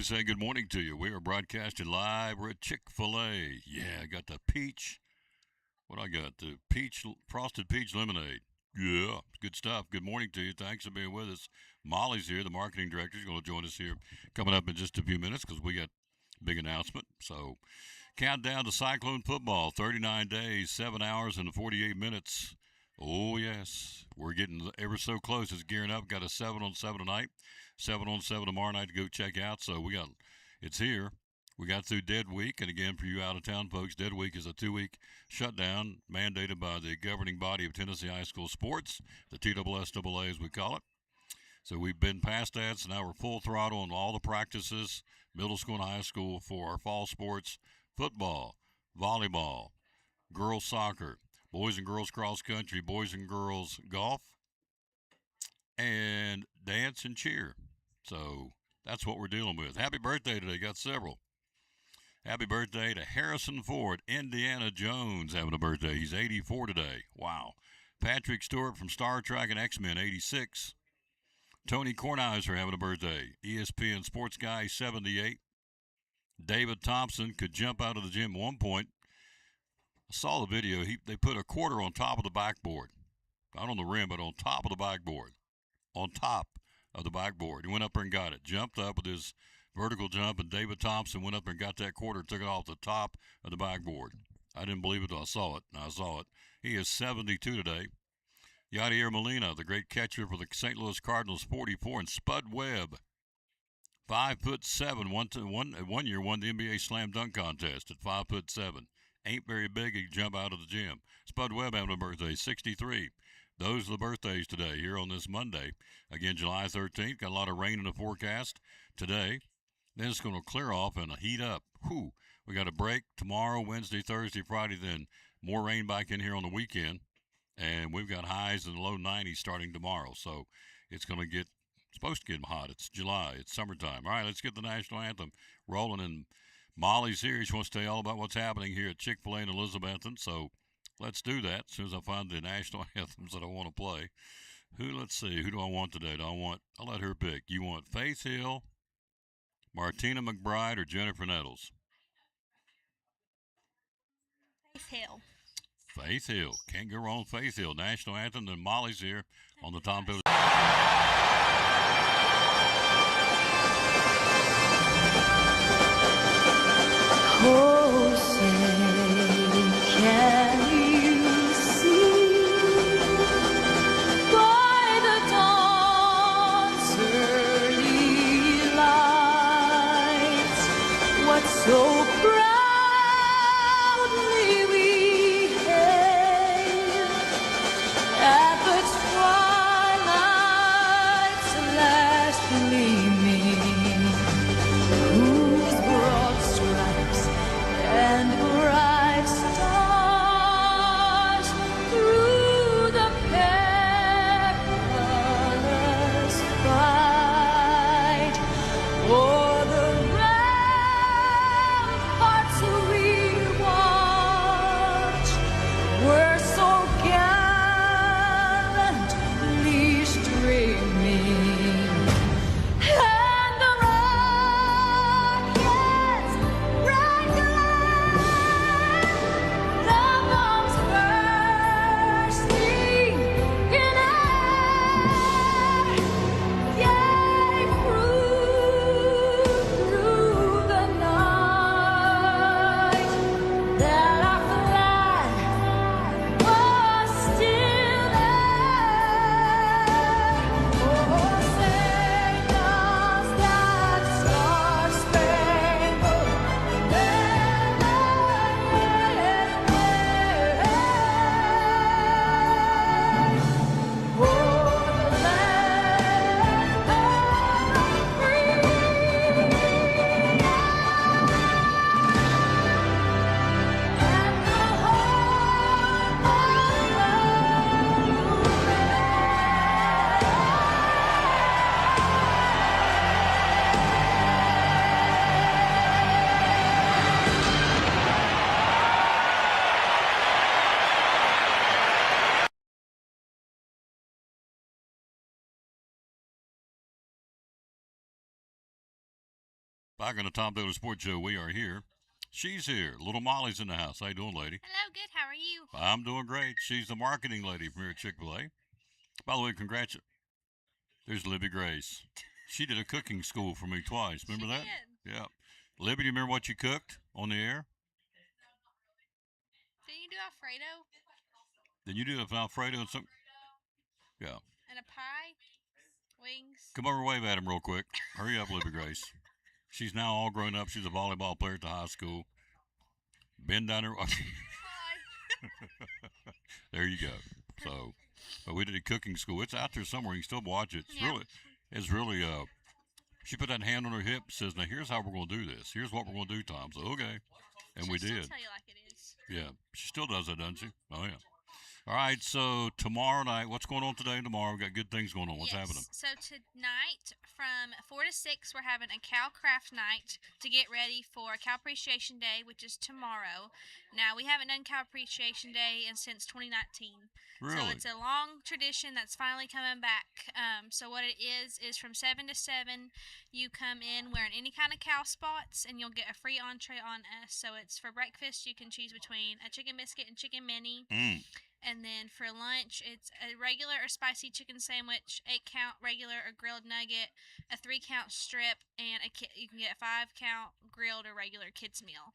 say good morning to you. We are broadcasting live. We're at Chick-fil-A. Yeah, I got the peach. What I got? The frosted peach lemonade. Yeah, good stuff. Good morning to you. Thanks for being with us. Molly's here, the marketing director. She's going to join us here coming up in just a few minutes because we got a big announcement. So, countdown to Cyclone football. 39 days, 7 hours, and 48 minutes. Oh, yes. We're getting ever so close. It's gearing up. Got a 7-on-7 tonight. 7-on-7 tomorrow night to go check out. So it's here. We got through Dead Week, and again, for you out-of-town folks, Dead Week is a 2-week shutdown mandated by the governing body of Tennessee High School Sports, the TSSAA as we call it. So we've been past that, so now we're full throttle on all the practices, middle school and high school, for our fall sports, football, volleyball, girls soccer, boys and girls cross country, boys and girls golf, and dance and cheer. So that's what we're dealing with. Happy birthday today. Got several. Happy birthday to Harrison Ford. Indiana Jones having a birthday. He's 84 today. Wow. Patrick Stewart from Star Trek and X-Men, 86. Tony Kornheiser having a birthday. ESPN sports guy, 78. David Thompson could jump out of the gym at one point. I saw the video. They put a quarter on top of the backboard. Not on the rim, but on top of the backboard. On top of the backboard. He went up there and got it. Jumped up with his vertical jump, and David Thompson went up there and got that quarter, took it off the top of the backboard. I didn't believe it until I saw it, and I saw it. He is 72 today. Yadier Molina, the great catcher for the St. Louis Cardinals, 44. And Spud Webb, 5'7", one year won the NBA Slam Dunk Contest at 5'7". Ain't very big, he can jump out of the gym. Spud Webb having a birthday, 63. Those are the birthdays today here on this Monday. Again, July 13th. Got a lot of rain in the forecast today. Then it's going to clear off and heat up. Whew. We got a break tomorrow, Wednesday, Thursday, Friday. Then more rain back in here on the weekend. And we've got highs in the low 90s starting tomorrow. So it's going to get, supposed to get hot. It's July. It's summertime. All right, let's get the national anthem rolling. And Molly's here. She wants to tell you all about what's happening here at Chick-fil-A in Elizabethton. So let's do that as soon as I find the national anthems that I want to play. Let's see. Who do I want today? I'll let her pick. You want Faith Hill, Martina McBride, or Jennifer Nettles? Faith Hill. Faith Hill. Can't go wrong with Faith Hill. National anthem. Then Molly's here on the Tom Pillars. Oh, say, can you see by the dawn's early light what so proudly we hailed at the twilight's last gleaming, whose broad stripes and bright stars through the perilous fight o'er the Back on the Tom Taylor Sports Show, we are here. She's here. Little Molly's in the house. How you doing, lady? Hello, good. How are you? I'm doing great. She's the marketing lady from here at Chick-fil-A. By the way, congrats. There's Libby Grace. She did a cooking school for me twice. Remember She that? did. Yeah. Libby, do you remember what you cooked on the air? Didn't you do Alfredo Did you do an Alfredo and some? Yeah. and a pie? Wings? Come over and wave at him real quick. Hurry up, Libby Grace. She's now all grown up. She's a volleyball player at the high school. Been down her. Pie. There you go. So, but we did a cooking school. It's out there somewhere. You can still watch it. Yeah. It's really. She put that hand on her hip. Says, "Now here's how we're going to do this. Here's what we're going to do, Tom." So okay, and She'll we still did. tell you like it is. Yeah, she still does that, doesn't she? Oh yeah. All right. So tomorrow night, what's going on today and tomorrow? We got good things going on. What's Yes. happening? So tonight from 4 to 6, we're having a cow craft night to get ready for Cow Appreciation Day, which is tomorrow. Now, we haven't done Cow Appreciation Day since 2019. So Really? it's a long tradition that's finally coming back. So what it is from 7 to 7, you come in wearing any kind of cow spots, and you'll get a free entree on us. So it's for breakfast, you can choose between a chicken biscuit and chicken mini. Mm. And then for lunch, it's a regular or spicy chicken sandwich, 8-count regular or grilled nugget, a 3-count strip, and you can get a 5-count grilled or regular kids meal.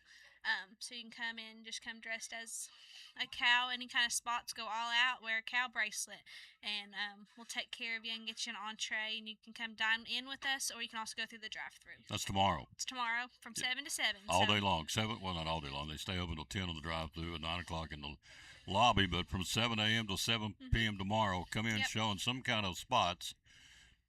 So you can come in, just come dressed as a cow. Any kind of spots, go all out, wear a cow bracelet, and we'll take care of you and get you an entree. And you can come dine in with us, or you can also go through the drive-through. That's tomorrow. It's tomorrow from 7 to 7. All so day long. Well, not all day long. They stay open until 10 on the drive-through and 9 o'clock in the lobby. But from 7 a.m. till 7 p.m. tomorrow, come in Yep. showing some kind of spots.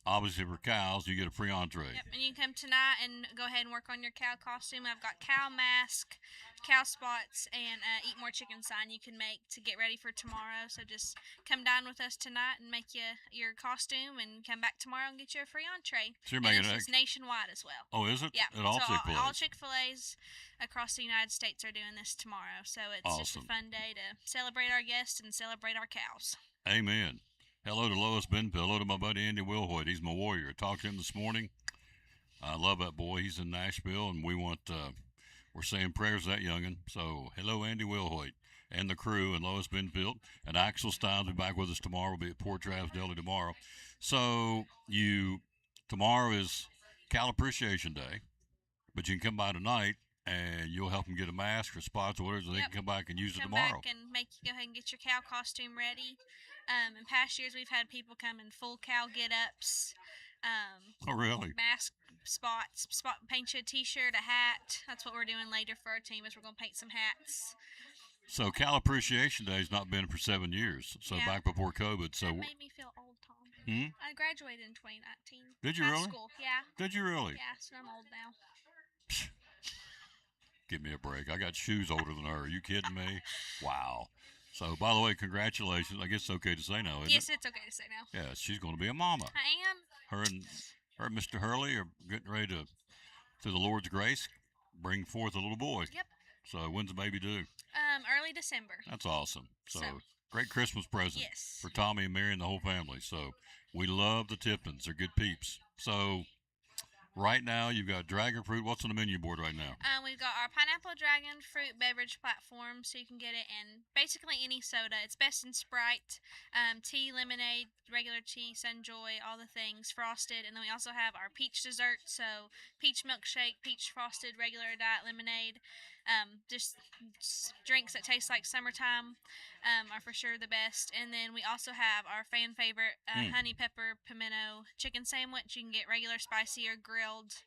Obviously, for cows, you get a free entree. Yep, and you can come tonight and go ahead and work on your cow costume. I've got cow mask, cow spots, and eat more chicken sign you can make to get ready for tomorrow. So just come dine with us tonight and make you your costume, and come back tomorrow and get you a free entree. So you're And making it's nationwide as well. Oh, is it? Yeah, At all so Chick-fil-A's? all Chick-fil-A's across the United States are doing this tomorrow. So it's just a Awesome. fun day to celebrate our guests and celebrate our cows. Amen. Hello to Lois Benfield. Hello to my buddy Andy Wilhoit. He's my warrior. Talked to him this morning. I love that boy. He's in Nashville, and we're saying prayers for that youngin'. So hello, Andy Wilhoit and the crew, and Lois Benfield. And Axel Stein will be back with us tomorrow. We'll be at Port Travis Deli tomorrow. So tomorrow is Cow Appreciation Day, but you can come by tonight, and you'll help them get a mask or spots or whatever, so they Yep. can come back and use it Come tomorrow. back and go ahead and get your cow costume ready. In past years, we've had people come in full cow get-ups, Oh, really? mask spots, paint you a T-shirt, a hat. That's what we're doing later for our team, is we're going to paint some hats. So Cow Appreciation Day has not been for 7 years, so Yeah. back before COVID. So That made me feel old, Tom. Hmm? I graduated in 2019. Did you High really? School, yeah. Did you really? Yeah, so I'm old now. Give me a break. I got shoes older than her. Are you kidding me? Wow. So, by the way, congratulations. I guess it's okay to say now, isn't Yes, it? it's okay to say now. Yeah, she's going to be a mama. I am. Her and Mr. Hurley are getting ready to, through the Lord's grace, bring forth a little boy. Yep. So, when's the baby due? Early December. That's awesome. So, So- great Christmas present Yes. for Tommy and Mary and the whole family. So, we love the Tiptons. They're good peeps. So, right now, you've got dragon fruit. What's on the menu board right now? We've got our pineapple dragon fruit beverage platform, so you can get it in basically any soda. It's best in Sprite, tea, lemonade, regular tea, Sunjoy, all the things, frosted. And then we also have our peach dessert, so peach milkshake, peach frosted, regular diet lemonade. Just drinks that taste like summertime are for sure the best. And then we also have our fan favorite honey pepper pimento chicken sandwich. You can get regular, spicy, or grilled.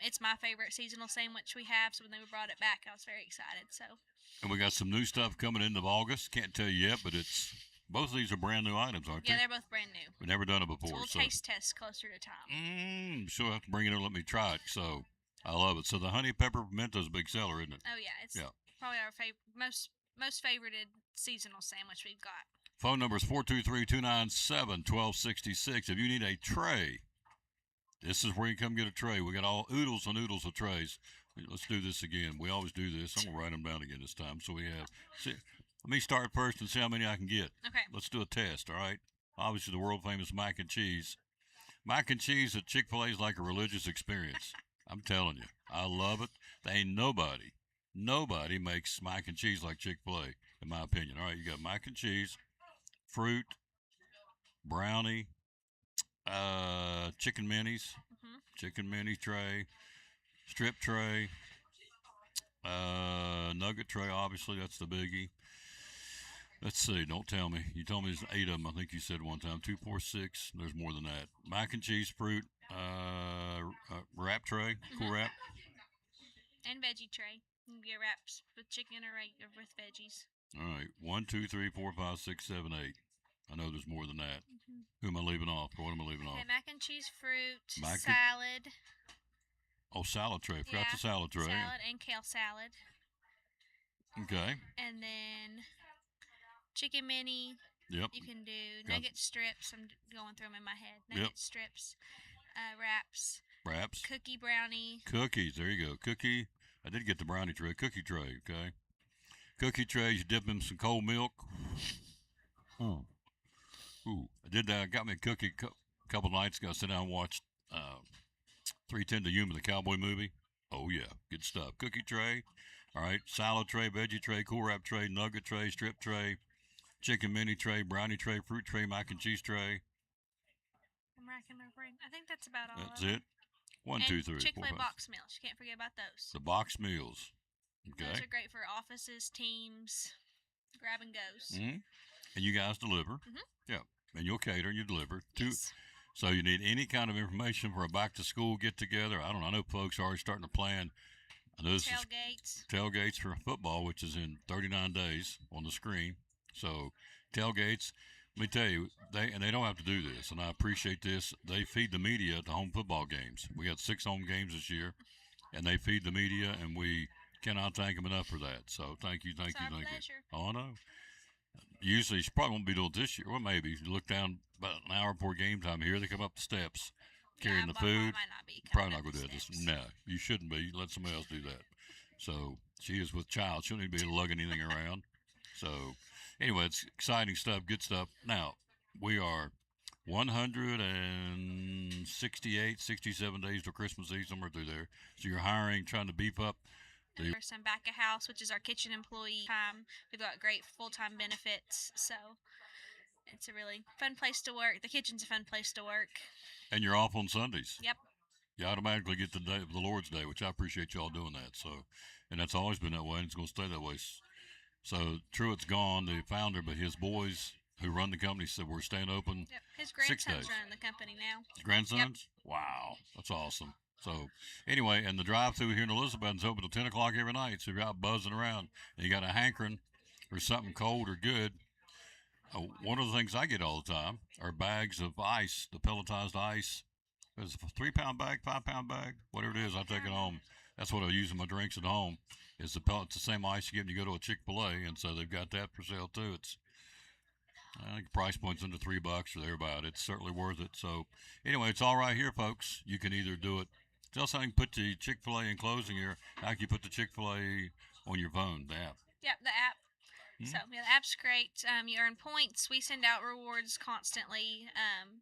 It's my favorite seasonal sandwich we have, so when they brought it back, I was very excited. So And we got some new stuff coming into August. Can't tell you yet, but both of these are brand new items, aren't yeah, they? they're both brand new. We've never done it So before. we'll taste test closer to time. She'll have to bring it in and let me try it. So I love it. So the honey pepper pimento is a big seller, isn't it? Oh yeah, it's Yeah. probably our most favorited seasonal sandwich we've got. Phone number is 423-297-1266. If you need a tray, this is where you come get a tray. We got all oodles and oodles of trays. Let's do this again. We always do this. I'm going to write them down again this time. So let me start first and see how many I can get. Okay. Let's do a test, all right? Obviously, the world famous mac and cheese. Mac and cheese at Chick-fil-A is like a religious experience. I'm telling you, I love it. There ain't nobody makes mac and cheese like Chick-fil-A, in my opinion. All right, you got mac and cheese, fruit, brownie, chicken minis, tray, strip tray, nugget tray. Obviously, that's the biggie. Let's see. Don't tell me. You told me there's 8 of them. I think you said one time. 2, 4, 6. There's more than that. Mac and cheese, fruit, wrap tray, cool wrap. And veggie tray. You can get wraps with chicken or with veggies. All right. 1, 2, 3, 4, 5, 6, 7, 8. I know there's more than that. Who am I leaving off? What am I leaving off? Okay, mac and cheese, fruit, salad. Salad tray. Forgot the salad tray. Salad and kale salad. Okay. And then chicken mini. Yep. You can do nugget strips. I'm going through them in my head. Nugget strips, wraps. Wraps. Cookie brownie. Cookies. There you go. Cookie. I did get the brownie tray. Cookie tray. Okay. Cookie trays. You dip them in some cold milk. Ooh. I did that. I got me a cookie a couple nights ago. I sat down and watched 3:10 to Yuma, the cowboy movie. Oh, yeah. Good stuff. Cookie tray. All right. Salad tray, veggie tray, cool wrap tray, nugget tray, strip tray, chicken mini tray, brownie tray, fruit tray, mac and cheese tray. I'm racking my brain. I think that's about all. That's it. 1, 2, 3, 4, Chick-fil-A 5. box meals. You can't forget about those. The box meals. Okay. Those are great for offices, teams, grab and goes. Mm-hmm. And you guys deliver. Yeah. And you'll cater and you deliver. Yes. So you need any kind of information for a back-to-school get-together. I don't know. I know folks are already starting to plan. I know this Tailgates. Tailgates for football, which is in 39 days on the screen. So tailgates, let me tell you, they don't have to do this, and I appreciate this. They feed the media at the home football games. We got 6 home games this year, and they feed the media, and we cannot thank them enough for that. So thank you. Pleasure. Oh, no. Usually, she probably won't be doing it this year. Well, maybe. You look down about an hour before game time here. They come up the steps carrying the food. Might not be Probably not going to do this. this. No, you shouldn't be. Let somebody else do that. So she is with child. She don't need to be lugging anything around. So anyway, it's exciting stuff, good stuff. Now, we are 168, 67 days till Christmas Eve, somewhere through there. So you're hiring, trying to beef up. There's some back of house, which is our kitchen employee time. We've got great full-time benefits, so it's a really fun place to work. The kitchen's a fun place to work. And you're off on Sundays. Yep. You automatically get the day, the Lord's Day, which I appreciate y'all doing that. So, and that's always been that way, and it's going to stay that way. So Truett's gone, the founder, but his boys who run the company said we're staying open. Yep. His 6 grandson's days. running the company now. His grandsons? Yep. Wow, that's awesome. So anyway, and the drive-through here in Elizabeth's open till 10 o'clock every night. So if you're out buzzing around and you got a hankering or something cold or good, one of the things I get all the time are bags of ice, the pelletized ice. It's a 3-pound bag, 5-pound bag, whatever it is. I take it home. That's what I use in my drinks at home. It's the pellet, it's the same ice you get when you go to a Chick-fil-A, and so they've got that for sale too. It's I think the price point's under $3 or thereabout. It's certainly worth it. So anyway, it's all right here, folks. You can either do it. Tell us how you can put the Chick-fil-A in closing here. How can you put the Chick-fil-A on your phone, the app? Yep, the app. So yeah, the app's great. You earn points. We send out rewards constantly.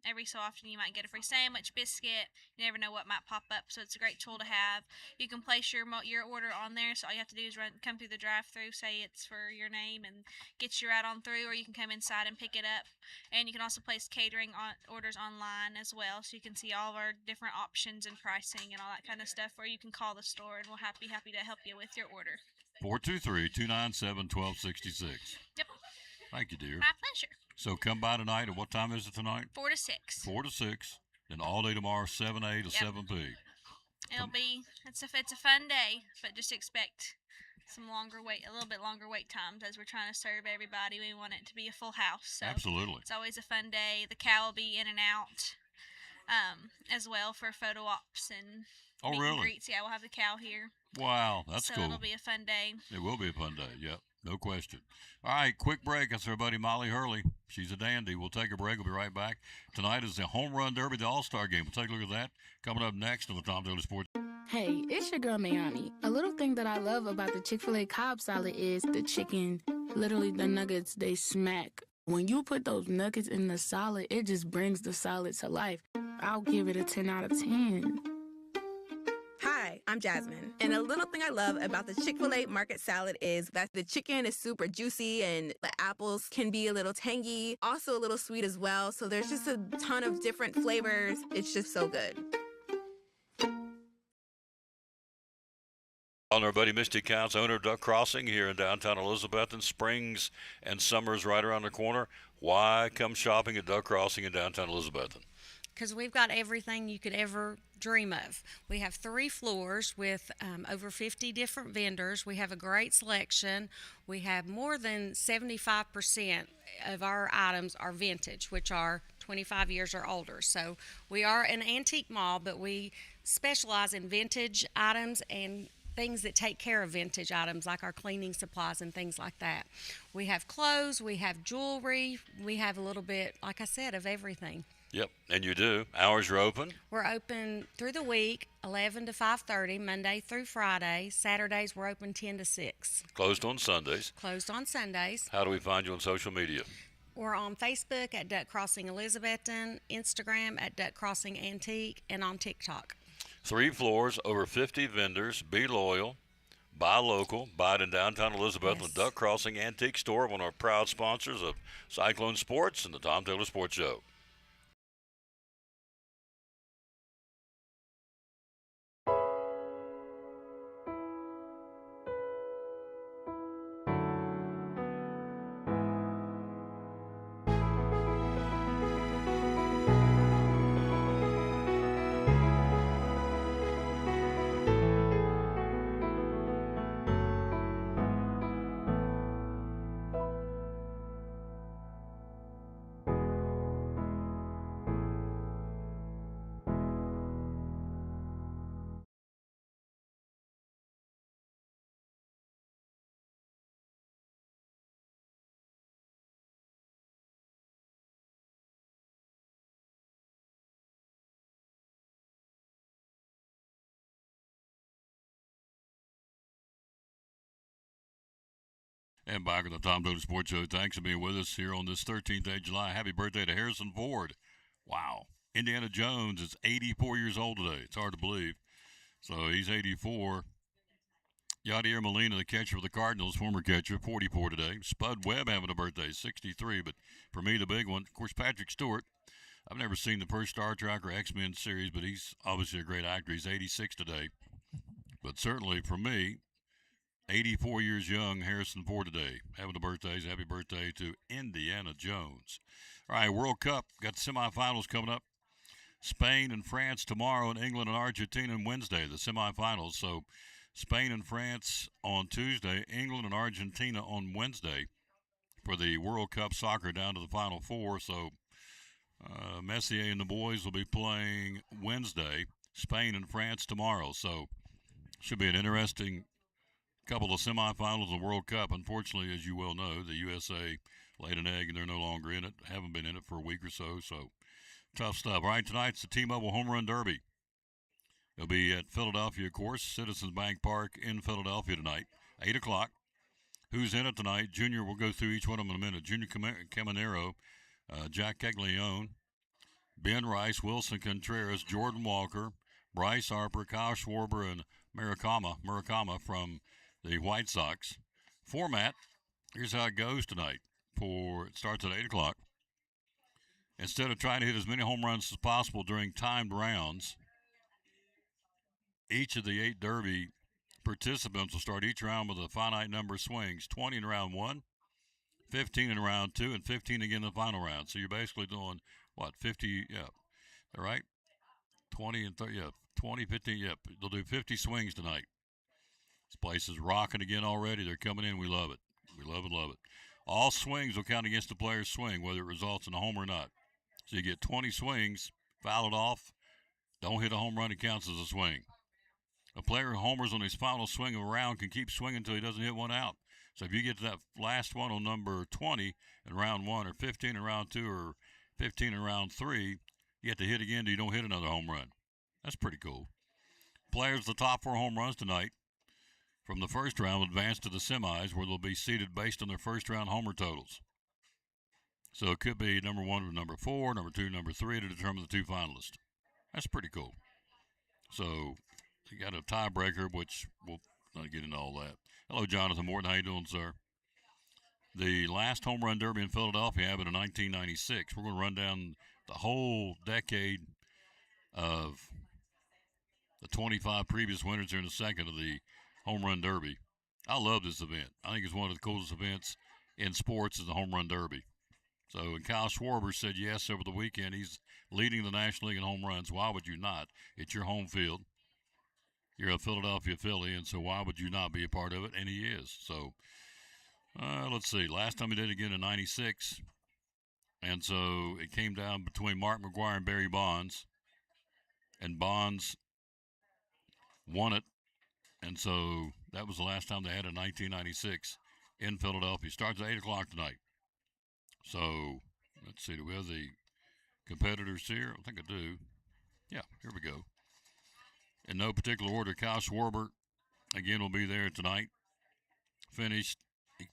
Every so often you might get a free sandwich, biscuit. You never know what might pop up, so it's a great tool to have. You can place your order on there, so all you have to do is come through the drive-thru, say it's for your name, and get you right on through, or you can come inside and pick it up. And you can also place catering orders online as well, so you can see all of our different options and pricing and all that kind of stuff, or you can call the store, and we'll be happy to help you with your order. 423-297-1266. Yep. Thank you, dear. My pleasure. So come by tonight. And what time is it tonight? 4 to 6. 4 to 6. And all day tomorrow, 7A to 7P. It's a fun day, but just expect a little bit longer wait times as we're trying to serve everybody. We want it to be a full house. So Absolutely. It's always a fun day. The cow will be in and out as well for photo ops and meet and greets. Yeah, we'll have the cow here. Wow, that's cool. So it'll be a fun day. It will be a fun day, yep, no question. All right, quick break. That's our buddy Molly Hurley. She's a dandy. We'll take a break. We'll be right back. Tonight is the Home Run Derby, the All-Star Game. We'll take a look at that. Coming up next on the Tom Daly Sports. Hey, it's your girl Mayani. A little thing that I love about the Chick-fil-A Cobb salad is the chicken. Literally, the nuggets, they smack. When you put those nuggets in the salad, it just brings the salad to life. I'll give it a 10 out of 10. Hi, I'm Jasmine. And a little thing I love about the Chick-fil-A market salad is that the chicken is super juicy and the apples can be a little tangy, also a little sweet as well. So there's just a ton of different flavors. It's just so good. On our buddy Misty Counts, owner of Duck Crossing here in downtown Elizabeth, and springs and summer's right around the corner. Why come shopping at Duck Crossing in downtown Elizabeth? Because we've got everything you could ever dream of. We have 3 floors with over 50 different vendors. We have a great selection. We have more than 75% of our items are vintage, which are 25 years or older. So we are an antique mall, but we specialize in vintage items and things that take care of vintage items, like our cleaning supplies and things like that. We have clothes, we have jewelry, we have a little bit, like I said, of everything. Yep, and you do. Hours are open? We're open through the week, 11 to 5:30, Monday through Friday. Saturdays, we're open 10 to 6. Closed on Sundays. Closed on Sundays. How do we find you on social media? We're on Facebook at Duck Crossing Elizabethton, Instagram at Duck Crossing Antique, and on TikTok. 3 floors, over 50 vendors. Be loyal. Buy local. Buy it in downtown Elizabeth. Yes. The Duck Crossing Antique Store, one of our proud sponsors of Cyclone Sports and the Tom Taylor Sports Show. And back at the Tom Taylor Sports Show. Thanks for being with us here on this 13th day of July. Happy birthday to Harrison Ford. Wow. Indiana Jones is 84 years old today. It's hard to believe. So he's 84. Yadier Molina, the catcher for the Cardinals, former catcher, 44 today. Spud Webb having a birthday, 63. But for me, the big one, of course, Patrick Stewart. I've never seen the first Star Trek or X-Men series, but he's obviously a great actor. He's 86 today. But certainly for me, 84 years young, Harrison Ford today. Having the birthdays. Happy birthday to Indiana Jones. All right, World Cup. Got the semifinals coming up. Spain and France tomorrow, and England and Argentina on Wednesday, the semifinals. So Spain and France on Tuesday, England and Argentina on Wednesday for the World Cup soccer down to the Final Four. So Messier and the boys will be playing Wednesday, Spain and France tomorrow. So should be an interesting couple of semifinals of the World Cup. Unfortunately, as you well know, the USA laid an egg and they're no longer in it. Haven't been in it for a week or so. So tough stuff. All right, tonight's the T-Mobile Home Run Derby. It'll be at Philadelphia, of course, Citizens Bank Park in Philadelphia tonight, 8 o'clock. Who's in it tonight? Junior, we'll go through each one of them in a minute. Junior Caminero, Jack Caglione, Ben Rice, Wilson Contreras, Jordan Walker, Bryce Harper, Kyle Schwarber, and Murakami from the White Sox. Format, here's how it goes tonight. It starts at 8 o'clock. Instead of trying to hit as many home runs as possible during timed rounds, each of the 8 Derby participants will start each round with a finite number of swings, 20 in round 1, 15 in round 2, and 15 again in the final round. So you're basically doing, 50, all right? 20 and 30, 20, 15, they'll do 50 swings tonight. This place is rocking again already. They're coming in. We love it. We love it, love it. All swings will count against the player's swing, whether it results in a home or not. So you get 20 swings, foul it off, don't hit a home run, it counts as a swing. A player who homers on his final swing of a round can keep swinging until he doesn't hit one out. So if you get to that last one on number 20 in round 1 or 15 in round 2 or 15 in round 3, you have to hit again until you don't hit another home run. That's pretty cool. Players, the top 4 home runs tonight from the first round will advance to the semis, where they'll be seeded based on their first round homer totals. So it could be number 1 or number 4, number 2, number 3 to determine the 2 finalists. That's pretty cool. So they got a tiebreaker, which we'll not get into all that. Hello, Jonathan Morton. How you doing, sir? The last home run derby in Philadelphia happened in 1996. We're going to run down the whole decade of the 25 previous winners here in a second of the home run derby. I love this event. I think it's one of the coolest events in sports is the home run derby. So, and Kyle Schwarber said yes over the weekend. He's leading the National League in home runs. Why would you not? It's your home field. You're a Philadelphia Philly, and so why would you not be a part of it? And he is. So, let's see. Last time he did it again in 96. And so it came down between Mark McGwire and Barry Bonds. And Bonds won it. And so that was the last time they had it in 1996 in Philadelphia. Starts at 8 o'clock tonight. So, let's see. Do we have the competitors here? I think I do. Yeah, here we go. In no particular order, Kyle Schwarber, again, will be there tonight. Finished. He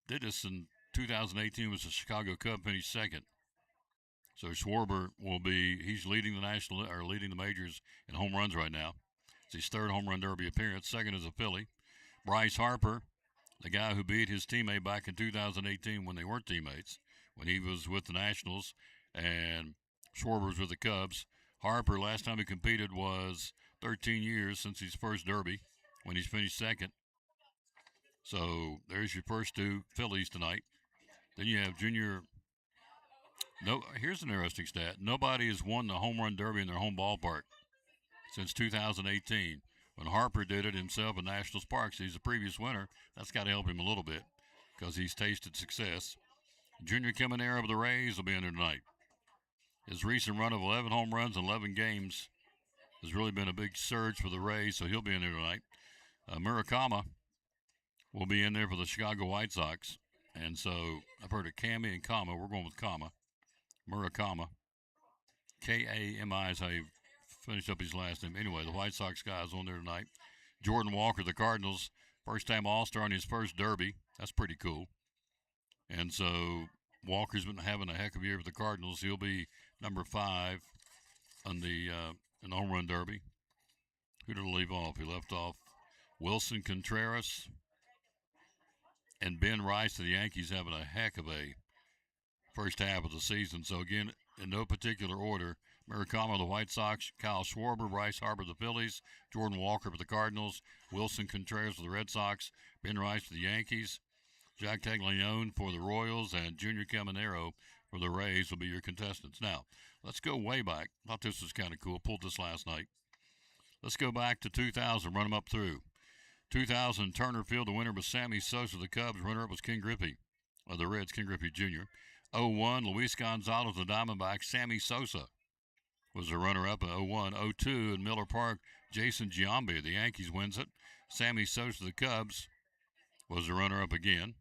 did this in 2018, was the Chicago Cub, finished second. So Schwarber will be, he's leading leading the majors in home runs right now. It's his third home run derby appearance. Second is a Philly. Bryce Harper, the guy who beat his teammate back in 2018 when they weren't teammates, when he was with the Nationals and Schwarber was with the Cubs. Harper, last time he competed was 13 years since his first derby when he's finished second. So there's your first two Phillies tonight. Then you have Junior. No, here's an interesting stat. Nobody has won the home run derby in their home ballpark since 2018. When Harper did it himself at Nationals Park, so he's a previous winner. That's got to help him a little bit because he's tasted success. Junior Caminero of the Rays will be in there tonight. His recent run of 11 home runs in 11 games has really been a big surge for the Rays, so he'll be in there tonight. Murakami will be in there for the Chicago White Sox. And so I've heard of Kami and Kama. We're going with Kama. Murakami. K-A-M-I is how he finished up his last name. Anyway, the White Sox guy is on there tonight. Jordan Walker, the Cardinals, first-time All-Star in his first derby. That's pretty cool. And so Walker's been having a heck of a year with the Cardinals. He'll be number 5 on the in the home run derby. Who did he leave off? He left off Wilson Contreras and Ben Rice of the Yankees, having a heck of a first half of the season. So again, in no particular order, Murakami of the White Sox, Kyle Schwarber, Bryce Harper of the Phillies, Jordan Walker for the Cardinals, Wilson Contreras for the Red Sox, Ben Rice for the Yankees, Jack Taglione for the Royals, and Junior Caminero for the Rays will be your contestants. Now, let's go way back. I thought this was kind of cool. Pulled this last night. Let's go back to 2000, run them up through. 2000, Turner Field, the winner was Sammy Sosa of the Cubs. Runner-up was Ken Griffey of the Reds, Ken Griffey Jr. 01, Luis Gonzalez of the Diamondbacks. Sammy Sosa was the runner-up in 01. 02, in Miller Park, Jason Giambi of the Yankees wins it. Sammy Sosa of the Cubs was the runner-up again.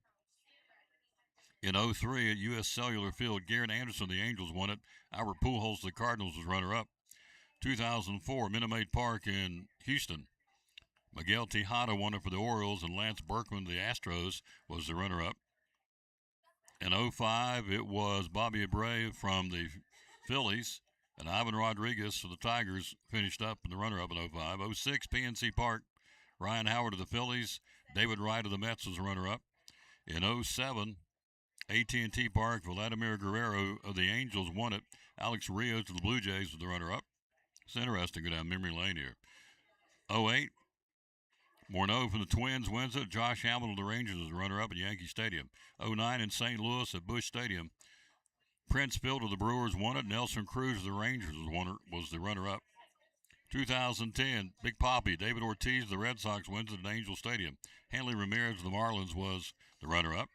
In 03, at U.S. Cellular Field, Garrett Anderson of the Angels won it. Albert Pujols of the Cardinals was runner-up. 2004, Minute Maid Park in Houston. Miguel Tejada won it for the Orioles, and Lance Berkman of the Astros was the runner-up. In 05, it was Bobby Abreu from the Phillies, and Ivan Rodriguez for the Tigers finished up in the runner-up in 05. 06, PNC Park, Ryan Howard of the Phillies, David Wright of the Mets was the runner-up. In 07, AT&T Park, Vladimir Guerrero of the Angels won it. Alex Rios of the Blue Jays was the runner-up. It's interesting to go down memory lane here. 08, Morneau from the Twins wins it. Josh Hamilton of the Rangers was the runner-up at Yankee Stadium. 09 in St. Louis at Busch Stadium, Prince Field of the Brewers won it. Nelson Cruz of the Rangers was the runner-up. 2010, Big Papi, David Ortiz of the Red Sox wins it at Angel Stadium. Hanley Ramirez of the Marlins was the runner-up.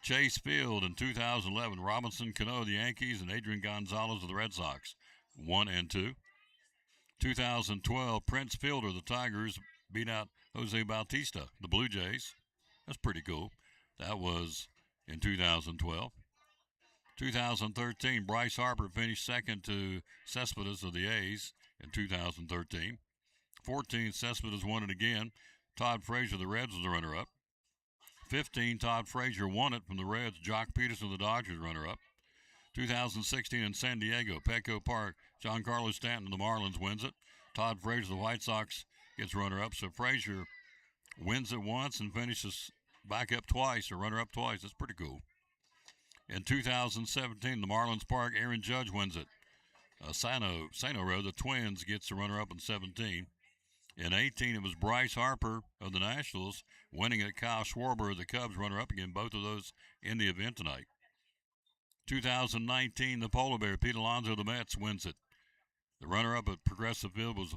Chase Field in 2011, Robinson Cano of the Yankees and Adrian Gonzalez of the Red Sox, 1 and 2. 2012, Prince Fielder of the Tigers beat out Jose Bautista, the Blue Jays. That's pretty cool. That was in 2012. 2013, Bryce Harper finished second to Cespedes of the A's in 2013. 14, Cespedes won it again. Todd Frazier of the Reds was the runner-up. 15, Todd Frazier won it from the Reds. Jock Peterson of the Dodgers runner-up. 2016 in San Diego, Petco Park, Giancarlo Stanton of the Marlins wins it. Todd Frazier, the White Sox, gets runner-up. So Frazier wins it once and finishes back up twice, or runner-up twice. That's pretty cool. In 2017, the Marlins Park, Aaron Judge wins it. Sano Row, the Twins, gets the runner-up in 17. In 18, it was Bryce Harper of the Nationals winning it. Kyle Schwarber of the Cubs, runner-up again. Both of those in the event tonight. 2019, the Polar Bear, Pete Alonso of the Mets, wins it. The runner-up at Progressive Field was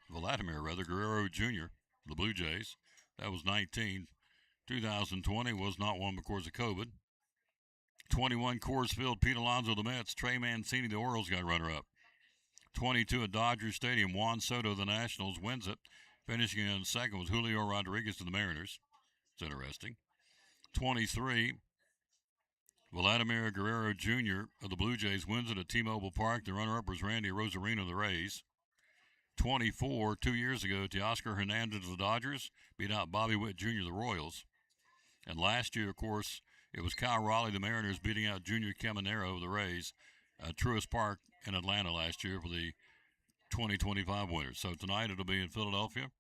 Vladimir Guerrero Jr., the Blue Jays. That was 19. 2020 was not one because of COVID. 21, Coors Field, Pete Alonso of the Mets. Trey Mancini, the Orioles, got runner-up. 22 at Dodger Stadium, Juan Soto of the Nationals wins it. Finishing in second was Julio Rodriguez of the Mariners. It's interesting. 23, Vladimir Guerrero Jr. of the Blue Jays wins it at T-Mobile Park. The runner-up was Randy Rosarino of the Rays. 24, 2 years ago, Teoscar Hernandez of the Dodgers beat out Bobby Witt Jr. of the Royals. And last year, of course, it was Kyle Raleigh of the Mariners beating out Junior Caminero of the Rays at Truist Park in Atlanta last year for the 2025 winners. So tonight it'll be in Philadelphia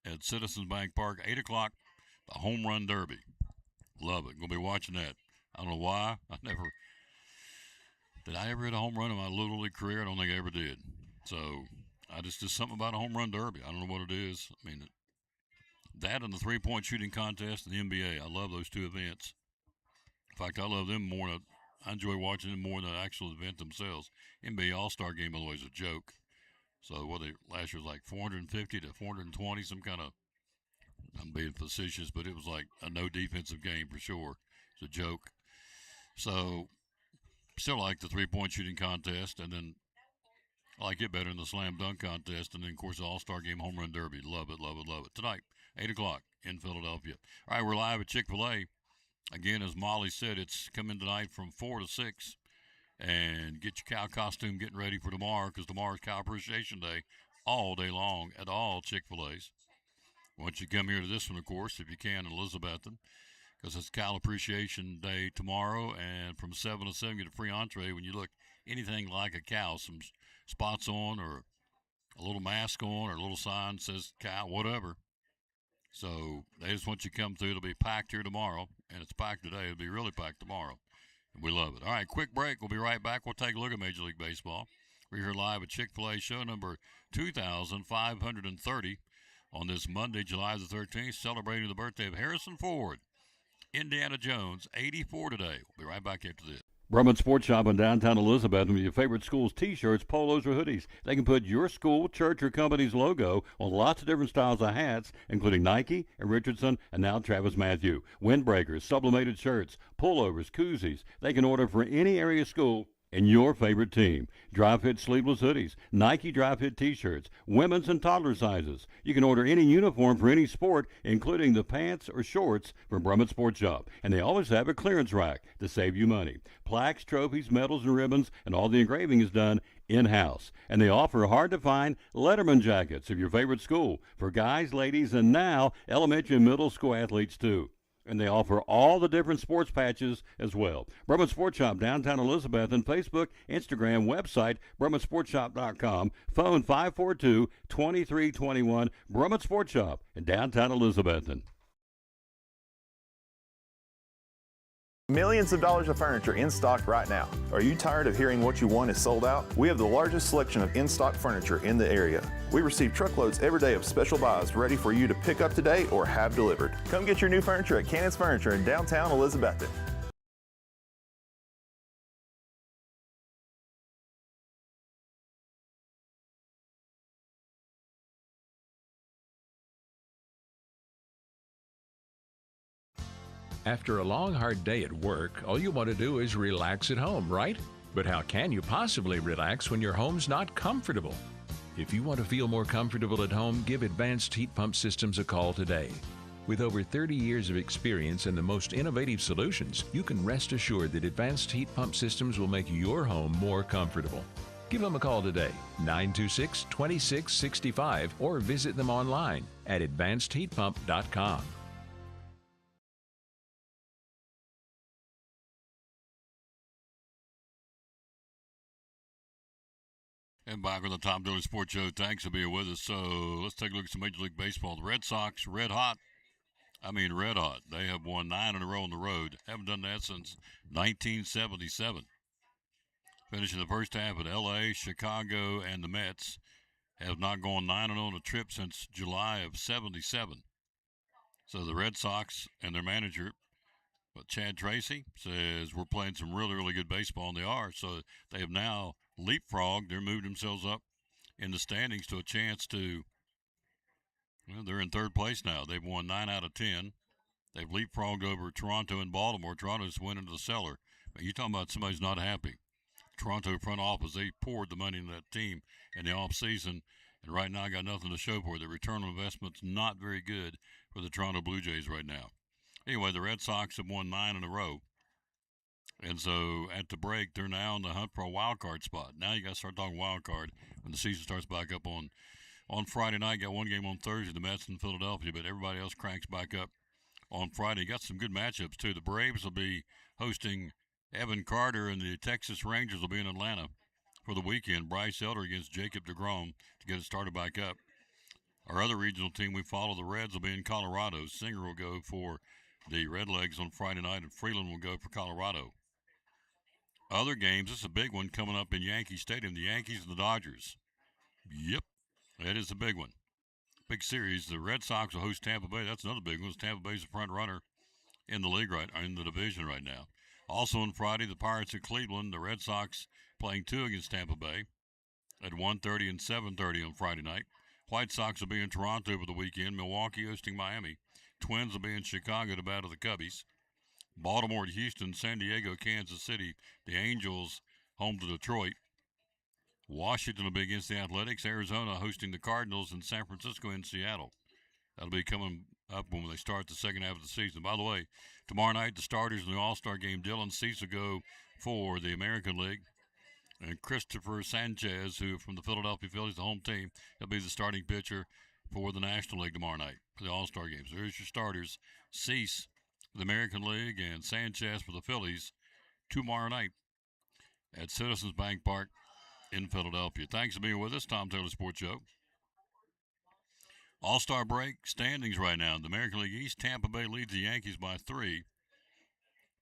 at Citizens Bank Park, 8 o'clock, the Home Run Derby. Love it. Going to be watching that. I don't know why. Did I ever hit a home run in my Little League career? I don't think I ever did. So I just did something about a home run derby. I don't know what it is. I mean, that and the three-point shooting contest and the NBA. I love those two events. In fact, I love them more. I enjoy watching them more than the actual event themselves. NBA All-Star Game, by the way, is a joke. So last year was like 450 to 420, some kind of, I'm being facetious, but it was like a no defensive game for sure. It's a joke. So still like the three-point shooting contest, and then I like it better than the slam dunk contest, and then, of course, the All-Star Game home run derby. Love it, love it, love it. Tonight, 8 o'clock in Philadelphia. All right, we're live at Chick-fil-A. Again, as Molly said, it's coming tonight from 4 to 6. And get your cow costume getting ready for tomorrow, because tomorrow's Cow Appreciation Day all day long at all Chick-fil-A's. Once you come here to this one, of course, if you can, in Elizabethton, because it's Cow Appreciation Day tomorrow, and from 7 to 7, get a free entree when you look anything like a cow, some spots on or a little mask on or a little sign that says cow, whatever. So they just want you to come through. It'll be packed here tomorrow, and it's packed today. It'll be really packed tomorrow. We love it. All right, quick break. We'll be right back. We'll take a look at Major League Baseball. We're here live at Chick-fil-A show number 2,530 on this Monday, July the 13th, celebrating the birthday of Harrison Ford. Indiana Jones, 84 today. We'll be right back after this. Brumman Sports Shop in downtown Elizabeth with your favorite school's T-shirts, polos, or hoodies. They can put your school, church, or company's logo on lots of different styles of hats, including Nike and Richardson and now Travis Mathew. Windbreakers, sublimated shirts, pullovers, koozies. They can order for any area school and your favorite team. Dry fit sleeveless hoodies, Nike dry fit T-shirts, women's and toddler sizes. You can order any uniform for any sport, including the pants or shorts from Brumman Sports Shop. And they always have a clearance rack to save you money. Plaques, trophies, medals, and ribbons, and all the engraving is done in-house. And they offer hard-to-find Letterman jackets of your favorite school for guys, ladies, and now elementary and middle school athletes too. And they offer all the different sports patches as well. Brumman Sports Shop, downtown Elizabeth, and Facebook, Instagram, website, BrummanSportsShop.com, phone 542-2321, Brumman Sports Shop in downtown Elizabethton. Millions of dollars of furniture in stock right now. Are you tired of hearing what you want is sold out? We have the largest selection of in-stock furniture in the area. We receive truckloads every day of special buys ready for you to pick up today or have delivered. Come get your new furniture at Cannon's Furniture in downtown Elizabethton. After a long, hard day at work, all you want to do is relax at home, right? But how can you possibly relax when your home's not comfortable? If you want to feel more comfortable at home, give Advanced Heat Pump Systems a call today. With over 30 years of experience and the most innovative solutions, you can rest assured that Advanced Heat Pump Systems will make your home more comfortable. Give them a call today, 926-2665, or visit them online at advancedheatpump.com. And back on the Tom Dillon Sports Show. Thanks for being with us. So let's take a look at some Major League Baseball. The Red Sox, red hot. I mean, red hot. They have won 9 in a row on the road. Haven't done that since 1977. Finishing the first half at L.A., Chicago, and the Mets. Have not gone 9-0 on a trip since July of 77. So the Red Sox and their manager, Chad Tracy, says we're playing some really, really good baseball, and they are. So they have now leapfrogged. They're moved themselves up in the standings to a chance to, well, they're in third place now. They've won 9 out of 10. They've leapfrogged over Toronto and Baltimore. Toronto's went into the cellar. You're talking about somebody's not happy. Toronto front office, they poured the money into that team in the offseason, and right now I got nothing to show for it. The return on investment's not very good for the Toronto Blue Jays right now. Anyway, the Red Sox have won 9 in a row. And so at the break, they're now in the hunt for a wild card spot. Now you got to start talking wild card when the season starts back up on Friday night. Got one game on Thursday, the Mets in Philadelphia, but everybody else cranks back up on Friday. Got some good matchups, too. The Braves will be hosting Evan Carter, and the Texas Rangers will be in Atlanta for the weekend. Bryce Elder against Jacob deGrom to get it started back up. Our other regional team we follow, the Reds, will be in Colorado. Singer will go for the Redlegs on Friday night, and Freeland will go for Colorado. Other games, this is a big one coming up in Yankee Stadium, the Yankees and the Dodgers. Yep, that is a big one. Big series. The Red Sox will host Tampa Bay. That's another big one. Tampa Bay's the front runner in the league in the division right now. Also on Friday, the Pirates at Cleveland. The Red Sox playing 2 against Tampa Bay at 1:30 and 7:30 on Friday night. White Sox will be in Toronto over the weekend. Milwaukee hosting Miami. Twins will be in Chicago to battle the Cubbies. Baltimore at Houston, San Diego, Kansas City. The Angels home to Detroit. Washington will be against the Athletics. Arizona hosting the Cardinals, and San Francisco in Seattle. That'll be coming up when they start the second half of the season. By the way, tomorrow night, the starters in the All-Star game, Dylan Cease will go for the American League. And Christopher Sanchez, who from the Philadelphia Phillies, the home team, he'll be the starting pitcher for the National League tomorrow night for the All-Star games. There's your starters. Cease for the American League and Sanchez for the Phillies tomorrow night at Citizens Bank Park in Philadelphia. Thanks for being with us. Tom Taylor Sports Show. All-Star break standings right now. In the American League East, Tampa Bay leads the Yankees by 3.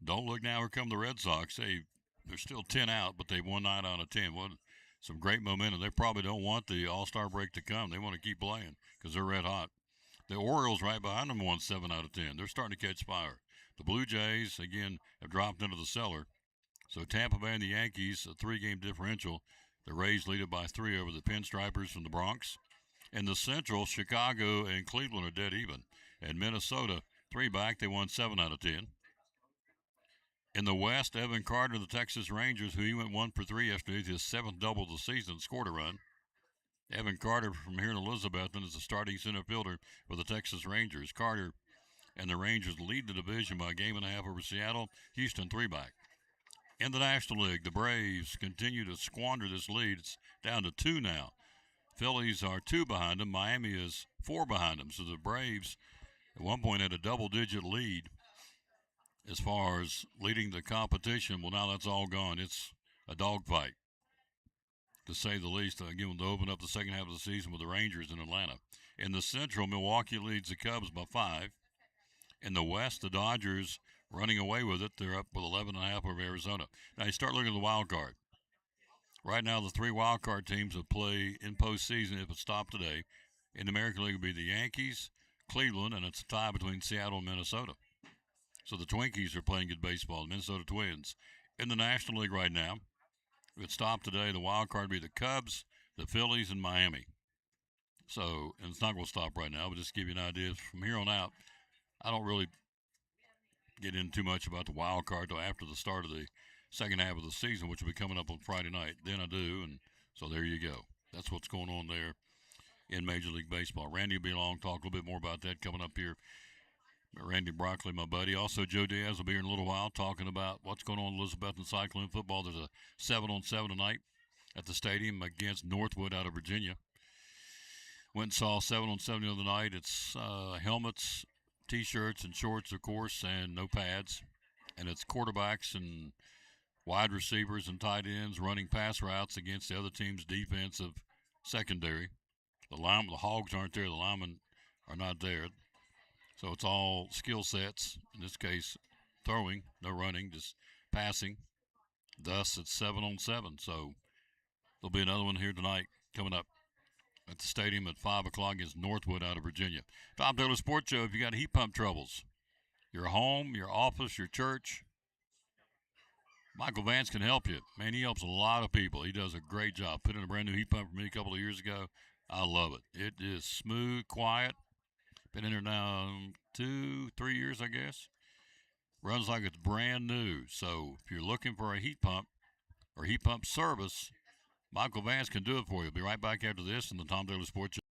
Don't look now, here come the Red Sox. They're still 10 out, but they've won 9 out of 10. Some great momentum. They probably don't want the All-Star break to come. They want to keep playing because they're red hot. The Orioles right behind them won 7 out of 10. They're starting to catch fire. The Blue Jays, again, have dropped into the cellar. So Tampa Bay and the Yankees, a 3-game differential. The Rays lead it by 3 over the Pinstripers from the Bronx. In the Central, Chicago and Cleveland are dead even. And Minnesota, 3 back. They won 7 out of 10. In the West, Evan Carter, the Texas Rangers, who he went 1 for 3 yesterday, his 7th double of the season, scored a run. Evan Carter from here in Elizabethton is the starting center fielder for the Texas Rangers. Carter and the Rangers lead the division by a game and a half over Seattle. Houston 3 back. In the National League, the Braves continue to squander this lead. It's down to 2 now. Phillies are 2 behind them. Miami is 4 behind them. So the Braves at one point had a double-digit lead as far as leading the competition. Well, now that's all gone. It's a dogfight, to say the least. Again, to open up the second half of the season with the Rangers in Atlanta. In the Central, Milwaukee leads the Cubs by 5. In the West, the Dodgers running away with it. They're up with 11.5 over Arizona. Now you start looking at the wild card. Right now, the 3 wild card teams that play in postseason, if it stopped today, in the American League would be the Yankees, Cleveland, and it's a tie between Seattle and Minnesota. So the Twinkies are playing good baseball, the Minnesota Twins. In the National League right now, if it stopped today, the wild card would be the Cubs, the Phillies, and Miami. So, and it's not going to stop right now, but just to give you an idea, from here on out, I don't really get in too much about the wild card until after the start of the second half of the season, which will be coming up on Friday night. Then I do, and so there you go. That's what's going on there in Major League Baseball. Randy will be along, talk a little bit more about that coming up here. Randy Broccoli, my buddy. Also, Joe Diaz will be here in a little while talking about what's going on in Elizabethton Cyclone football. There's a 7-on-7 tonight at the stadium against Northwood out of Virginia. Went and saw 7-on-7 the other night. It's helmets, T-shirts, and shorts, of course, and no pads. And it's quarterbacks and wide receivers and tight ends running pass routes against the other team's defensive secondary. The Hogs aren't there. The linemen are not there. So it's all skill sets. In this case, throwing, no running, just passing. Thus, it's 7-on-7. So there'll be another one here tonight coming up at the stadium at 5 o'clock against Northwood out of Virginia. Tom Taylor Sports Show, if you got heat pump troubles, your home, your office, your church, Michael Vance can help you. Man, he helps a lot of people. He does a great job. Put in a brand new heat pump for me a couple of years ago. I love it. It is smooth, quiet. Been in there now 2-3 years, I guess. Runs like it's brand new. So if you're looking for a heat pump or heat pump service, Michael Vance can do it for you. Be right back after this in the Tom Taylor Sports Show.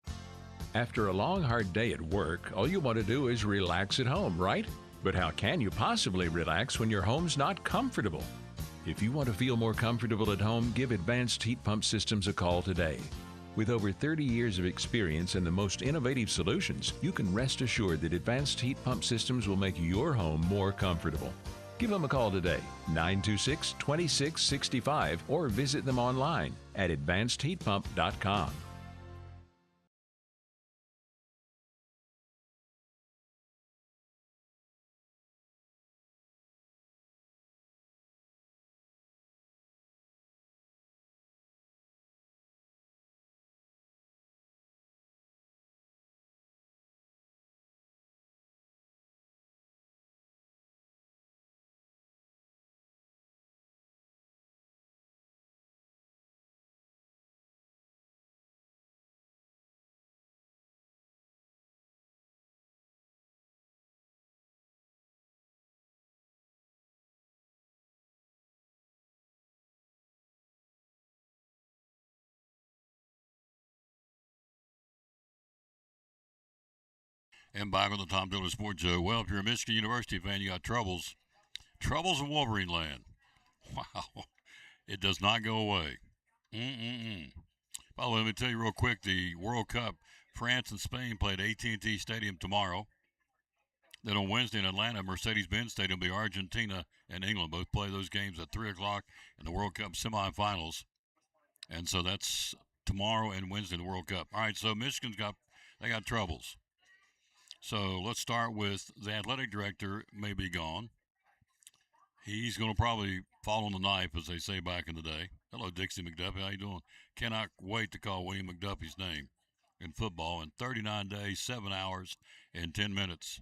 After a long, hard day at work, all you want to do is relax at home, right? But how can you possibly relax when your home's not comfortable? If you want to feel more comfortable at home, give Advanced Heat Pump Systems a call today. With over 30 years of experience and the most innovative solutions, you can rest assured that Advanced Heat Pump Systems will make your home more comfortable. Give them a call today, 926-2665, or visit them online at advancedheatpump.com. And back on the Tom Taylor Sports Show. Well, if you're a Michigan University fan, you got troubles. Troubles in Wolverine land. Wow. It does not go away. By the way, let me tell you real quick, the World Cup, France and Spain played AT&T Stadium tomorrow. Then on Wednesday in Atlanta, Mercedes-Benz Stadium will be Argentina and England. Both play those games at 3 o'clock in the World Cup semifinals. And so that's tomorrow and Wednesday in the World Cup. All right, so Michigan's got troubles. So let's start with the athletic director may be gone. He's going to probably fall on the knife, as they say back in the day. Hello, Dixie McDuffie. How you doing? Cannot wait to call William McDuffie's name in football in 39 days, 7 hours, and 10 minutes.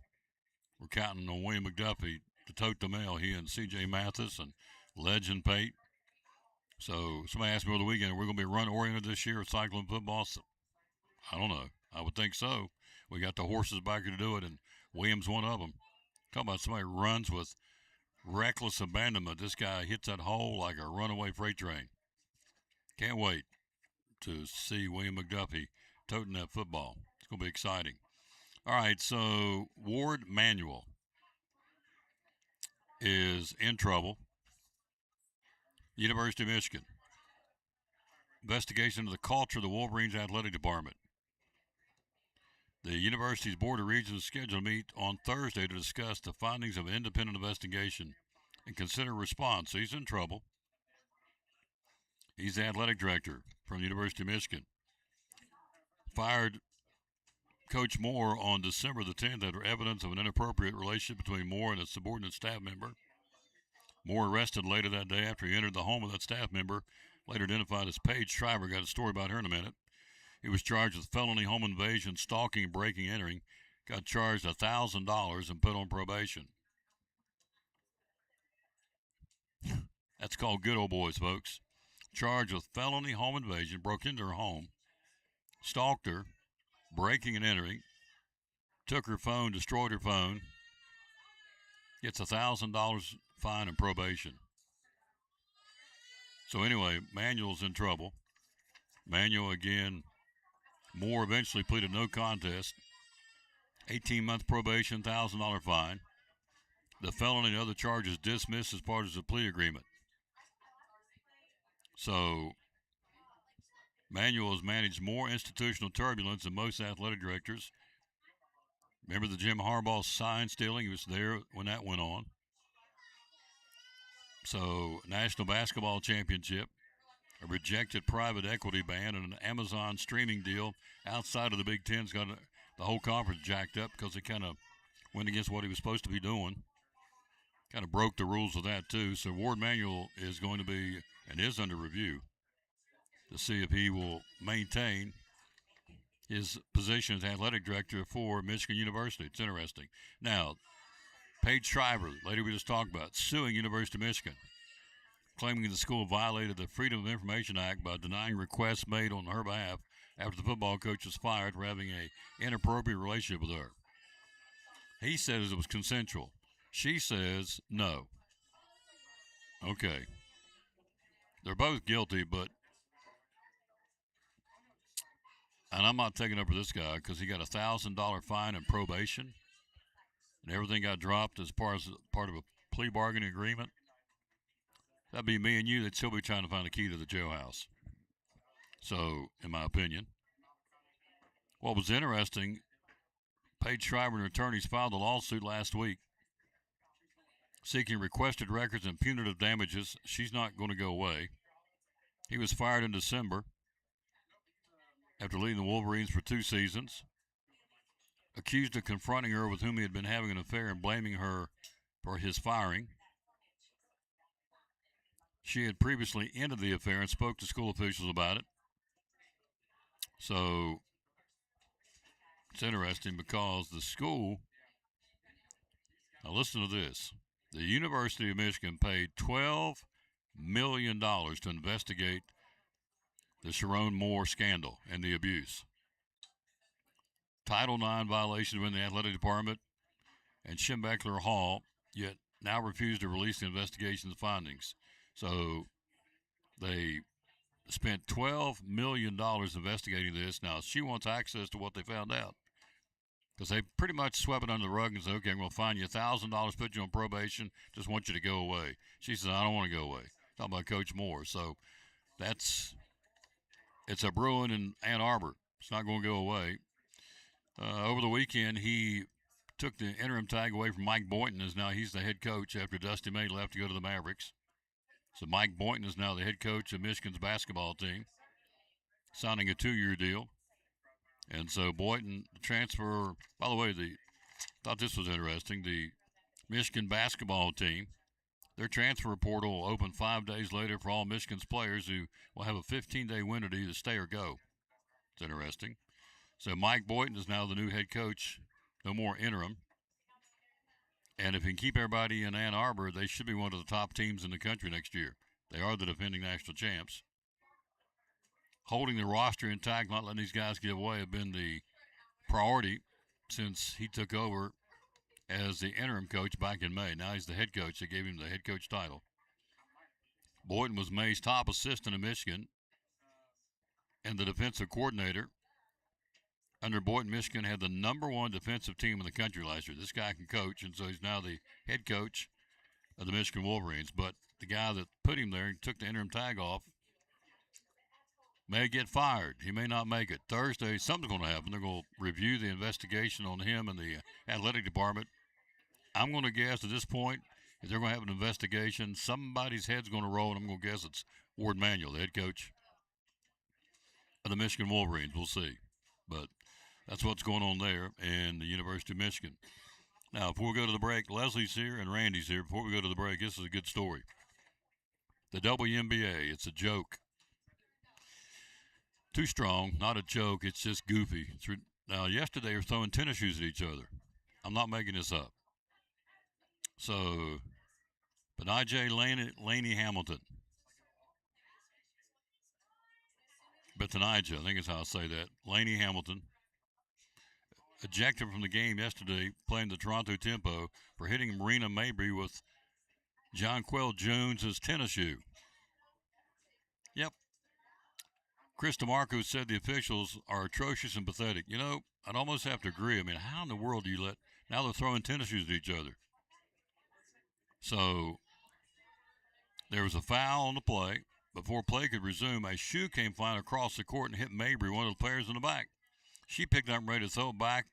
We're counting on William McDuffie to tote the mail. He and C.J. Mathis and Legend Pate. So somebody asked me over the weekend, are we going to be run-oriented this year with Cyclone football? So, I don't know. I would think so. We got the horses back here to do it, and Williams one of them. Talk about somebody who runs with reckless abandonment. This guy hits that hole like a runaway freight train. Can't wait to see William McDuffie toting that football. It's going to be exciting. All right, so Ward Manuel is in trouble. University of Michigan. Investigation into the culture of the Wolverines athletic department. The university's Board of Regents is scheduled to meet on Thursday to discuss the findings of an independent investigation and consider a response. So he's in trouble. He's the athletic director from the University of Michigan. Fired Coach Moore on December the 10th after evidence of an inappropriate relationship between Moore and a subordinate staff member. Moore arrested later that day after he entered the home of that staff member, later identified as Paige Shriver. Got a story about her in a minute. He was charged with felony home invasion, stalking, breaking, entering. Got charged $1,000 and put on probation. That's called good old boys, folks. Charged with felony home invasion, broke into her home, stalked her, breaking and entering, took her phone, destroyed her phone, gets $1,000 fine and probation. So anyway, Manuel's in trouble. Manuel again. Moore eventually pleaded no contest. 18-month probation, $1,000 fine. The felony and other charges dismissed as part of the plea agreement. So Manuel has managed more institutional turbulence than most athletic directors. Remember the Jim Harbaugh sign stealing? He was there when that went on. So, National Basketball Championship, a rejected private equity ban, and an Amazon streaming deal outside of the Big Ten's got the whole conference jacked up because it kind of went against what he was supposed to be doing. Kind of broke the rules of that, too. So, Ward Manuel is going to be and is under review to see if he will maintain his position as athletic director for Michigan University. It's interesting. Now, Paige Shriver, the lady we just talked about, suing University of Michigan, claiming the school violated the Freedom of Information Act by denying requests made on her behalf after the football coach was fired for having an inappropriate relationship with her. He says it was consensual. She says no. Okay. They're both guilty, but and I'm not taking up for this guy because he got a $1,000 fine and probation, and everything got dropped as part of a plea bargaining agreement. That'd be me and you. They'd still be trying to find the key to the jailhouse. So, in my opinion, what was interesting, Paige Shriver and her attorneys filed a lawsuit last week seeking requested records and punitive damages. She's not going to go away. He was fired in December after leading the Wolverines for 2 seasons, accused of confronting her with whom he had been having an affair and blaming her for his firing. She had previously ended the affair and spoke to school officials about it. So it's interesting because the school, now listen to this, the University of Michigan paid $12 million to investigate the Sharon Moore scandal and the abuse. Title IX violations within the athletic department and Schembechler Hall, yet now refuse to release the investigation's findings. So they spent $12 million investigating this. Now, she wants access to what they found out because they pretty much swept it under the rug and said, okay, I'm going to fine you $1,000, put you on probation, just want you to go away. She says, I don't want to go away. Talking about Coach Moore. So it's a brewing in Ann Arbor. It's not going to go away. Over the weekend, he took the interim tag away from Mike Boynton, as now he's the head coach after Dusty May left to go to the Mavericks. So Mike Boynton is now the head coach of Michigan's basketball team, signing a 2-year deal. And so Boynton transfer, by the way, thought this was interesting, the Michigan basketball team, their transfer portal will open 5 days later for all Michigan's players who will have a 15-day window to either stay or go. It's interesting. So Mike Boynton is now the new head coach, no more interim. And if he can keep everybody in Ann Arbor, they should be one of the top teams in the country next year. They are the defending national champs. Holding the roster intact, not letting these guys give away, have been the priority since he took over as the interim coach back in May. Now he's the head coach. They gave him the head coach title. Boynton was May's top assistant in Michigan and the defensive coordinator. Under Boynton, Michigan had the #1 defensive team in the country last year. This guy can coach, and so he's now the head coach of the Michigan Wolverines. But the guy that put him there and took the interim tag off may get fired. He may not make it. Thursday, something's going to happen. They're going to review the investigation on him and the athletic department. I'm going to guess at this point, if they're going to have an investigation, somebody's head's going to roll, and I'm going to guess it's Ward Manuel, the head coach of the Michigan Wolverines. We'll see. But that's what's going on there in the University of Michigan. Now, before we go to the break, Leslie's here and Randy's here. Before we go to the break, this is a good story. The WNBA, it's a joke. Too strong, not a joke. It's just goofy. Now, yesterday they were throwing tennis shoes at each other. I'm not making this up. So, Betnijah Laney Hamilton. Betnijah, I think is how I say that. Laney Hamilton. Ejected from the game yesterday playing the Toronto Tempo for hitting Marina Mabrey with Jonquel Jones' tennis shoe. Yep. Chris DeMarco said the officials are atrocious and pathetic. You know, I'd almost have to agree. I mean, how in the world do you now they're throwing tennis shoes at each other. So there was a foul on the play. Before play could resume, a shoe came flying across the court and hit Mabrey, one of the players in the back. She picked it up and ready to throw it back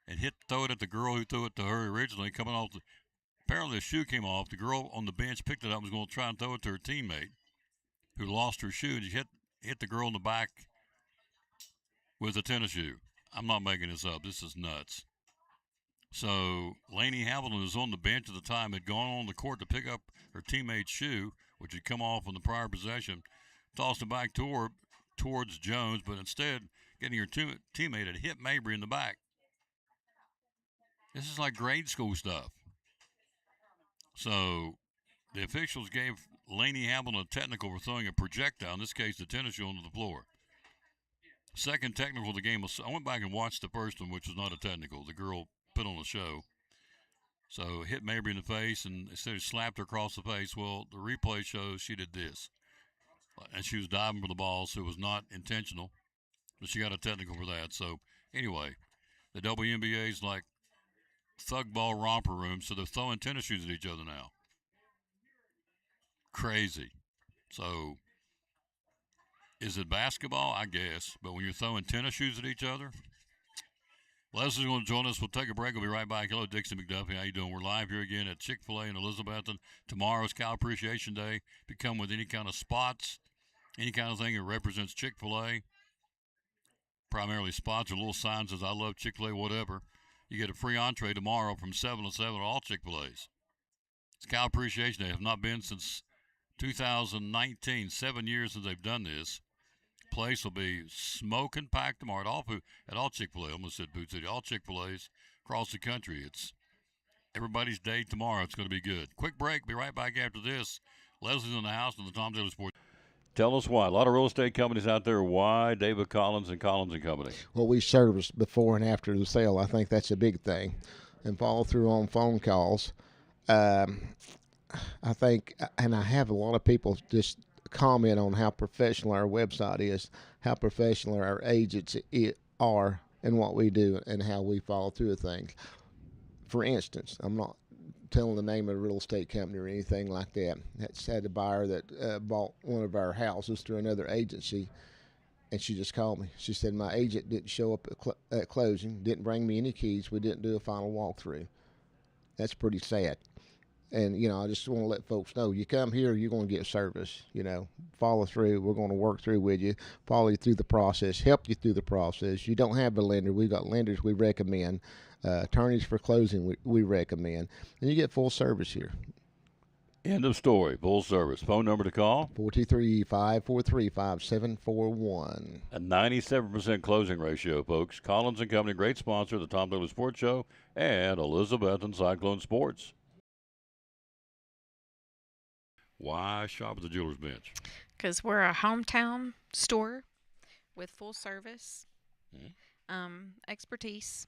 and throw it at the girl who threw it to her originally, coming off apparently a shoe came off. The girl on the bench picked it up and was going to try and throw it to her teammate, who lost her shoe, and she hit the girl in the back with a tennis shoe. I'm not making this up. This is nuts. So Lainey Hamilton was on the bench at the time, had gone on the court to pick up her teammate's shoe, which had come off on the prior possession, tossed it back towards Jones, but instead getting her teammate had hit Mabry in the back. This is like grade school stuff. So the officials gave Lainey Hamilton a technical for throwing a projectile, in this case the tennis shoe, onto the floor. Second technical of the game. I went back and watched the first one, which was not a technical. The girl put on a show. So hit Mabry in the face and instead of slapped her across the face. Well, the replay shows she did this. And she was diving for the ball, so it was not intentional. But she got a technical for that. So anyway, the WNBA is like thug ball romper room, so they're throwing tennis shoes at each other now. Crazy. So is it basketball? I guess. But when you're throwing tennis shoes at each other? Leslie's going to join us. We'll take a break. We'll be right back. Hello, Dixie McDuffie. How you doing? We're live here again at Chick-fil-A in Elizabethton. Tomorrow's Cow Appreciation Day. If you come with any kind of spots, any kind of thing that represents Chick-fil-A, primarily spots or little signs as I love Chick-fil-A, whatever, you get a free entree tomorrow from 7 to 7 at all Chick-fil-A's. It's Cow Appreciation Day. It has not been since 2019, 7 years since they've done this. Place will be smoking packed tomorrow at all Chick-fil-A. I almost said Boot City. All Chick-fil-A's across the country. It's everybody's day tomorrow. It's going to be good. Quick break. Be right back after this. Leslie's in the house on the Tom Taylor Sports. Tell us why. A lot of real estate companies out there. Why David Collins and Collins and Company? Well, we service before and after the sale. I think that's a big thing. And follow through on phone calls. I think, and I have a lot of people just comment on how professional our website is, how professional our agents are, and what we do, and how we follow through with things. For instance, I'm not telling the name of a real estate company or anything like that. That's had a buyer that bought one of our houses through another agency, and she just called me. She said, my agent didn't show up at closing, didn't bring me any keys, we didn't do a final walkthrough. That's pretty sad. And, I just want to let folks know, you come here, you're going to get service, follow through. We're going to work through with you, follow you through the process, help you through the process. You don't have a lender. We've got lenders we recommend, attorneys for closing we recommend, and you get full service here. End of story. Full service. Phone number to call? 423-543-5741. A 97% closing ratio, folks. Collins and Company, great sponsor of the Tom Taylor Sports Show and Elizabethton Cyclone Sports. Why shop at the Jeweler's Bench? Because we're a hometown store with full service, expertise.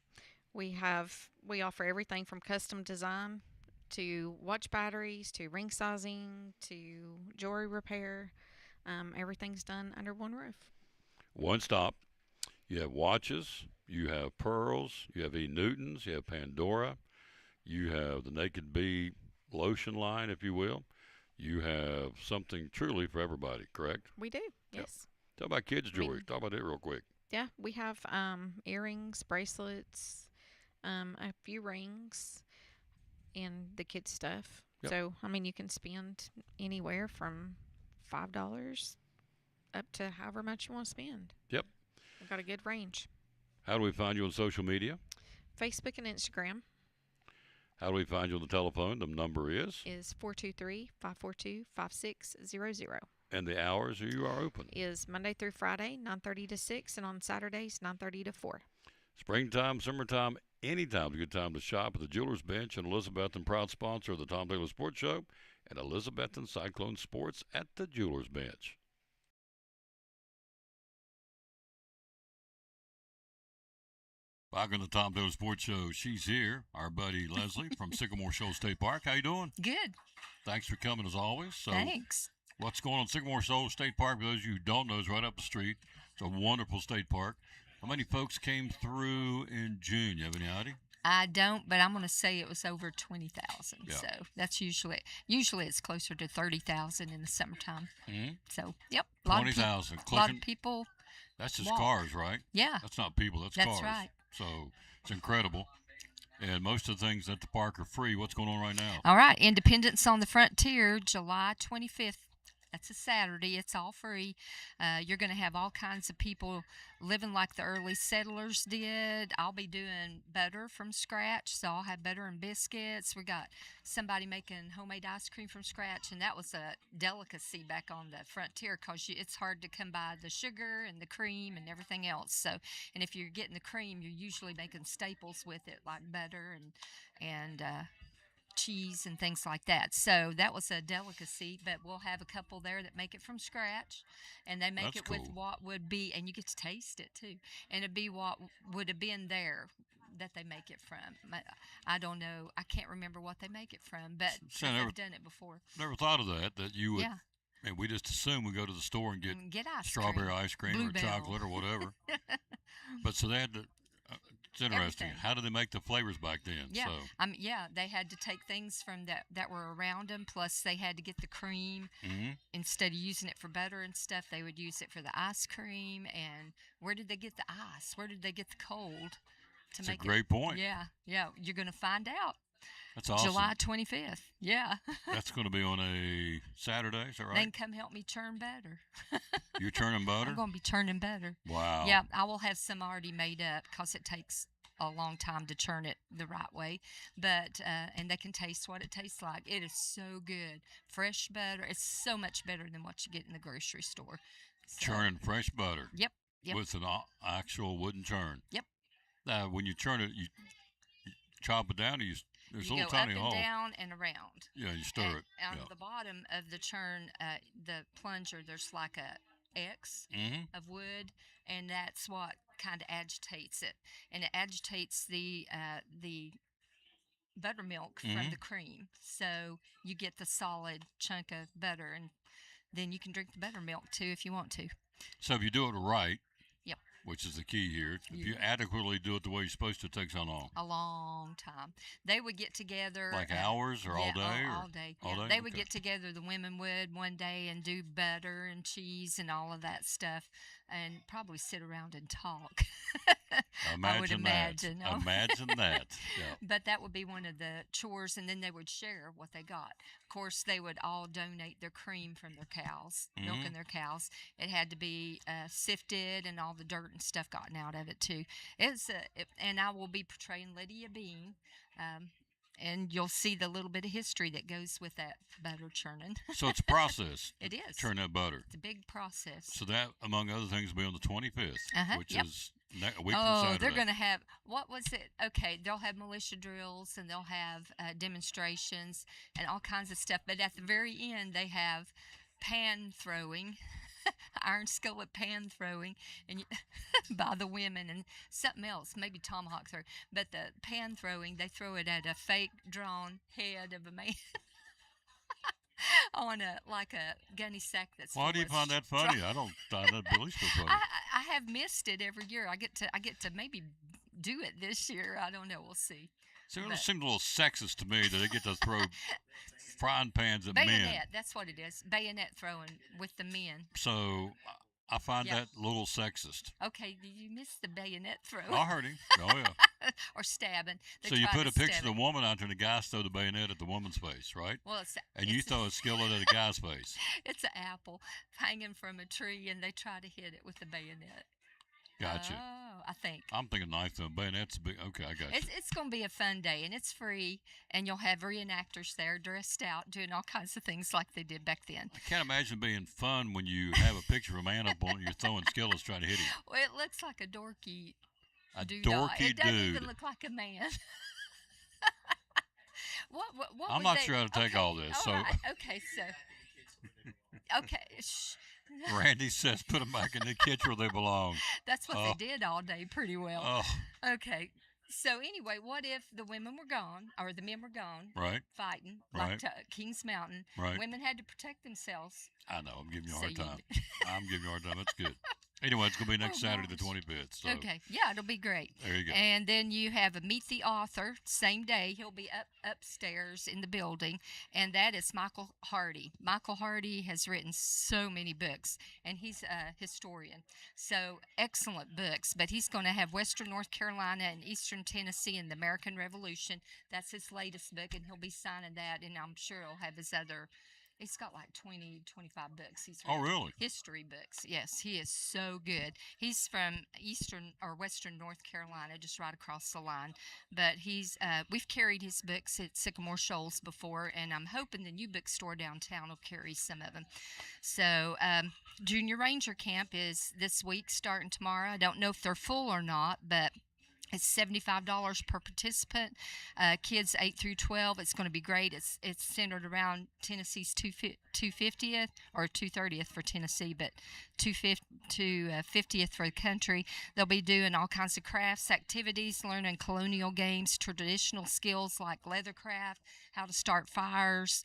We offer everything from custom design to watch batteries to ring sizing to jewelry repair. Everything's done under one roof. One stop. You have watches, you have pearls, you have E. Newtons, you have Pandora, you have the Naked Bee lotion line, if you will. You have something truly for everybody, correct? We do, yes. Talk about kids' jewelry. Talk about it real quick. Yeah, we have earrings, bracelets, a few rings, and the kids' stuff. Yep. So, you can spend anywhere from $5 up to however much you want to spend. Yep. We've got a good range. How do we find you on social media? Facebook and Instagram. How do we find you on the telephone? The number is 423-542-5600. And the hours you are open? Is Monday through Friday, 9:30 to 6, and on Saturdays, 9:30 to 4. Springtime, summertime, anytime's a good time to shop at the Jeweler's Bench in Elizabethton, proud sponsor of the Tom Taylor Sports Show and Elizabethton Cyclone Sports at the Jeweler's Bench. Back on the Tom Taylor Sports Show, she's here, our buddy Leslie from Sycamore Shoals State Park. How you doing? Good. Thanks for coming as always. So, thanks. What's going on? Sycamore Shoals State Park, for those of you who don't know, is right up the street. It's a wonderful state park. How many folks came through in June? You have any idea? I don't, but I'm going to say it was over 20,000. Yeah. So that's usually it's closer to 30,000 in the summertime. Mm-hmm. So, yep. 20,000. A lot of people. That's just walk. cars, right? Yeah. That's not people. That's cars. That's right. So it's incredible. And most of the things at the park are free. What's going on right now? All right, Independence on the Frontier, July 25th. That's a Saturday. It's all free. You're going to have all kinds of people living like the early settlers did. I'll be doing butter from scratch, so I'll have butter and biscuits. We got somebody making homemade ice cream from scratch, and that was a delicacy back on the Frontier because it's hard to come by the sugar and the cream and everything else. So, and if you're getting the cream, you're usually making staples with it like butter and cheese and things like that. So that was a delicacy, but we'll have a couple there that make it from scratch, and they make That's it with cool. what would be, and you get to taste it too, and it'd be what would have been there that they make it from. I don't know. I can't remember what they make it from, but So I I've done it before. Never thought of that you would. Yeah. And we just assume we go to the store and get And get ice strawberry cream. ice cream or Bluebell. chocolate or whatever. But so they had to. It's interesting. Everything. How did they make the flavors back then? Yeah, So, yeah, they had to take things from that were around them. Plus, they had to get the cream. mhm. Instead of using it for butter and stuff, they would use it for the ice cream. And where did they get the ice? Where did they get the cold to That's a make great point. Yeah, you're gonna find out. That's awesome. July 25th. Yeah. That's going to be on a Saturday. Is that Then right? come help me churn butter. You're churning butter. I'm gonna be churning butter. Wow. Yeah, I will have some already made up because it takes a long time to churn it the right way. But and they can taste what it tastes like. It is so good. Fresh butter. It's so much better than what you get in the grocery store. So, Churning fresh butter. Yep. With an actual wooden churn. Yep. Now, when you churn it, you chop it down. There's You a little go up tiny and hole. down and around. Yeah, you stir And it. on Yeah. the bottom of the churn, the plunger, there's like a X Mhm. of wood, and that's what kind of agitates it, and it agitates the buttermilk from Mhm. the cream, so you get the solid chunk of butter, and then you can drink the buttermilk too if you want to. So if you do it right, Yep. which is the key here, if you Yeah. adequately do it the way you're supposed to, it takes how long? A long time. They would get together. Like hours or all yeah, day? All or- day. All Yeah. day? They would Okay. get together, the women would, one day and do butter and cheese and all of that stuff and probably sit around and talk. I would imagine. That. Imagine that. Yeah. But that would be one of the chores, and then they would share what they got. Of course, they would all donate their cream from their cows, milking Mhm. their cows. It had to be sifted, and all the dirt and stuff gotten out of it too. And I will be portraying Lydia Bean, and you'll see the little bit of history that goes with that butter churning. So it's a process. It is. Churn that butter. It's a big process. So that, among other things, will be on the 25th, which yep. is a week from Oh, Saturday. they're going to have, what was it? Okay, they'll have militia drills, and they'll have demonstrations and all kinds of stuff. But at the very end, they have pan throwing, iron skillet pan throwing, and by the women, and something else, maybe tomahawk throw. But the pan throwing, they throw it at a fake drawn head of a man. On a gunny sack that's. Why do you full of find that straw. funny? I don't find that believe so funny. I have missed it every year. I get to maybe do it this year. I don't know. We'll see. So it But- seems a little sexist to me that they get to throw frying pans at Bayonet. men. That's what it is. Bayonet throwing with the men. So I find Yeah. that a little sexist. Okay, did you miss the bayonet throw? I heard him. Oh, yeah. Or stabbing. They So you try put to a picture stab of the it. woman out there, and the guys throw the bayonet at the woman's face, right? Well, And you throw a skillet at a guy's face. It's an apple hanging from a tree, and they try to hit it with the bayonet. Gotcha. Oh, I think. I'm thinking knife throwing. Bayonet's a big. Okay, I got you. It's going to be a fun day, and it's free, and you'll have reenactors there dressed out doing all kinds of things like they did back then. I can't imagine being fun when you have a picture of a man up on you're throwing skillets trying to hit him. Well, it looks like a dorky A doodah. dorky It doesn't even dude. look like a man. what I'm would not they- sure how to take okay, all this, so- right, okay, so okay, shh. Randy says put them back in the kitchen where they belong. That's what Oh. they did all day, pretty well. Oh, Okay, so anyway, what if the women were gone or the men were gone? right. Fighting Right. like Kings Mountain. Right. Women had to protect themselves. I know. I'm giving you a So hard you- time. I'm giving you a hard time. That's good. Anyway, it's going to be next Oh, Saturday, the gosh. 25th. So Okay, yeah, it'll be great. there you go. And then you have a Meet the Author, same day. He'll be upstairs in the building, and that is Michael Hardy. Michael Hardy has written so many books, and he's a historian. So excellent books, but he's going to have Western North Carolina and Eastern Tennessee and the American Revolution. That's his latest book, and he'll be signing that, and I'm sure he'll have his other. He's got like 20, 25 books. He's Oh, written. really? History books. Yes, he is so good. He's from Eastern or Western North Carolina, just right across the line. But we've carried his books at Sycamore Shoals before, and I'm hoping the new bookstore downtown will carry some of them. So, Junior Ranger Camp is this week, starting tomorrow. I don't know if they're full or not, but it's $75 per participant. Kids 8 through 12. It's going to be great. It's centered around Tennessee's 250th or 230th for Tennessee, but 250th for the country. They'll be doing all kinds of crafts, activities, learning colonial games, traditional skills like leathercraft, how to start fires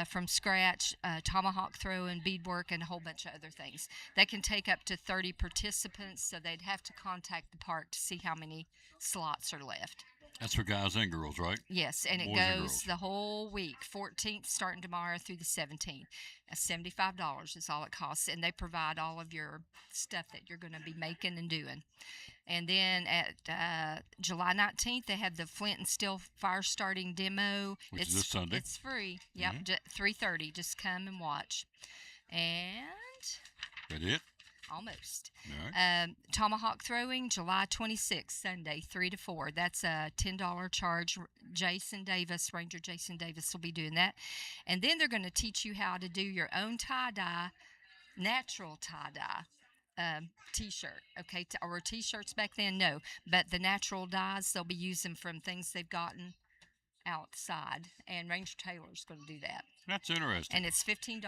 from scratch, tomahawk throwing, beadwork, and a whole bunch of other things. They can take up to 30 participants, so they'd have to contact the park to see how many slots are left. That's for guys and girls, right? Yes, and it Boys and goes girls. the whole week, 14th starting tomorrow through the 17th. $75 is all it costs, and they provide all of your stuff that you're going to be making and doing. And then at July 19th, they have the Flint and Steel fire starting demo. Which it's is this Sunday. It's free. Yep, Mhm. 3:30. Just come and watch. And That it? almost. All right. Tomahawk throwing, July 26th, Sunday, 3 to 4. That's a $10 charge. Jason Davis, Ranger Jason Davis, will be doing that. And then they're going to teach you how to do your own tie-dye, natural tie-dye T-shirt. Okay, or T-shirts back then? No. But the natural dyes, they'll be using from things they've gotten outside. And Ranger Taylor's going to do that. That's interesting. And it's $15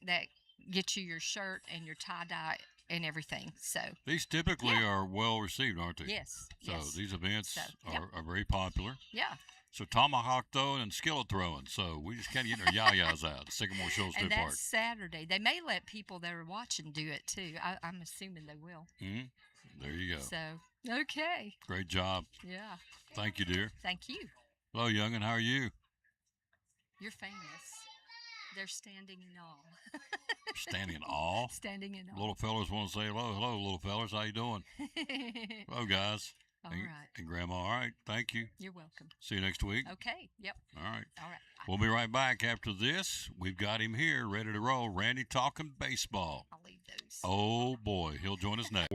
that gets you your shirt and your tie-dye and everything. So These typically are well received, aren't they? yes, So yes. these events So, yep. are very popular. Yeah. So tomahawk throwing and skillet throwing. So we just kind of getting our yayas out. Sycamore Shoals And State that's Park. Saturday. They may let people that are watching do it too. I'm assuming they will. Hmm. There you go. So, okay. Great job. Yeah. Thank you, dear. Thank you. Hello, youngin. How are you? You're famous. They're standing in awe. Standing in awe. Standing in awe. Little fellas want to say hello. Hello, little fellas. How you doing? Hello, guys. All and, right. and Grandma. All right. Thank you. You're welcome. See you next week. Okay. Yep. All right. All right. We'll be right back after this. We've got him here, ready to roll. Randy talking baseball. I'll leave those. Oh, boy. He'll join us next.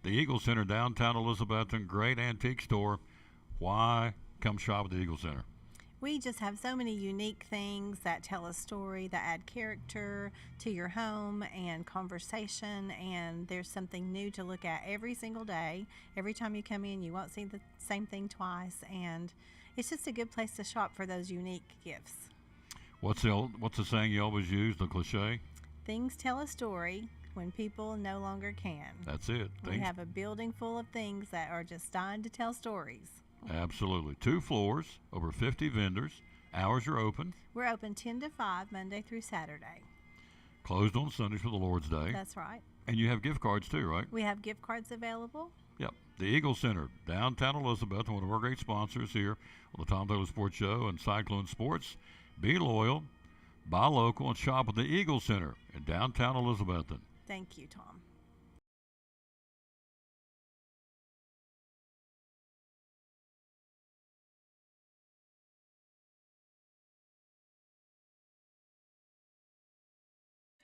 The Eagle Center, downtown Elizabethton. Great antique store. Why come shop at the Eagle Center? We just have so many unique things that tell a story, that add character to your home and conversation, and there's something new to look at every single day. Every time you come in, you won't see the same thing twice, and it's just a good place to shop for those unique gifts. What's the saying you always use, the cliche? Things tell a story when people no longer can. That's it. We have a building full of things that are just dying to tell stories. Absolutely. 2 floors, over 50 vendors. Hours are open. We're open 10 to 5 Monday through Saturday. Closed on Sundays for the Lord's Day. That's right. And you have gift cards too, right? We have gift cards available. Yep. The Eagle Center, downtown Elizabeth, one of our great sponsors here on the Tom Taylor Sports Show and Cyclone Sports. Be loyal, buy local, and shop at the Eagle Center in downtown Elizabethton. Thank you, Tom.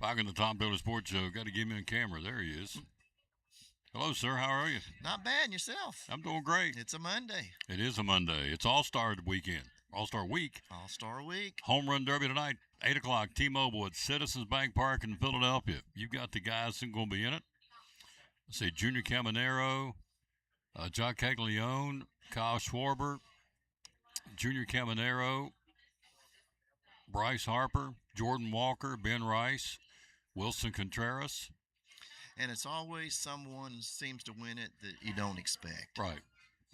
Back in the Tom Taylor Sports Show, got to give me a camera. There he is. Hello, sir. How are you? Not bad, and yourself? I'm doing great. It's a Monday. It is a Monday. It's All-Star weekend. All-Star week. All-Star week. Home Run Derby tonight, 8 o'clock, T-Mobile at Citizens Bank Park in Philadelphia. You've got the guys who are going to be in it. Let's see, Junior Caminero, John Caglione, Kyle Schwarber, Junior Caminero, Bryce Harper, Jordan Walker, Ben Rice, Wilson Contreras. And it's always someone seems to win it that you don't expect. Right.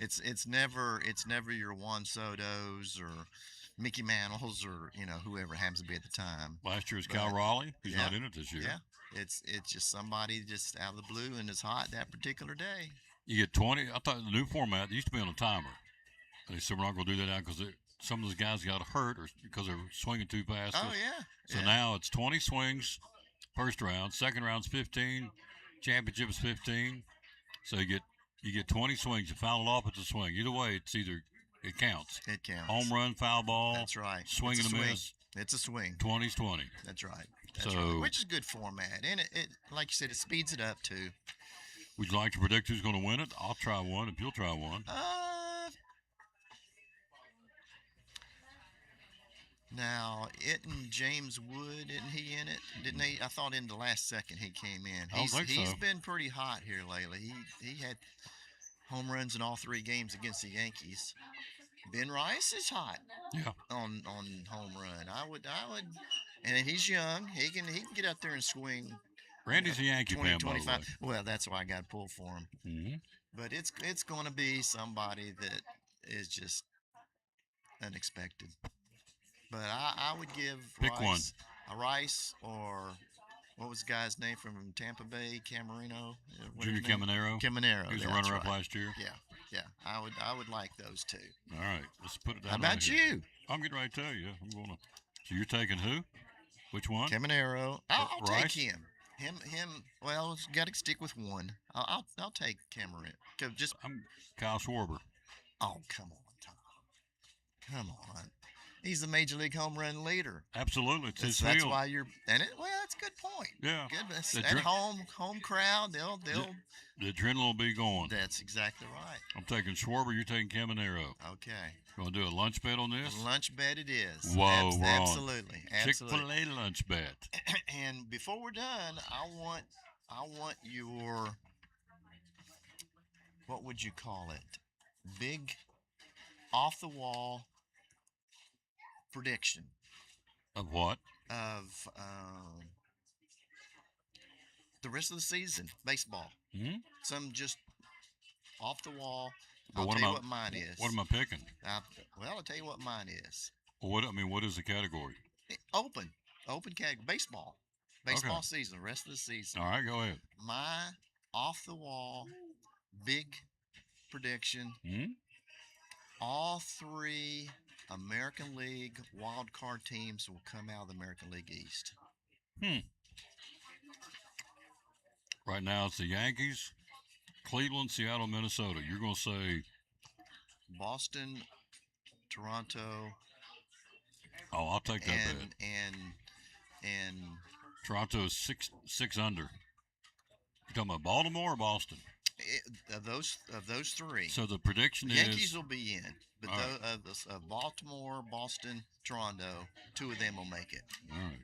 It's never your Juan Soto's or Mickey Mantles or whoever happens to be at the time. Last year was But, Cal Raleigh. He's yeah, not in it this year. Yeah, it's just somebody just out of the blue and it's hot that particular day. You get 20. I thought the new format they used to be on a timer. And they said we're not going to do that now because some of those guys got hurt or because they're swinging too fast. Oh yeah. So yeah. now it's 20 swings, first round. Second round's 15. Championship is 15. So you get 20 swings. You foul it off, it's a swing. Either way, it counts. It counts. Home run, foul ball. That's right. Swing It's and a a swing. miss. It's a swing. 20's 20. That's right. So, which is good format, and it like you said, it speeds it up too. Would you like to predict who's going to win it? I'll try one if you'll try one. Now, isn't James Wood, isn't he in it? Didn't he? I thought in the last second he came in. I don't think He's so. been pretty hot here lately. He had home runs in all 3 games against the Yankees. Ben Rice is hot. Yeah. On home run. I would, and he's young. He can get out there and swing. Randy's a Yankee 20, fan, by the 25. way. Well, that's why I got to pull for him. Mm-hmm. But it's going to be somebody that is just unexpected. But I would give Pick Rice, a Rice, or what was the guy's name from Tampa Bay, Camarino? Junior Caminero. Caminero. He was a that's runner-up right. last year. Yeah. I would like those two. All right, let's put it down. How about right here. you? I'm getting ready to tell you. I'm going to. So you're taking who? Which one? Caminero. I'll Rice? take him. Him. Well, got to stick with one. I'll take Camarino. Just I'm Kyle Schwarber. Oh, come on, Tom. Come on. He's the major league home run leader. Absolutely, it's his That's field. why you're. Well, that's a good point. Yeah. Goodness. The At dr- home crowd, they'll. The adrenaline will be going. That's exactly right. I'm taking Schwarber. You're taking Caminero. Okay. You want to do a lunch bet on this? Lunch bet it is. Whoa, we're on absolutely. Chick-fil-A lunch bet. And before we're done, I want your, what would you call it? Big, off the wall prediction Of what? of the rest of the season, baseball. Hmm? Some just off the wall. But I'll what tell you am I- what mine is. What am I picking? I'll tell you what mine is. Well, what is the category? Open category, baseball season, the rest of the season. All right, go ahead. My off the wall big prediction. Hmm? All 3 American League wild card teams will come out of the American League East. Right now it's the Yankees, Cleveland, Seattle, Minnesota. You're going to say Boston, Toronto, Oh, I'll take that bet. and Toronto is six under. You talking about Baltimore or Boston? of those 3. So the prediction the is Yankees will be in, but All right. of Baltimore, Boston, Toronto, 2 of them will make it. all right.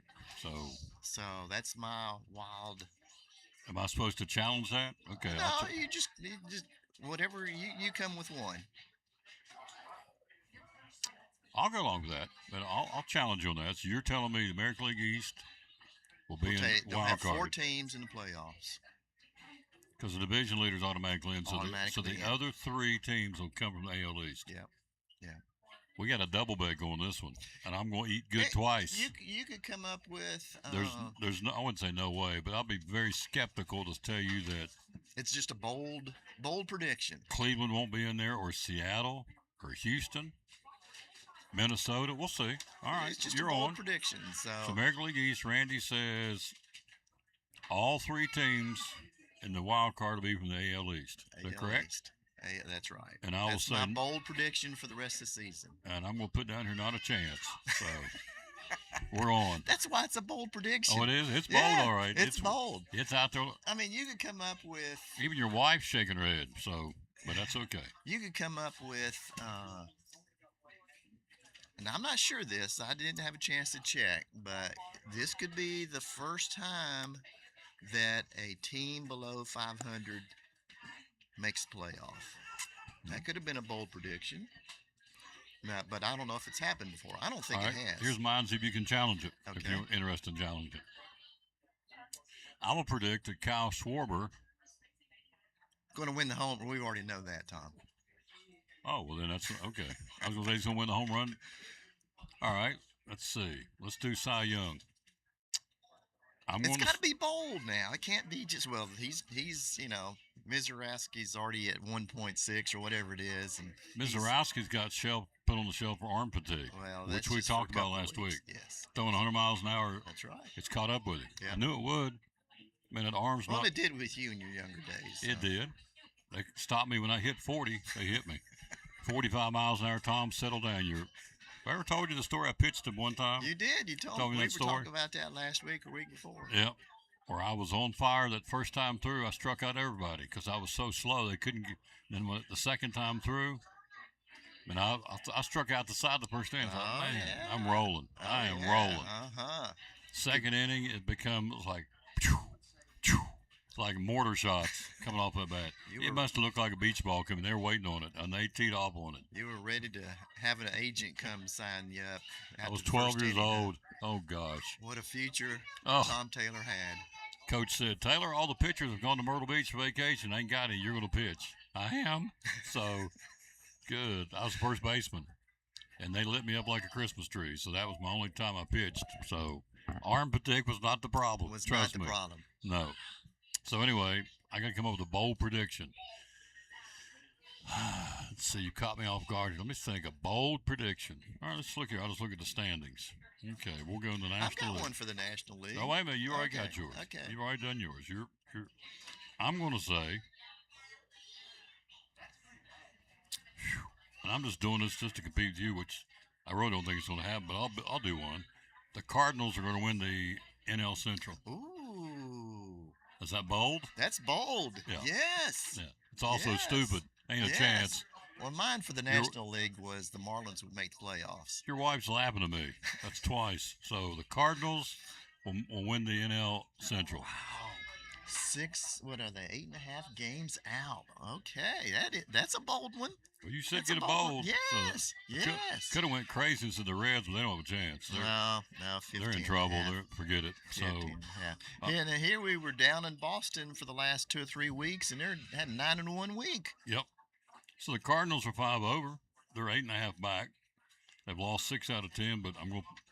So that's my wild. am I supposed to challenge that? Okay. No, you just whatever you come with one. I'll go along with that, but I'll challenge you on that. So you're telling me the American League East will be They'll wild have 4 card teams in the playoffs. because the division leaders automatically in. So Automatically the in. other 3 teams will come from the AL East. Yep. Yeah. We got a double bet going this one, and I'm going to eat good twice. You could come up with. There's no, I wouldn't say no way, but I'll be very skeptical to tell you that It's just a bold prediction. Cleveland won't be in there, or Seattle, or Houston, Minnesota. We'll see. All right, It's just you're a bold on. prediction. So American League East, Randy says all 3 teams in the wild card will be from the AL East. Is that AL correct? East. That's right. And I will That's say- my bold prediction for the rest of the season. And I'm going to put down here not a chance. So we're on. That's why it's a bold prediction. Oh, it is? It's bold, Yeah, all right. It's bold. It's out there. I mean, you could come up with. Even your wife's shaking her head. So, but that's okay. You could come up with. And I'm not sure this. I didn't have a chance to check, but this could be the first time that a team below 500 makes the playoff. That could have been a bold prediction. Now, but I don't know if it's happened before. I don't think All right, it has. here's mine. See if you can challenge it. If Okay. you're interested in challenging it. I will predict that Kyle Schwarber. Going to win the home. We already know that, Tom. Oh, well, then that's okay. I was going to say he's going to win the home run. All right. Let's see. Let's do Cy Young. It's got to be bold now. It can't be just, well, he's Mizorowski's already at 1.6 or whatever it is. And Mizorowski's got put on the shelf for arm fatigue, well, which we talked about last week. Yes. Throwing 100 miles an hour. That's right. It's caught up with him. Yeah. I knew it would. I mean, the arm's well, not. it did with you in your younger days. So. It did. They stopped me when I hit 40. They hit me. 45 miles an hour. Tom, settle down. I ever told you the story? I pitched him one time. You did. You told me. We were talking about that last week or week before. Yep. Where I was on fire that first time through, I struck out everybody because I was so slow they couldn't get. Then the second time through, and I struck out the side of the first inning. Oh, Man, yeah. I'm rolling. I am rolling. Uh-huh. Second inning, it becomes like mortar shots coming off that bat. It must have looked like a beach ball coming. They were waiting on it, and they teed off on it. You were ready to have an agent come sign you up. I was 12 years old. Oh, gosh. What a future Oh. Tom Taylor had. Coach said, Taylor, all the pitchers have gone to Myrtle Beach for vacation. Ain't got any. You're going to pitch. I am. So, good. I was the first baseman, and they lit me up like a Christmas tree. So that was my only time I pitched. So, arm fatigue was not the problem. Trust me. Problem. No. So, anyway, I got to come up with a bold prediction. Let's see. You caught me off guard. Let me think. A bold prediction. All right, let's look here. I'll just look at the standings. Okay, we'll go in the National I've got League. one for the National League. Oh, wait a minute. You already Okay, got yours. okay. You've already done yours. I'm going to say, and I'm just doing this just to compete with you, which I really don't think it's going to happen, but I'll do one. The Cardinals are going to win the NL Central. Ooh. Is that bold? That's bold. Yeah. Yes. Yeah. It's also Yes. stupid. Ain't a Yes. chance. Well, mine for the National League was the Marlins would make the playoffs. Your wife's laughing at me. That's twice. So the Cardinals will win the NL Central. Wow. 8.5 games out. Okay, that's a bold one. Well, you said That's get a bold one. bold. Yes, yes. Could have went crazy into the Reds, but they don't have a chance. No, 15 They're in trouble. Forget it. So, 15, yeah. And here we were down in Boston for the last 2 or 3 weeks, and they had 9 in 1 week. Yep. So the Cardinals are 5 over. They're 8.5 back. They've lost 6 out of 10, but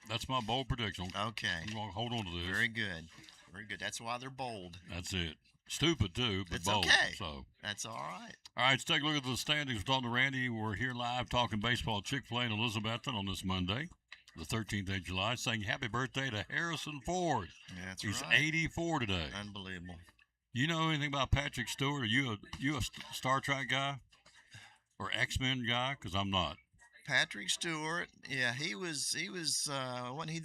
that's my bold prediction. Okay. I'm going to hold on to this. Very good. Very good. That's why they're bold. That's it. Stupid, too, but It's bold. okay. So. That's all right. All right, let's take a look at the standings. We're talking to Randy. We're here live talking baseball Chick-fil-A in Elizabethton on this Monday, the 13th of July, saying happy birthday to Harrison Ford. Yeah, that's He's right. 84 today. Unbelievable. You know anything about Patrick Stewart? Are you a Star Trek guy or X-Men guy? Because I'm not. Patrick Stewart, yeah, he was, wasn't he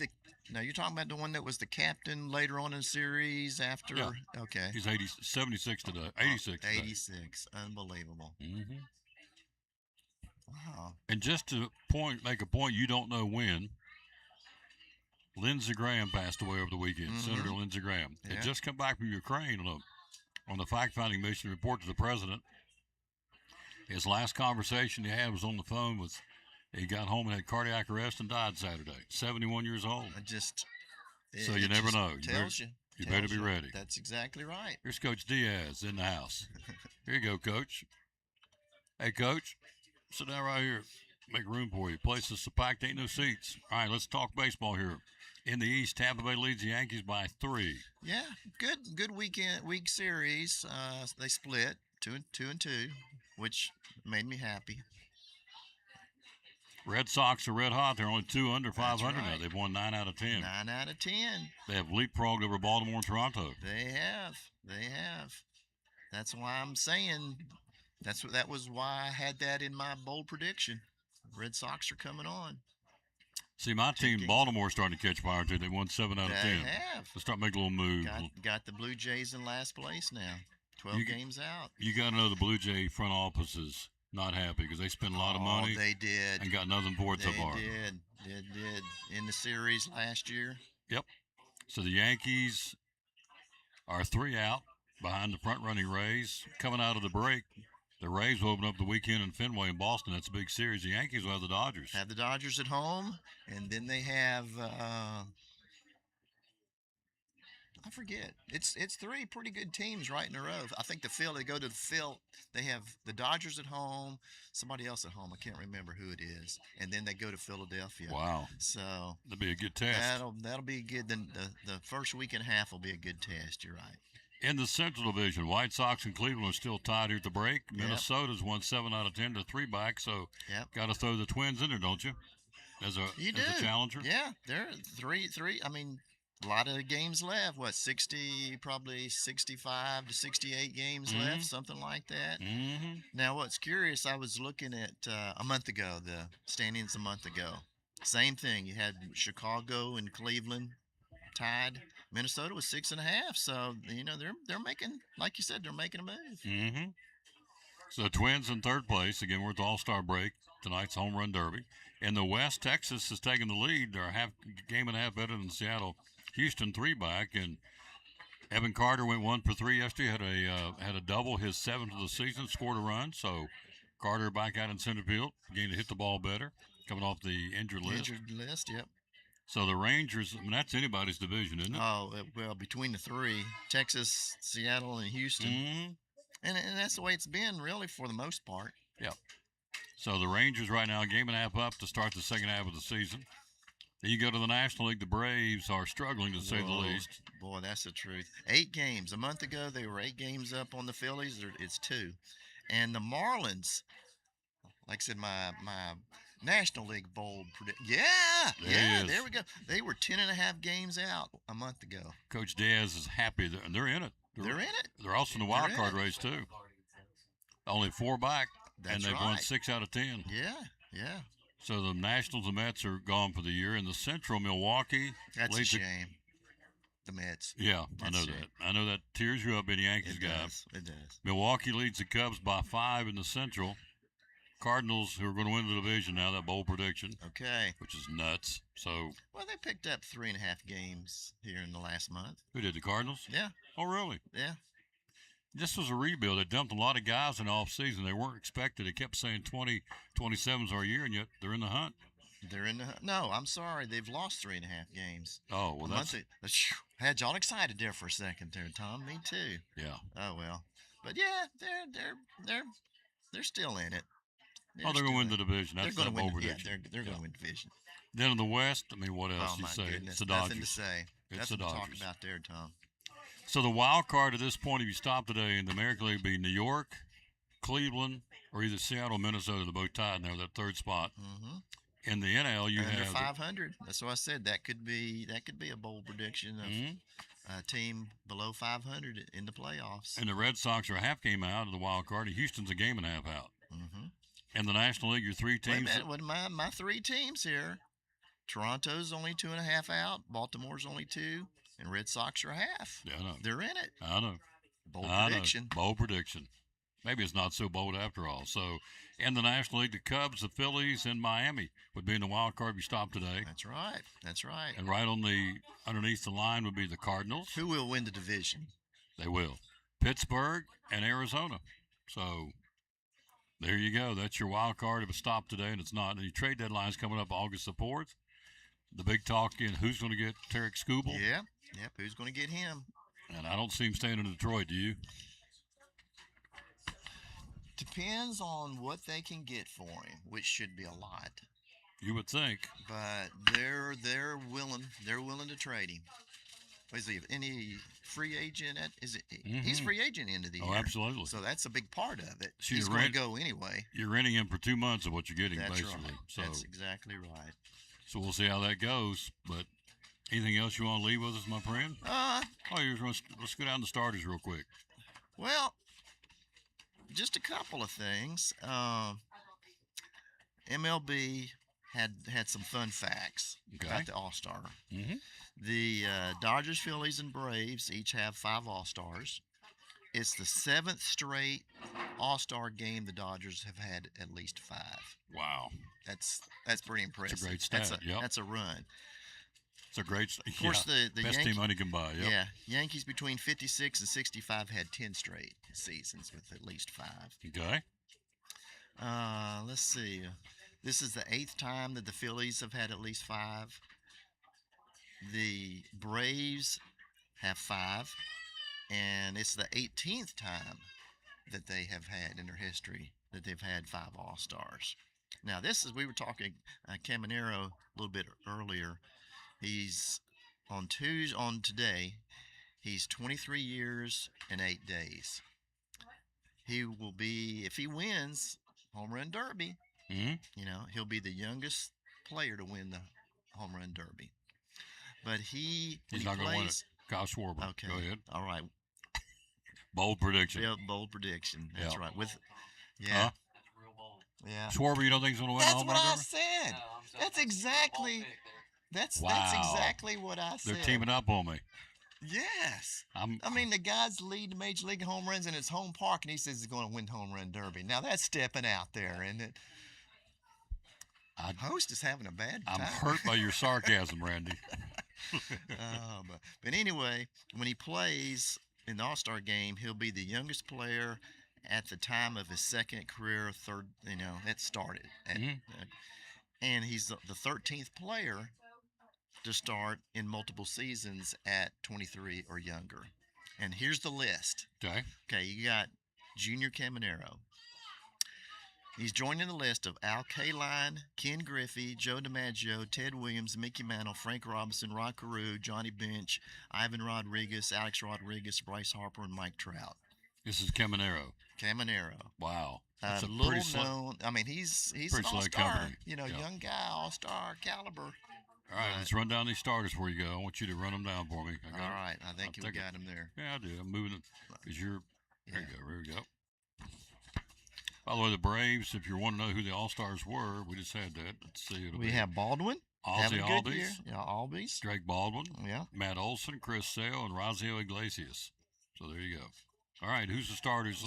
no, you're talking about the one that was the captain later on in the series after? Yeah. Okay. He's 76 today. 86 today. 86. Unbelievable. Mm-hmm. Wow. And just to make a point, you don't know when, Lindsey Graham passed away over the weekend. Mhm. Senator Lindsey Graham Yeah. had just come back from Ukraine on the fact-finding mission to report to the president. His last conversation he had was on the phone with. He got home and had cardiac arrest and died Saturday. 71 years old. So you never know. You better be ready. That's exactly right. Here's Coach Diaz in the house. Here you go, Coach. Hey, Coach, sit down right here. Make room for you. Place is so packed, ain't no seats. All right, let's talk baseball here. In the East, Tampa Bay leads the Yankees by 3. Yeah, good week series. They split 2-2, which made me happy. Red Sox are red hot. They're only 2 under 500 now. right. They've won 9 out of 10. 9 out of 10. They have leapfrogged over Baltimore and Toronto. They have. That's why I'm saying that was why I had that in my bold prediction. Red Sox are coming on. See, my team, Baltimore, starting to catch fire, too. They won 7 out of 10. They have. Let's start making a little move. Got the Blue Jays in last place now. 12 games out. You got to know the Blue Jay front office is not happy because they spent a lot of money. They did. And got nothing for it so far. They did in the series last year. Yep. So the Yankees are 3 out behind the front-running Rays. Coming out of the break, the Rays will open up the weekend in Fenway in Boston. That's a big series. The Yankees will have the Dodgers. Have the Dodgers at home, and then they have I forget. It's three pretty good teams right in a row. I think they go to the Phil. They have the Dodgers at home, somebody else at home. I can't remember who it is, and then they go to Philadelphia. Wow. So that'll be a good test. That'll be good. Then the first week and a half will be a good test. You're right. In the Central Division, White Sox and Cleveland are still tied here at the break. Yep. Minnesota's won 7 out of 10 to 3 back, so got to throw the Twins in there, don't you? As a challenger. Yeah, they're three. I mean, a lot of games left. What, 60, probably 65 to 68 games left, something like that. Mm-hmm. Now, what's curious, I was looking at a month ago, the standings a month ago. Same thing. You had Chicago and Cleveland tied. Minnesota was 6.5. So, they're making, like you said, they're making a move. Mm-hmm. So the Twins in third place. Again, we're at the All-Star break. Tonight's home run derby. In the West, Texas has taken the lead. They're a game and a half better than Seattle. Houston 3 back, and Evan Carter went 1 for 3 yesterday. Had a double, his 7th of the season, scored a run. So Carter back out in center field, beginning to hit the ball better, coming off the injured list. Yep. So the Rangers, I mean, that's anybody's division, isn't it? Oh, well, between the three, Texas, Seattle, and Houston. Mm-hmm. And that's the way it's been, really, for the most part. Yeah. So the Rangers right now, a game and a half up to start the second half of the season. Then you go to the National League. The Braves are struggling, to say the least. Boy, that's the truth. 8 games. A month ago, they were 8 games up on the Phillies. It's 2. And the Marlins, like I said, my National League bold prediction. There we go. They were 10.5 games out a month ago. Coach Diaz is happy, and they're in it. They're in it. They're also in the wild card race, too. Only 4 back, and they've won 6 out of 10. Yeah. So the Nationals and Mets are gone for the year. In the Central, Milwaukee. That's a shame. The Mets. Yeah, I know that. I know that tears you up, being a Yankees guy. It does. Milwaukee leads the Cubs by 5 in the Central. Cardinals, who are going to win the division now, that bold prediction. Okay. Which is nuts. So. Well, they picked up 3.5 games here in the last month. Who did, the Cardinals? Yeah. Oh, really? Yeah. This was a rebuild. They dumped a lot of guys in the offseason. They weren't expected. They kept saying 27's our year, and yet they're in the hunt. They're in the hunt. No, I'm sorry. They've lost 3.5 games. Oh, well, that's... Had y'all excited there for a second there, Tom. Me too. Yeah. Oh, well. But, yeah, they're still in it. They're going to win the division. That's the bold prediction. Yeah, they're going to win the division. Then in the West, I mean, what else Oh, you my say? goodness. It's the Dodgers. Nothing to say. It's Nothing the to talk Dodgers. about there, Tom. So the wild card at this point, if you stop today in the American League, would be New York, Cleveland, or either Seattle, Minnesota. They're both tied in there, that third spot. Mm-hmm. In the NL, you Under have 500. That's what I said. That could be a bold prediction of a team below 500 in the playoffs. And the Red Sox are a half game out of the wild card, and Houston's a game and a half out. Mm-hmm. In the National League, your 3 teams. Wait a minute. What my 3 teams here? Toronto's only 2.5 out. Baltimore's only 2. And Red Sox are half. Yeah, I know. They're in it. I know. Bold prediction. Bold prediction. Maybe it's not so bold after all. So, in the National League, the Cubs, the Phillies, and Miami would be in the wild card if you stop today. That's right. That's right. And right underneath the line would be the Cardinals. Who will win the division? They will. Pittsburgh and Arizona. So, there you go. That's your wild card if it's stopped today, and it's not. And your trade deadline's coming up August the 4th. The big talk in who's going to get Tarek Skubal. Yeah. Yep. Who's going to get him? And I don't see him staying in Detroit, do you? Depends on what they can get for him, which should be a lot. You would think. But they're willing to trade him. Is he any free agent? He's free agent into the year. Oh, absolutely. So that's a big part of it. So He's going to go anyway. You're renting him for 2 months of what you're getting, That's basically. right. So that's exactly right. So we'll see how that goes. But anything else you want to leave with us, my friend? Let's go down the starters real quick. Well, just a couple of things. MLB had some fun facts about the All-Star. Mm-hmm. The Dodgers, Phillies, and Braves each have 5 All-Stars. It's the 7th straight All-Star game the Dodgers have had at least 5. Wow. That's pretty impressive. It's a great stat. That's a run. It's a great Of course, the best team money can buy. Yep. Yeah, Yankees between 56 and 65 had 10 straight seasons with at least 5. Okay. Let's see. This is the 8th time that the Phillies have had at least 5. The Braves have 5, and it's the 18th time that they have had in their history that they've had 5 All-Stars. Now, we were talking Caminero a little bit earlier. He's on today, he's 23 years and 8 days. He will be, if he wins Home Run Derby, he'll be the youngest player to win the Home Run Derby. But he's not going to win it. Kyle Schwarber. Okay. Go ahead. All right. Bold prediction. Yeah, bold prediction. That's right. Huh? Yeah. Schwarber, you don't think he's going to win That's the Home what Run I Derby? said. That's exactly. That's exactly what I said. They're teaming up on me. Yes. I mean, the guy's leading Major League home runs in his home park, and he says he's going to win Home Run Derby. Now, that's stepping out there, isn't it? Host is having a bad time. I'm hurt by your sarcasm, Randy. But anyway, when he plays in the All-Star game, he'll be the youngest player at the time of his second career, that started. And he's the 13th player to start in multiple seasons at 23 or younger. And here's the list. Okay, you got Junior Caminero. He's joining the list of Al Kaline, Ken Griffey, Joe DiMaggio, Ted Williams, Mickey Mantle, Frank Robinson, Rod Carew, Johnny Bench, Ivan Rodriguez, Alex Rodriguez, Bryce Harper, and Mike Trout. This is Caminero. Wow. That's a little pretty known. I mean, he's an pretty select all-star. company. Young guy, all-star caliber. All right, let's run down these starters before you go. I want you to run them down for me. All right, I think you got them there. Yeah, I do. I'm moving it because you're. There you go. There we go. By the way, the Braves, if you want to know who the All-Stars were, we just had that. Let's see. We have Baldwin. Ozzie Albies. Yeah, Albies. Drake Baldwin. Yeah. Matt Olson, Chris Sale, and Raisel Iglesias. So there you go. All right, who's the starters?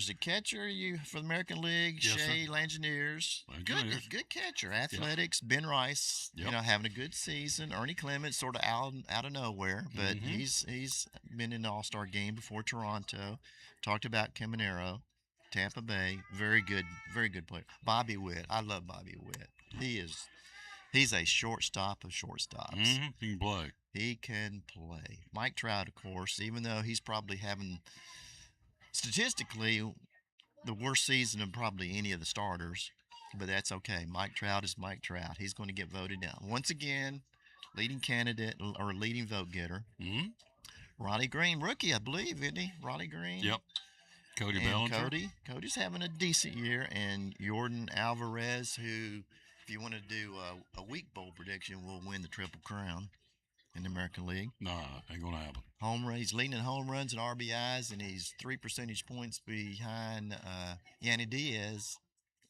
The catcher for the American League, Shea Langeniers. Good catcher. Athletics, Ben Rice, having a good season. Ernie Clements sort of out of nowhere, but he's been in the All-Star game before Toronto. Talked about Caminero, Tampa Bay, very good player. Bobby Witt, I love Bobby Witt. He's a shortstop of shortstops. He can play. He can play. Mike Trout, of course, even though he's probably having statistically the worst season of probably any of the starters, but that's okay. Mike Trout is Mike Trout. He's going to get voted down. Once again, leading candidate or leading vote getter. Ronnie Green, rookie, I believe, isn't he? Ronnie Green. Yep. Cody Bellinger. Cody's having a decent year, and Jordan Alvarez, who, if you want to do a weak bowl prediction, will win the Triple Crown in the American League. Nah, ain't gonna happen. He's leading in home runs and RBIs, and he's 3 percentage points behind Yanni Diaz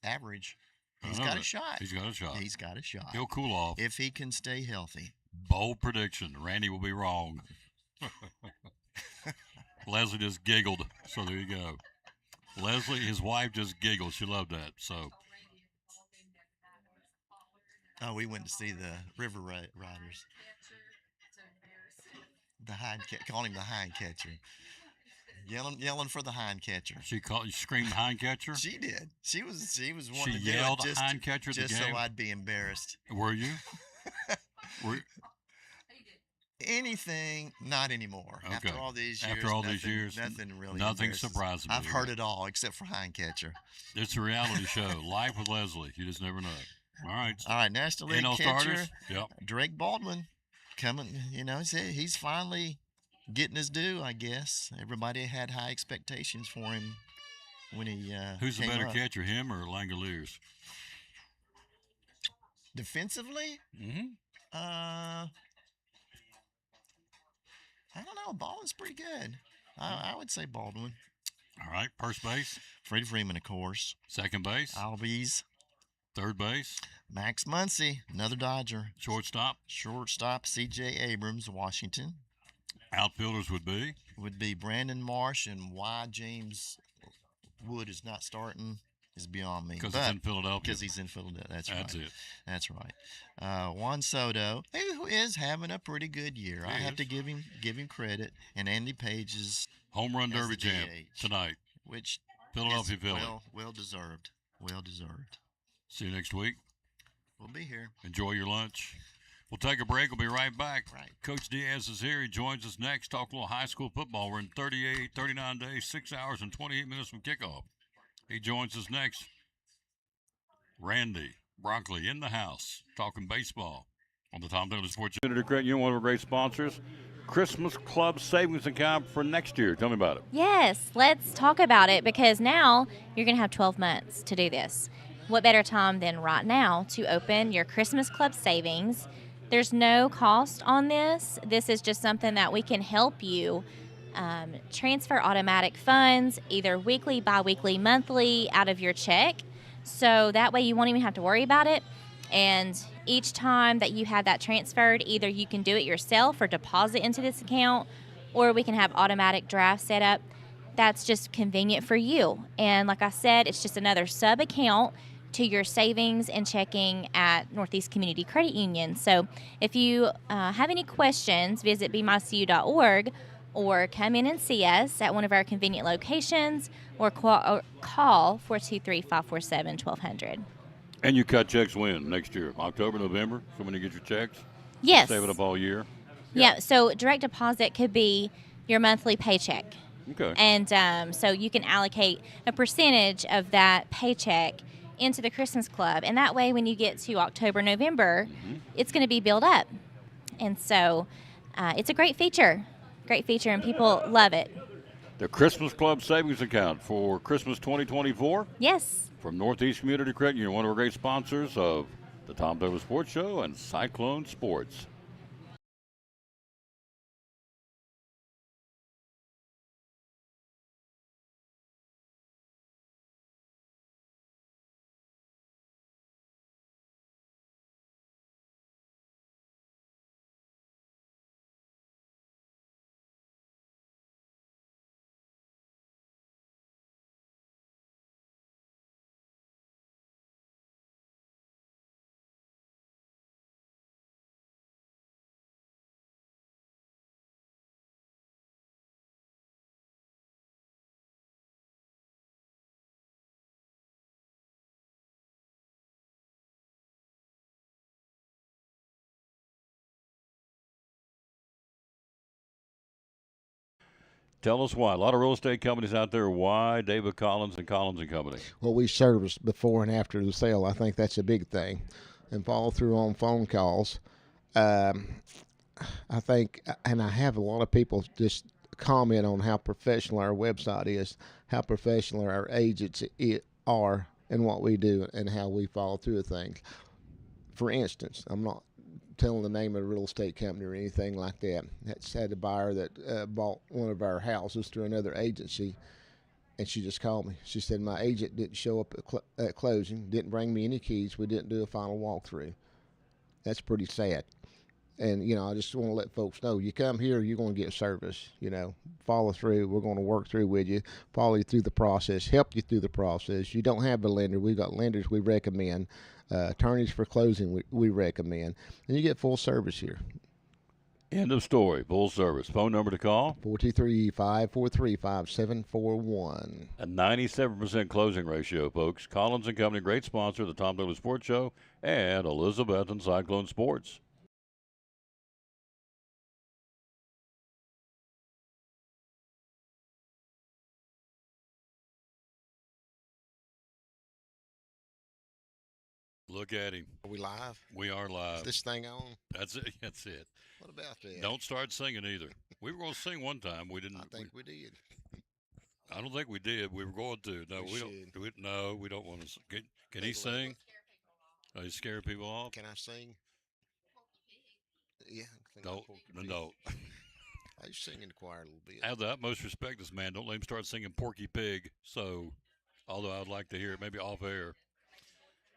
average. He's got a shot. He's got a shot. He's got a shot. He'll cool off if he can stay healthy. Bold prediction. Randy will be wrong. Leslie just giggled, so there you go. Leslie, his wife, just giggled. She loved that. So. Oh, we went to see the River Riders. Calling him the hind catcher. Yelling for the hind catcher. She screamed hind catcher? She did. She was wanting she to yelled do it hind catcher at the just game? so I'd be embarrassed. Were you? Anything, not anymore. Okay. After all these years, nothing really. Nothing surprises me. I've heard it all except for hind catcher. It's a reality show. Life with Leslie. You just never know. All right. National League NL catcher. starters. Yep. Drake Baldwin coming. He's finally getting his due. I guess everybody had high expectations for him when he. Who's the came better up. catcher, him or Langoliers? Defensively. I don't know. Baldwin's pretty good. I would say Baldwin. All right. First base. Freddie Freeman, of course. Second base. Albies. Third base. Max Muncy, another Dodger. Shortstop. C.J. Abrams, Washington. Outfielders would be Brandon Marsh, and why James Wood is not starting is beyond me. Because he's in Philadelphia. Because he's in Philadelphia. That's right. it. That's right. Juan Soto, who is having a pretty good year. I have to give him credit. And Andy Page is home run derby champ tonight. Which Philadelphia, Philly. Well deserved. Well deserved. See you next week. We'll be here. Enjoy your lunch. We'll take a break. We'll be right back. Right. Coach Diaz is here. He joins us next. Talk a little high school football. We're in 39 days, 6 hours, and 28 minutes from kickoff. He joins us next. Randy Broccoli in the house, talking baseball on the Tom Taylor Sports Unity Credit Union, one of our great sponsors. Christmas Club Savings Account for next year. Tell me about it. Yes, let's talk about it because now you're going to have 12 months to do this. What better time than right now to open your Christmas Club savings? There's no cost on this. This is just something that we can help you transfer automatic funds, either weekly, bi-weekly, monthly, out of your check. So that way you won't even have to worry about it. And each time that you have that transferred, either you can do it yourself or deposit into this account, or we can have automatic draft set up. That's just convenient for you. And like I said, it's just another sub account to your savings and checking at Northeast Community Credit Union. So if you have any questions, visit bmycu.org or come in and see us at one of our convenient locations or call 423-547-1200. And you cut checks when? Next year? October, November? So when you get your checks? Yes. Save it up all year? Yeah, so direct deposit could be your monthly paycheck. Okay. And so you can allocate a percentage of that paycheck into the Christmas Club. And that way, when you get to October, November, it's going to be built up. And so it's a great feature, and people love it. The Christmas Club Savings Account for Christmas 2024? Yes. From Northeast Community Credit Union, one of our great sponsors of the Tom Taylor Sports Show and Cyclone Sports. Tell us why. A lot of real estate companies out there. Why David Collins and Collins and Company? Well, we service before and after the sale. I think that's a big thing. And follow through on phone calls. I think, and I have a lot of people just comment on how professional our website is, how professional our agents are, and what we do, and how we follow through with things. For instance, I'm not telling the name of a real estate company or anything like that. That's had a buyer that bought one of our houses through another agency, and she just called me. She said, my agent didn't show up at closing, didn't bring me any keys. We didn't do a final walkthrough. That's pretty sad. And, you know, I just want to let folks know, you come here, you're going to get service, you know, follow through. We're going to work through with you, follow you through the process, help you through the process. You don't have a lender. We've got lenders we recommend. Attorneys for closing we recommend. And you get full service here. End of story. Full service. Phone number to call? 423-543-5741. A 97% closing ratio, folks. Collins and Company, great sponsor of the Tom Taylor Sports Show and Elizabeth and Cyclone Sports. Look at him. Are we live? We are live. Is this thing on? That's it. That's it. What about that? Don't start singing either. We were going to sing one time. We didn't. I think we did. I don't think we did. We were going to. No, we don't. No, we don't want to. Can he sing? Oh, he scare people off? Can I sing? Yeah. No. I just sing in the choir a little bit. I have the utmost respect for this man. Don't let him start singing Porky Pig. So, although I would like to hear it, maybe off air.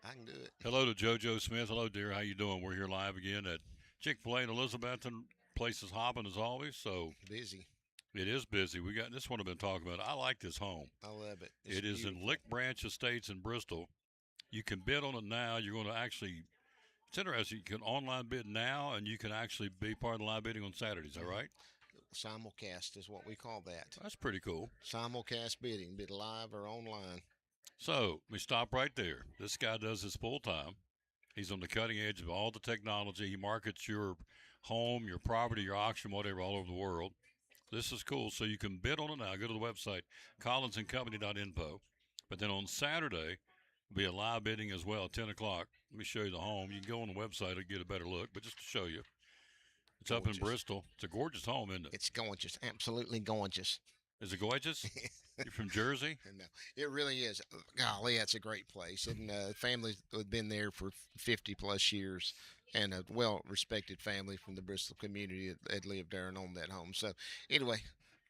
I can do it. Hello to JoJo Smith. Hello, dear. How you doing? We're here live again at Chick-fil-A in Elizabethton. Place is hopping as always. So busy. It is busy. We got this one I've been talking about. I like this home. I love it. It is in Lick Branch Estates in Bristol. You can bid on it now. You're going to actually. It's interesting. You can online bid now, and you can actually be part of the live bidding on Saturdays. Is that right? Simulcast is what we call that. That's pretty cool. Simulcast bidding, bid live or online. So, we stop right there. This guy does this full time. He's on the cutting edge of all the technology. He markets your home, your property, your auction, whatever, all over the world. This is cool. So you can bid on it now. Go to the website, collinsandcompany.info. But then on Saturday, will be a live bidding as well at 10 o'clock. Let me show you the home. You can go on the website and get a better look, but just to show you. It's up in Bristol. It's a gorgeous home, isn't it? It's gorgeous, absolutely gorgeous. Is it gorgeous? You're from Jersey? No, it really is. Golly, that's a great place. And families have been there for 50-plus years, and a well-respected family from the Bristol community that lived there and owned that home. So anyway,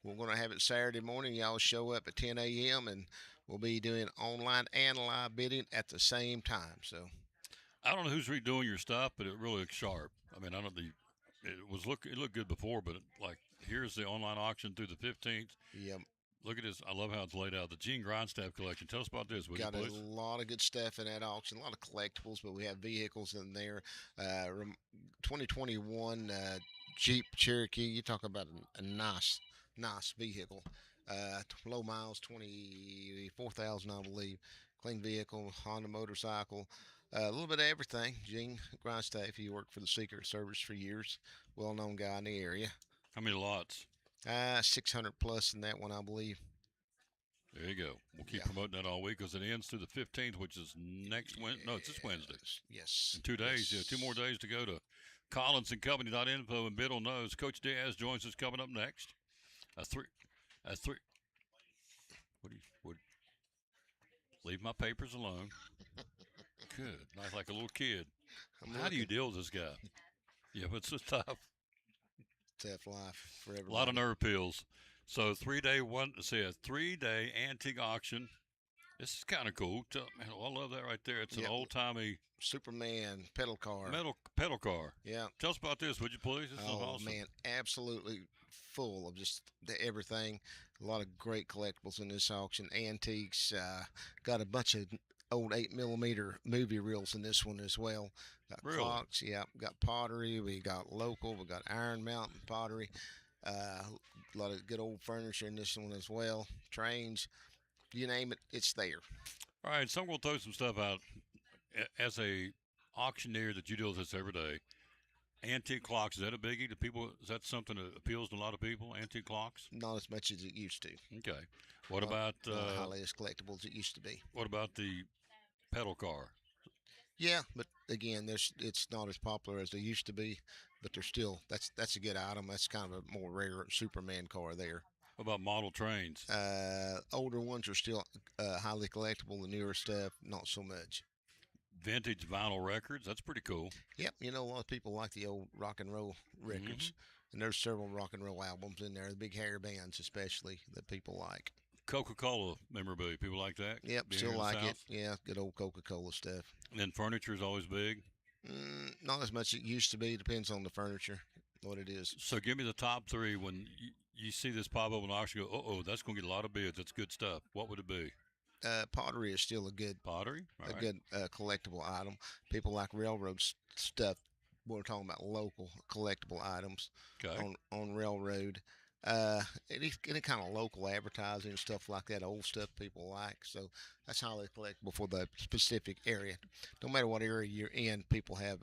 we're going to have it Saturday morning. Y'all show up at 10 a.m., and we'll be doing online and live bidding at the same time. So I don't know who's redoing your stuff, but it really looks sharp. I mean, I don't know. It looked good before, but here's the online auction through the 15th. Yep. Look at this. I love how it's laid out. The Gene Grindstaff collection. Tell us about this, will you, got please? a lot of good stuff in that auction, a lot of collectibles, but we have vehicles in there. 2021 Jeep Cherokee. You talk about a nice vehicle. Low miles, 24,000, I believe. Clean vehicle, Honda motorcycle. A little bit of everything. Gene Grindstaff, he worked for the Secret Service for years. Well-known guy in the area. How many lots? 600 plus in that one, I believe. There you go. We'll keep promoting that all week because it ends through the 15th, which is next Wednesday. No, it's this Wednesday. Yes. In 2 days. Yes. Yeah, 2 more days to go to collinsandcompany.info and bid on those. Coach Diaz joins us coming up next. Leave my papers alone. Good. Nice, like a little kid. How do you deal with this guy? Yeah, but it's so tough. Tough life for everybody. A lot of nerve pills. So 3-day a 3-day antique auction. This is kind of cool. Man, I love that right there. It's an old-timey Superman pedal car. Pedal car. Yeah. Tell us about this, would you please? This is awesome. Man, absolutely full of just everything. A lot of great collectibles in this auction. Antiques. Got a bunch of old 8mm movie reels in this one as well. Got clocks. Yeah. Got pottery. We got local. We got Iron Mountain pottery. A lot of good old furniture in this one as well. Trains. You name it, it's there. All right, so I'm going to throw some stuff out. As a auctioneer that you deal with this every day, antique clocks, is that a biggie to people? Is that something that appeals to a lot of people, antique clocks? Not as much as it used to. Okay. What about highly as collectible as it used to be? What about the pedal car? Yeah, but again, it's not as popular as they used to be, but they're still, that's a good item. That's kind of a more rare Superman car there. What about model trains? Older ones are still highly collectible. The newer stuff, not so much. Vintage vinyl records, that's pretty cool. Yep, a lot of people like the old rock and roll records, and there's several rock and roll albums in there, the big hair bands especially, that people like. Coca-Cola memorabilia, people like that? Yep, still like it. Yeah, good old Coca-Cola stuff. And then furniture is always big? Not as much as it used to be. Depends on the furniture, what it is. So give me the top three when you see this pop up on auction, go, that's going to get a lot of bids. That's good stuff. What would it be? Pottery is still a good good collectible item. People like railroad stuff. We're talking about local collectible items on railroad. Any kind of local advertising and stuff like that, old stuff people like. So that's highly collectible for the specific area. No matter what area you're in, people have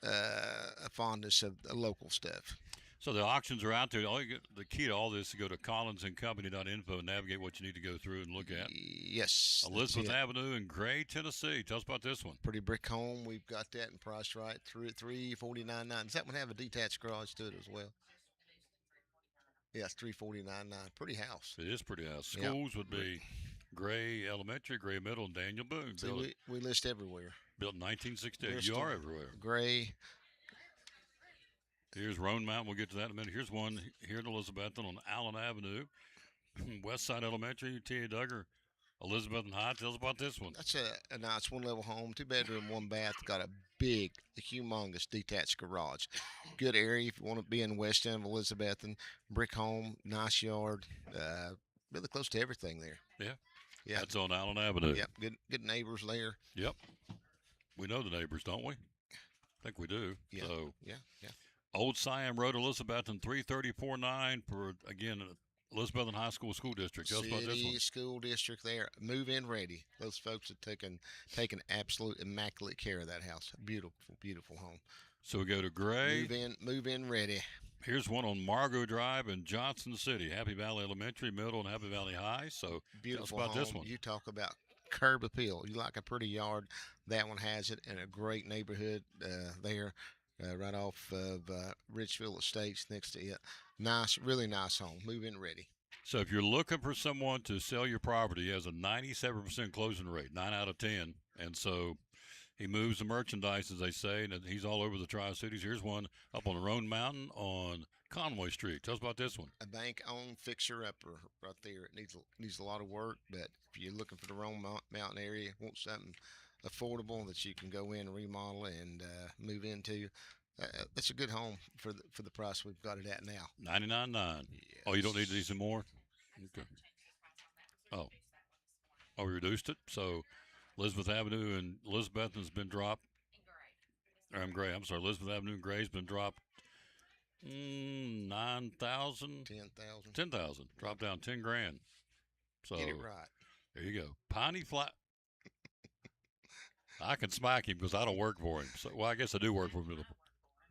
a fondness of the local stuff. So the auctions are out there. The key to all this is to go to collinsandcompany.info and navigate what you need to go through and look at. Yes. Elizabeth Avenue in Gray, Tennessee. Tell us about this one. Pretty brick home. We've got that in price right. $349.9. Does that one have a detached garage to it as well? Yeah, it's $349.9. Pretty house. It is pretty house. Schools would be Gray Elementary, Gray Middle, and Daniel Boone. See, we list everywhere. Built in 1968. You are everywhere. Gray. Here's Roan Mountain. We'll get to that in a minute. Here's one here in Elizabethton on Allen Avenue. West Side Elementary, T.A. Duggar, Elizabethton High. Tell us about this one. That's a nice one-level home, 2-bedroom, 1-bath. Got a big, humongous detached garage. Good area if you want to be in west end of Elizabethton. Brick home, nice yard. Really close to everything there. Yeah. That's on Allen Avenue. Yep. Good neighbors there. Yep. We know the neighbors, don't we? I think we do. Yeah. So, yeah. Old Siam Road, Elizabethton, 334.9 for, again, Elizabeth High School District. Tell us about this City one. School District there. Move-in ready. Those folks have taken absolute immaculate care of that house. Beautiful, beautiful home. So we go to Gray. Move-in ready. Here's one on Margot Drive in Johnson City. Happy Valley Elementary, Middle, and Happy Valley High. So Beautiful tell us about home. this one. You talk about curb appeal. You like a pretty yard. That one has it in a great neighborhood there. Right off of Richfield Estates next to it. Nice, really nice home. Move-in ready. So if you're looking for someone to sell your property, he has a 97% closing rate, 9 out of 10. And so he moves the merchandise, as they say, and he's all over the Tri-Cities. Here's one up on the Roan Mountain on Conway Street. Tell us about this one. A bank-owned fixer-upper right there. It needs a lot of work, but if you're looking for the Roan Mountain area, want something affordable that you can go in and remodel and move into, it's a good home for the price we've got it at now. $99.9. Yes. Oh, you don't need these anymore? Okay. Oh, we reduced it. So Elizabeth Avenue and Elizabeth has been dropped. Gray. I'm sorry. Elizabeth Avenue and Gray has been dropped. 9,000. 10,000. Drop down 10 grand. So Get it right. There you go. Piney Flat. I can smack him because I don't work for him. So, well, I guess I do work for him.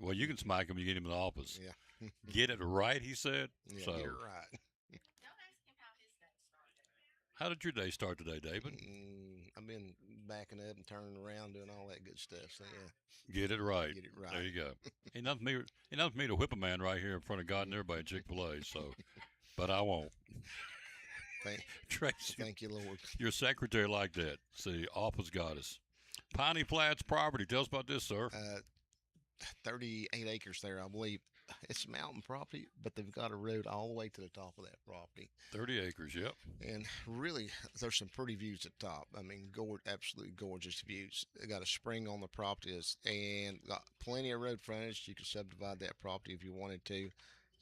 Well, you can smack him. You get him in the office. Yeah. Get it right, he said. Yeah, so, get it right. How did your day start today, David? I've been backing up and turning around, doing all that good stuff. So yeah. Get it right. Get it right. There you go. Ain't nothing for me to whip a man right here in front of God and everybody at Chick-fil-A. So, but I won't. Tracy, thank you, Lord. Your secretary like that. See, office goddess. Piney Flats property. Tell us about this, sir. 38 acres there, I believe. It's mountain property, but they've got a road all the way to the top of that property. 30 acres, yep. And really, there's some pretty views at the top. I mean, absolutely gorgeous views. They got a spring on the property and got plenty of road frontage. You could subdivide that property if you wanted to.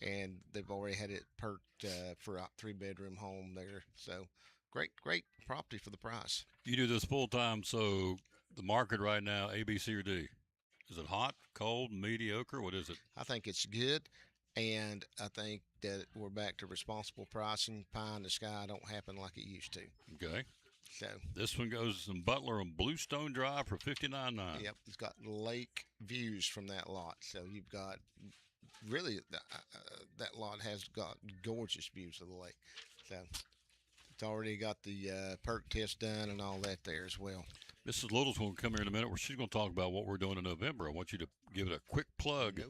And they've already had it perked for a 3-bedroom home there. So great property for the price. You do this full time, so the market right now, A, B, C, or D? Is it hot, cold, mediocre? What is it? I think it's good, and I think that we're back to responsible pricing. Pie in the sky don't happen like it used to. Okay. So this one goes in Butler on Bluestone Drive for $59.9. Yep, it's got lake views from that lot. So you've got really that lot has got gorgeous views of the lake. So it's already got the perk test done and all that there as well. Mrs. Little's going to come here in a minute where she's going to talk about what we're doing in November. I want you to give it a quick plug.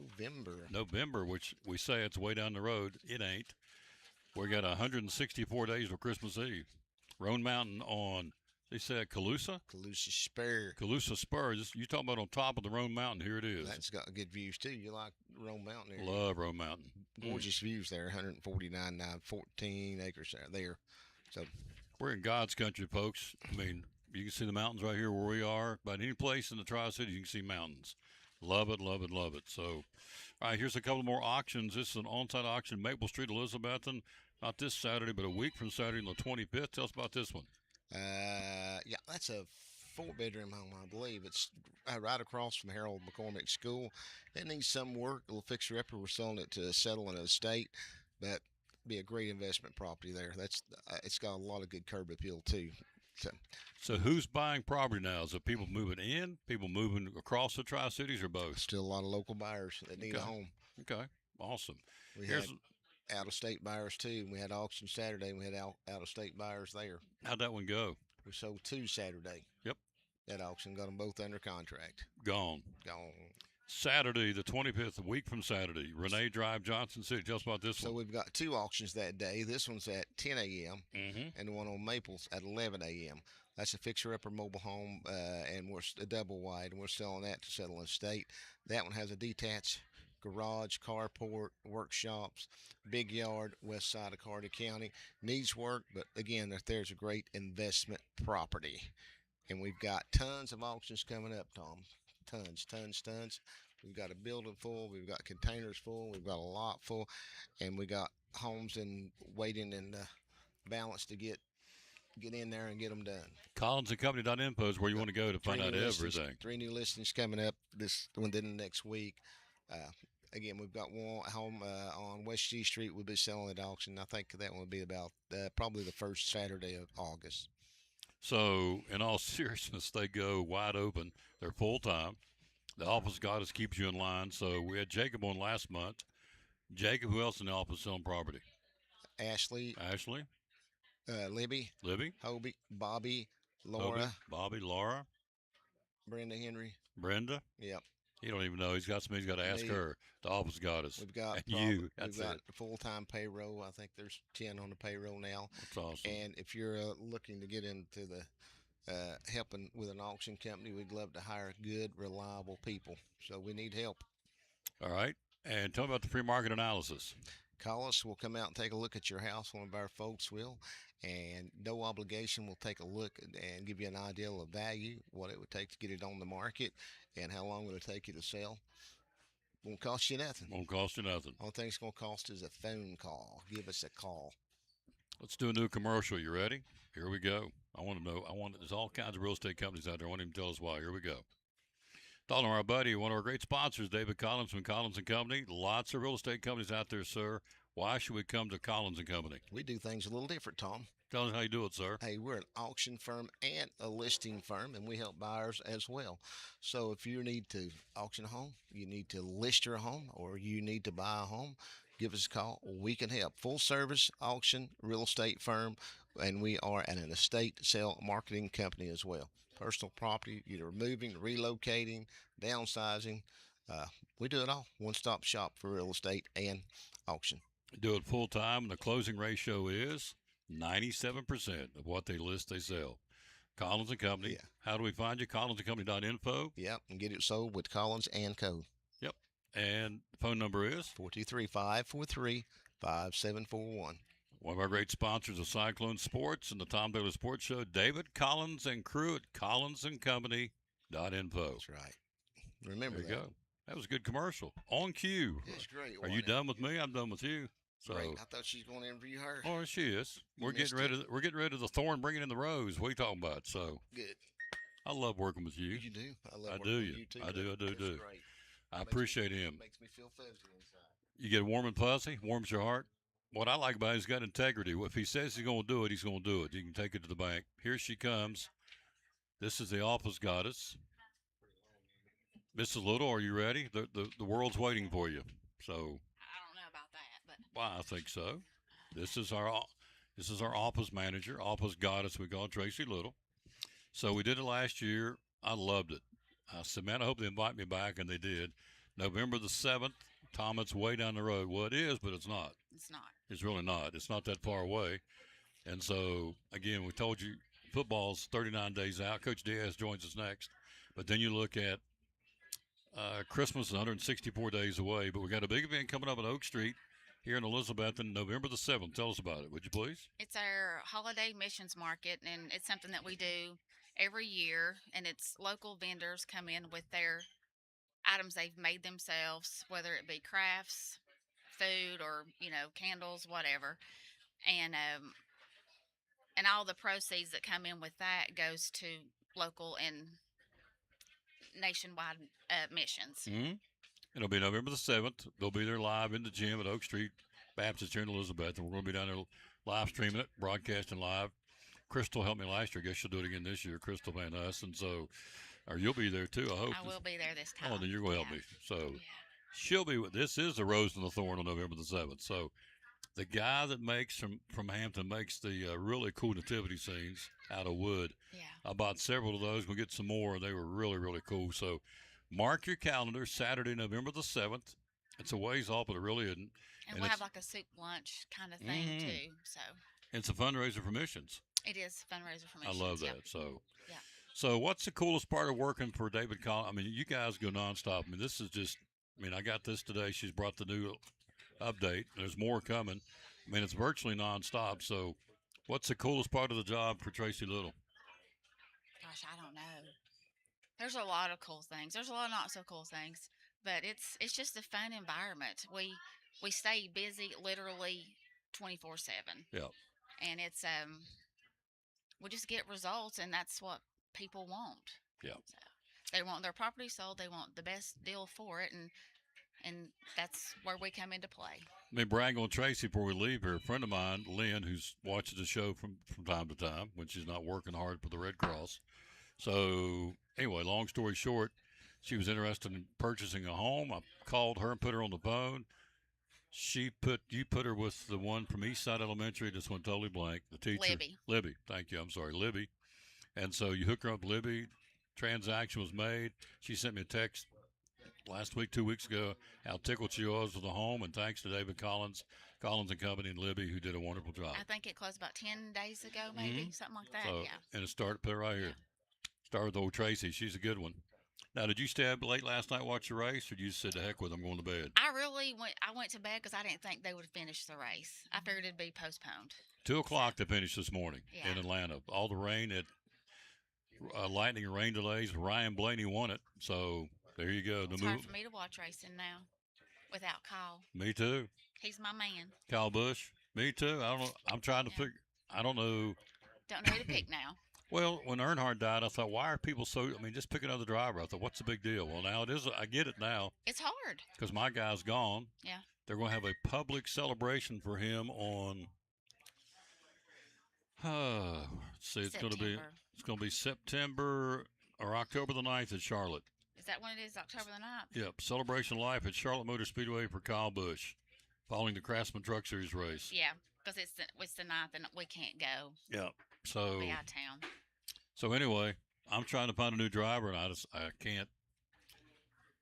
November, which we say it's way down the road. It ain't. We got 164 days till Christmas Eve. Roan Mountain on, they said Calusa? Calusa Spur. Calusa Spur. You talking about on top of the Roan Mountain. Here it is. That's got good views, too. You like Roan Mountain area. Love Roan Mountain. Gorgeous views there. 149, 14 acres there. So we're in God's country, folks. I mean, you can see the mountains right here where we are. But any place in the Tri-Cities, you can see mountains. Love it, love it, love it. So, all right, here's a couple more auctions. This is an on-site auction, Maple Street, Elizabethton. Not this Saturday, but a week from Saturday on the 25th. Tell us about this one. Yeah, that's a 4-bedroom home, I believe. It's right across from Harold McCormick School. It needs some work. A little fixer-upper. We're selling it to settle in an estate, but be a great investment property there. It's got a lot of good curb appeal too. So who's buying property now? Is it people moving in, people moving across the Tri-Cities, or both? Still a lot of local buyers that need a home. Okay, awesome. We had out-of-state buyers too. We had auction Saturday, and we had out-of-state buyers there. How'd that one go? We sold 2 Saturday. Yep. That auction, got them both under contract. Gone. Saturday, the 25th, a week from Saturday, Renee Drive, Johnson City. Tell us about this one. So we've got 2 auctions that day. This one's at 10 a.m. And the one on Maples at 11 a.m. That's a fixer-upper mobile home, and we're a double wide, and we're selling that to settle an estate. That one has a detached garage, carport, workshops, big yard, west side of Carter County. Needs work, but again, there's a great investment property. And we've got tons of auctions coming up, Tom. Tons. We've got a building full. We've got containers full. We've got a lot full. And we got homes waiting and balance to get in there and get them done. CollinsandCompany.info is where you want to go to find out everything. 3 new listings coming up within the next week. again, we've got one home on West G Street. We'll be selling at auction. I think that one will be about probably the first Saturday of August. So, in all seriousness, they go wide open. They're full time. The office goddess keeps you in line. So we had Jacob on last month. Jacob, who else in the office selling property? Ashley, Libby, Hobie, Bobby, Laura, Laura, Brenda Henry, Brenda. Yep. He don't even know. He's got somebody. He's got to ask her. The office goddess. We've got and you. That's we've got it. full-time payroll. I think there's 10 on the payroll now. That's awesome. And if you're looking to get into the helping with an auction company, we'd love to hire good, reliable people. So we need help. All right. And tell me about the free market analysis. Call us. We'll come out and take a look at your house. One of our folks will. And no obligation. We'll take a look and give you an idea of value, what it would take to get it on the market, and how long it'll take you to sell. Won't cost you nothing. Won't cost you nothing. Only thing it's going to cost is a phone call. Give us a call. Let's do a new commercial. You ready? Here we go. I want to know. There's all kinds of real estate companies out there. I want him to tell us why. Here we go. Talking to our buddy, one of our great sponsors, David Collins from Collins & Company. Lots of real estate companies out there, sir. Why should we come to Collins & Company? We do things a little different, Tom. Tell us how you do it, sir. Hey, we're an auction firm and a listing firm, and we help buyers as well. So if you need to auction a home, you need to list your home, or you need to buy a home, give us a call. We can help. Full service auction real estate firm, and we are an estate sale marketing company as well. Personal property, either moving, relocating, downsizing. We do it all. One-stop shop for real estate and auction. Do it full time, and the closing ratio is 97% of what they list, they sell. Collins & Company. Yeah. How do we find you? CollinsandCompany.info. Yep, and get it sold with Collins & Co. Yep. And the phone number is? 423-543-5741. One of our great sponsors of Cyclone Sports and the Tom Taylor Sports Show, David Collins and crew at CollinsandCompany.info. That's right. Remember there you that. go. That was a good commercial. On cue. It's great. Are you done with me? I'm done with you. So, great. I thought she was going to interview her. Oh, she is. You We're getting rid of the thorn, bringing in the rose. What are you talking about? So Good. I love working with you. You do. I love do working you. with you too. I do. That's great. I appreciate him. Makes me feel fuzzy inside. You get warm and fuzzy, warms your heart. What I like about it, he's got integrity. If he says he's going to do it, he's going to do it. You can take it to the bank. Here she comes. This is the office goddess. Mrs. Little, are you ready? The world's waiting for you. So I don't know about that, but well, I think so. This is our office manager, office goddess. We call Tracy Little. So we did it last year. I loved it. I said, man, I hope they invite me back, and they did. November the 7th. Tom, it's way down the road. Well, it is, but it's not. it's not. It's really not. It's not that far away. And so, again, we told you football's 39 days out. Coach Diaz joins us next. But then you look at Christmas is 164 days away. But we got a big event coming up at Oak Street here in Elizabethton, November the 7th. Tell us about it, would you please? It's our holiday missions market, and it's something that we do every year. And it's local vendors come in with their items they've made themselves, whether it be crafts, food, or candles, whatever. And all the proceeds that come in with that goes to local and nationwide missions. Mm-hmm. It'll be November the 7th. They'll be there live in the gym at Oak Street Baptist here in Elizabeth, and we're going to be down there live streaming it, broadcasting live. Crystal helped me last year. I guess she'll do it again this year, Crystal Van Huss. And so, or you'll be there too, I hope. I will be there this time. Oh, then you're going to help me. So she'll be with, this is the Rose and the Thorn on November the 7th. So the guy that makes from Hampton makes the really cool nativity scenes out of wood. Yeah. I bought several of those. We'll get some more. They were really, really cool. So mark your calendar, Saturday, November the 7th. It's a ways off, but it really isn't. And we'll have like a soup lunch kind of thing too. So it's a fundraiser for missions. it is a fundraiser for missions. I love that. Yeah. So, yeah. So what's the coolest part of working for David Collins? I mean, you guys go nonstop. I mean, this is just, I mean, I got this today. She's brought the new update. There's more coming. I mean, it's virtually nonstop. So what's the coolest part of the job for Tracy Little? Gosh, I don't know. There's a lot of cool things. There's a lot of not so cool things, but it's just a fun environment. We stay busy literally 24/7. Yeah. And it's we just get results, and that's what people want. Yeah. So they want their property sold. They want the best deal for it, and and that's where we come into play. Let me brag on Tracy before we leave here. A friend of mine, Lynn, who's watches the show from time to time when she's not working hard for the Red Cross. So, anyway, long story short, she was interested in purchasing a home. I called her and put her on the phone. You put her with the one from Eastside Elementary. This one totally blank. The teacher. Libby. Thank you. I'm sorry, Libby. And so you hook her up with Libby. Transaction was made. She sent me a text last week, 2 weeks ago, how tickled she was with the home, and thanks to David Collins and Company, and Libby, who did a wonderful job. I think it closed about 10 days ago, maybe, something like that. So, yeah. And it started, put it right here. Started with old Tracy. She's a good one. Now, did you stay up late last night watch the race, or did you just said, the heck with them, going to bed? I went to bed because I didn't think they would finish the race. I figured it'd be postponed. 2 o'clock to finish this morning in Atlanta. All the rain, lightning and rain delays. Ryan Blaney won it, so there you go. It's hard for me to watch racing now without Kyle. Me too. He's my man. Kyle Busch. Me too. I don't know. I'm trying to figure. I don't know. Don't know who to pick now. Well, when Earnhardt died, I thought, why are people so? I mean, just pick another driver. I thought, what's the big deal? Well, now it is. I get it now. It's hard. Because my guy's gone. Yeah. They're going to have a public celebration for him on. Let's see. It's going to be September or October the 9th at Charlotte. Is that when it is? October the 9th? Yep. Celebration Life at Charlotte Motor Speedway for Kyle Busch, following the Craftsman Truck Series race. Yeah, because it's the 9th and we can't go. Yeah. So. We'll be out of town. So anyway, I'm trying to find a new driver, and I can't.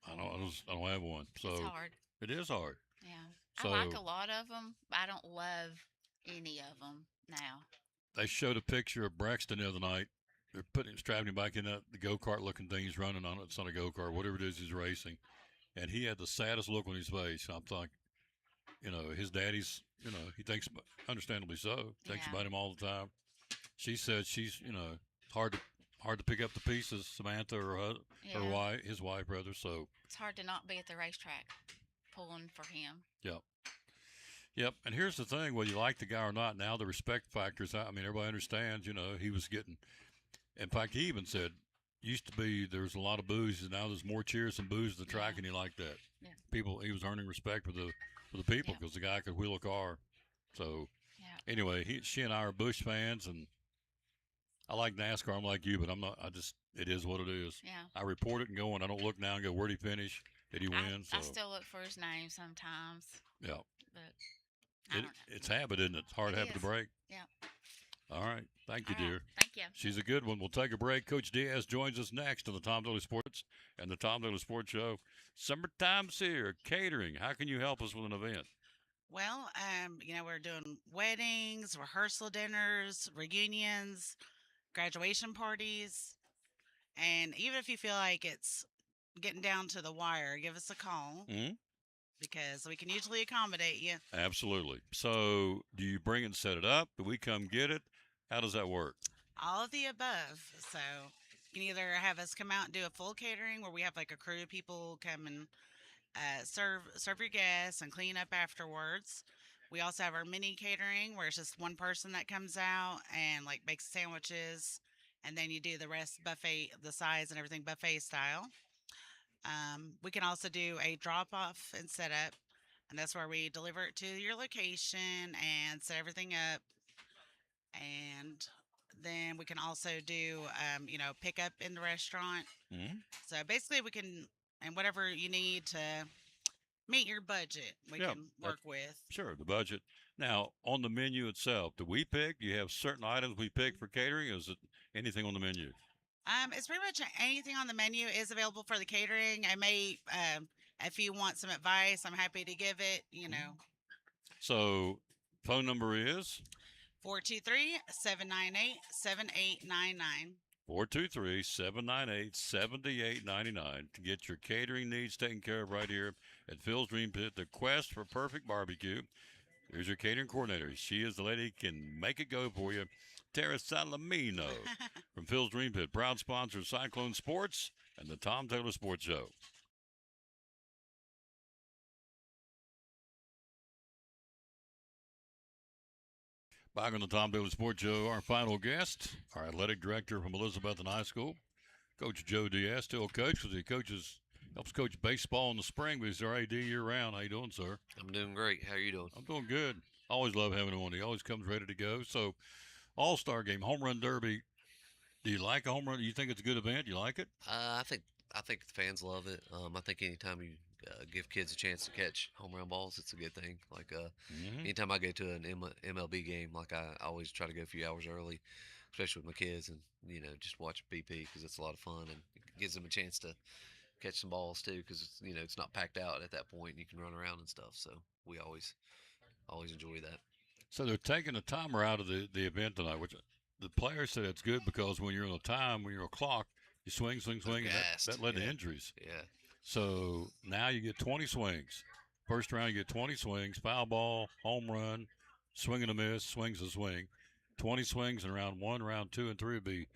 I don't have one. So it's hard. It is hard. Yeah. So, I like a lot of them, but I don't love any of them now. They showed a picture of Braxton the other night. They're strapping him back in the go-kart looking thing he's running on. It's not a go-kart, whatever it is he's racing. And he had the saddest look on his face. I'm like, his daddy's, he thinks, understandably so, thinks about him all the time. She said she's, hard to pick up the pieces, Samantha or her wife, his wife rather. So it's hard to not be at the racetrack pulling for him. Yep. And here's the thing: whether you like the guy or not, now the respect factors. I mean, everybody understands. He was getting. In fact, he even said, used to be there was a lot of boos, and now there's more cheers than boos at the track, and he liked that. Yeah. People, he was earning respect for the people because the guy could wheel a car. So anyway, she and I are Busch fans, and I like NASCAR. I'm like you, but I'm not. It is what it is. Yeah. I report it and go, and I don't look now and go, where'd he finish? Did he win? I still look for his name sometimes. Yeah. But it's habit, isn't it? It's hard habit to break. Yeah. All right. Thank you, dear. Thank you. She's a good one. We'll take a break. Coach Diaz joins us next on the Tom Daly Sports and the Tom Daly Sports Show. Summertime's here. Catering. How can you help us with an event? Well, we're doing weddings, rehearsal dinners, reunions, graduation parties. And even if you feel like it's getting down to the wire, give us a call because we can usually accommodate you. Absolutely. So do you bring and set it up? Do we come get it? How does that work? All of the above. So you can either have us come out and do a full catering where we have like a crew of people come and serve your guests and clean up afterwards. We also have our mini catering where it's just one person that comes out and like makes sandwiches, and then you do the rest buffet, the sides and everything buffet style. We can also do a drop off and set up, and that's where we deliver it to your location and set everything up. And then we can also do, pick up in the restaurant. So basically we can, and whatever you need to meet your budget, we can work with. Sure, the budget. Now, on the menu itself, do we pick? Do you have certain items we pick for catering, or is it anything on the menu? It's pretty much anything on the menu is available for the catering. I may, if you want some advice, I'm happy to give it, So, phone number is? 423-798-7899. 423-798-7899 to get your catering needs taken care of right here at Phil's Dream Pit, the quest for perfect barbecue. Here's your catering coordinator. She is the lady who can make it go for you. Tara Salamino from Phil's Dream Pit, proud sponsor of Cyclone Sports and the Tom Taylor Sports Show. Back on the Tom Taylor Sports Show, our final guest, our athletic director from Elizabethton High School, Coach Joe Diaz, still coach because he coaches helps coach baseball in the spring, but he's our AD year round. How you doing, sir? I'm doing great. How are you doing? I'm doing good. Always love having him on. He always comes ready to go. So, All-Star game, home run derby. Do you like a home run? You think it's a good event? You like it? I think the fans love it. I think anytime you give kids a chance to catch home run balls, it's a good thing. Like anytime I go to an MLB game, like I always try to go a few hours early, especially with my kids, and just watch BP because it's a lot of fun and it gives them a chance to catch some balls too because it's not packed out at that point. And you can run around and stuff. So we always enjoy that. So they're taking a timer out of the event tonight, which the players said it's good because when you're on a time, when you're on a clock, you swing, and that led to injuries. Yeah. So now you get 20 swings. First round, you get 20 swings, foul ball, home run, swing and a miss, swings a swing. 20 swings in round 1, round 2, and 3 would be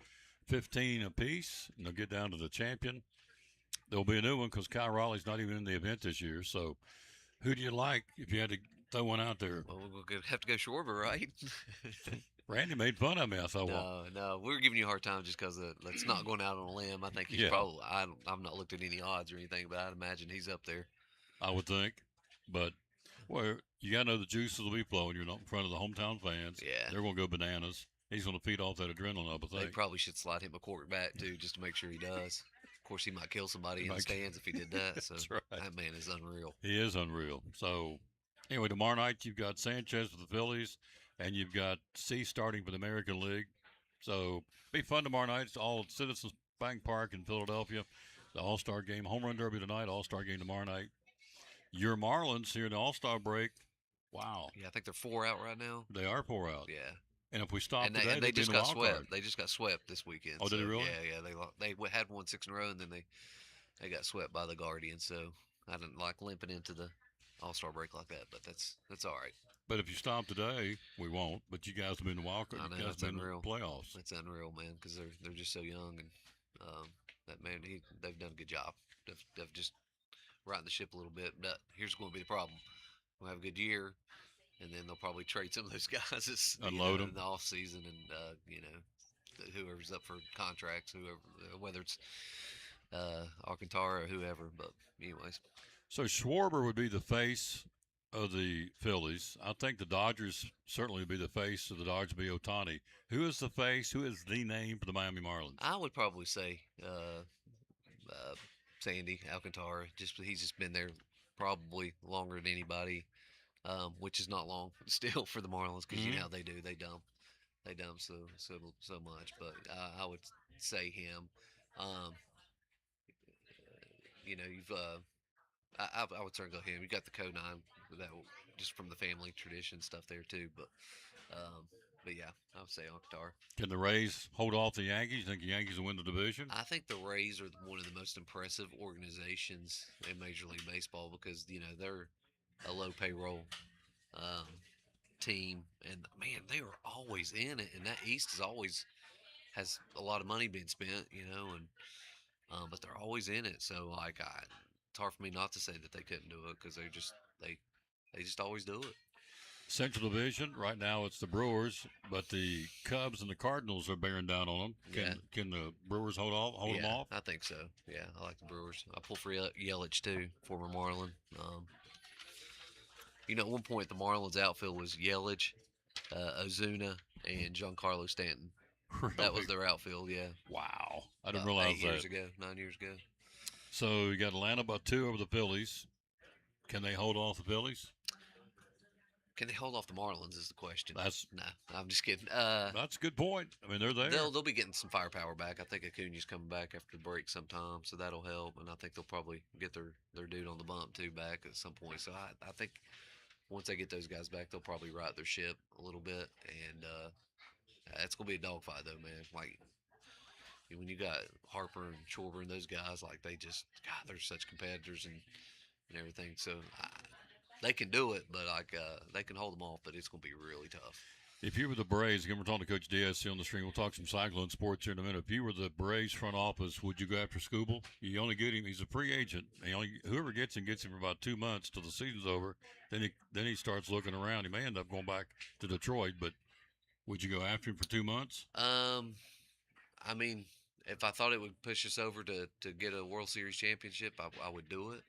15 apiece, and they'll get down to the champion. There'll be a new one because Kyle Raleigh's not even in the event this year. So who do you like if you had to throw one out there? Well, we'll have to go Schwarber, right? Randy made fun of me. I thought, No, we were giving you a hard time just because let's not going out on a limb. I think he's probably. I've not looked at any odds or anything, but I'd imagine he's up there. I would think, but well, you got to know the juices will be flowing. You're not in front of the hometown fans. Yeah, they're going to go bananas. He's going to feed off that adrenaline, I would think. They probably should slide him a quarterback too, just to make sure he does. Of course, he might kill somebody in the stands if he did that. So That's right. That man is unreal. He is unreal. So anyway, tomorrow night you've got Sanchez for the Phillies, and you've got C starting for the American League. So be fun tomorrow night. It's all at Citizens Bank Park in Philadelphia. The All-Star game, home run derby tonight, All-Star game tomorrow night. Your Marlins here in the All-Star break. Wow. Yeah, I think they're 4 out right now. They are 4 out. Yeah. And if we stop and today, they just got swept. Card. They just got swept this weekend. Oh, did they really? Yeah. They had won 6 in a row, and then they got swept by the Guardians. So I didn't like limping into the All-Star break like that, but that's all right. But if you stop today, we won't. But you guys have been in the wild card. I know, you guys it's have been unreal. in the playoffs. It's unreal, man, because they're just so young, and that man they've done a good job. They've just riding the ship a little bit. But here's going to be the problem: we'll have a good year, and then they'll probably trade some of those guys Unload them in the off season, and whoever's up for contracts, whether it's Alcantara or whoever. But anyways, so Schwarber would be the face of the Phillies. I think the Dodgers certainly would be the face of the Dodgers. Be Ohtani. Who is the face? Who is the name for the Miami Marlins? I would probably say Sandy Alcantara. He's just been there probably longer than anybody, which is not long still for the Marlins because you know how they do. They dump so much. But I would say him. I would certainly go him. You got the Conine that just from the family tradition stuff there too. But yeah, I would say Alcantara. Can the Rays hold off the Yankees? You think the Yankees will win the division? I think the Rays are one of the most impressive organizations in Major League Baseball because they're a low payroll team, and man, they are always in it. And that East has a lot of money being spent, and but they're always in it. So it's hard for me not to say that they couldn't do it because they just always do it. Central Division right now it's the Brewers, but the Cubs and the Cardinals are bearing down on them. Can the Brewers hold them off? I think so. Yeah, I like the Brewers. I pull for Yelich too, former Marlin. At one point the Marlins outfield was Yelich, Ozuna, and Giancarlo Stanton. Really? That was their outfield. Yeah. Wow, I didn't realize 9 years ago. So you got Atlanta by 2 over the Phillies. Can they hold off the Phillies? Can they hold off the Marlins is the question. No, I'm just kidding. That's a good point. I mean, they're there. They'll be getting some firepower back. I think Acuna's coming back after the break sometime, so that'll help. And I think they'll probably get their dude on the bump too back at some point. So I think once they get those guys back, they'll probably right their ship a little bit. And it's gonna be a dogfight though, man. Like when you got Harper and Schwarber and those guys, like they're such competitors and everything. So they can do it, but they can hold them off. But it's gonna be really tough. If you were the Braves, again, we're talking to Coach DSC on the stream. We'll talk some Cyclone sports here in a minute. If you were the Braves front office, would you go after Skubal? You only get him; he's a free agent. Whoever gets him for about 2 months till the season's over. Then he starts looking around. He may end up going back to Detroit, but would you go after him for 2 months? I mean, if I thought it would push us over to get a World Series championship, I would do it.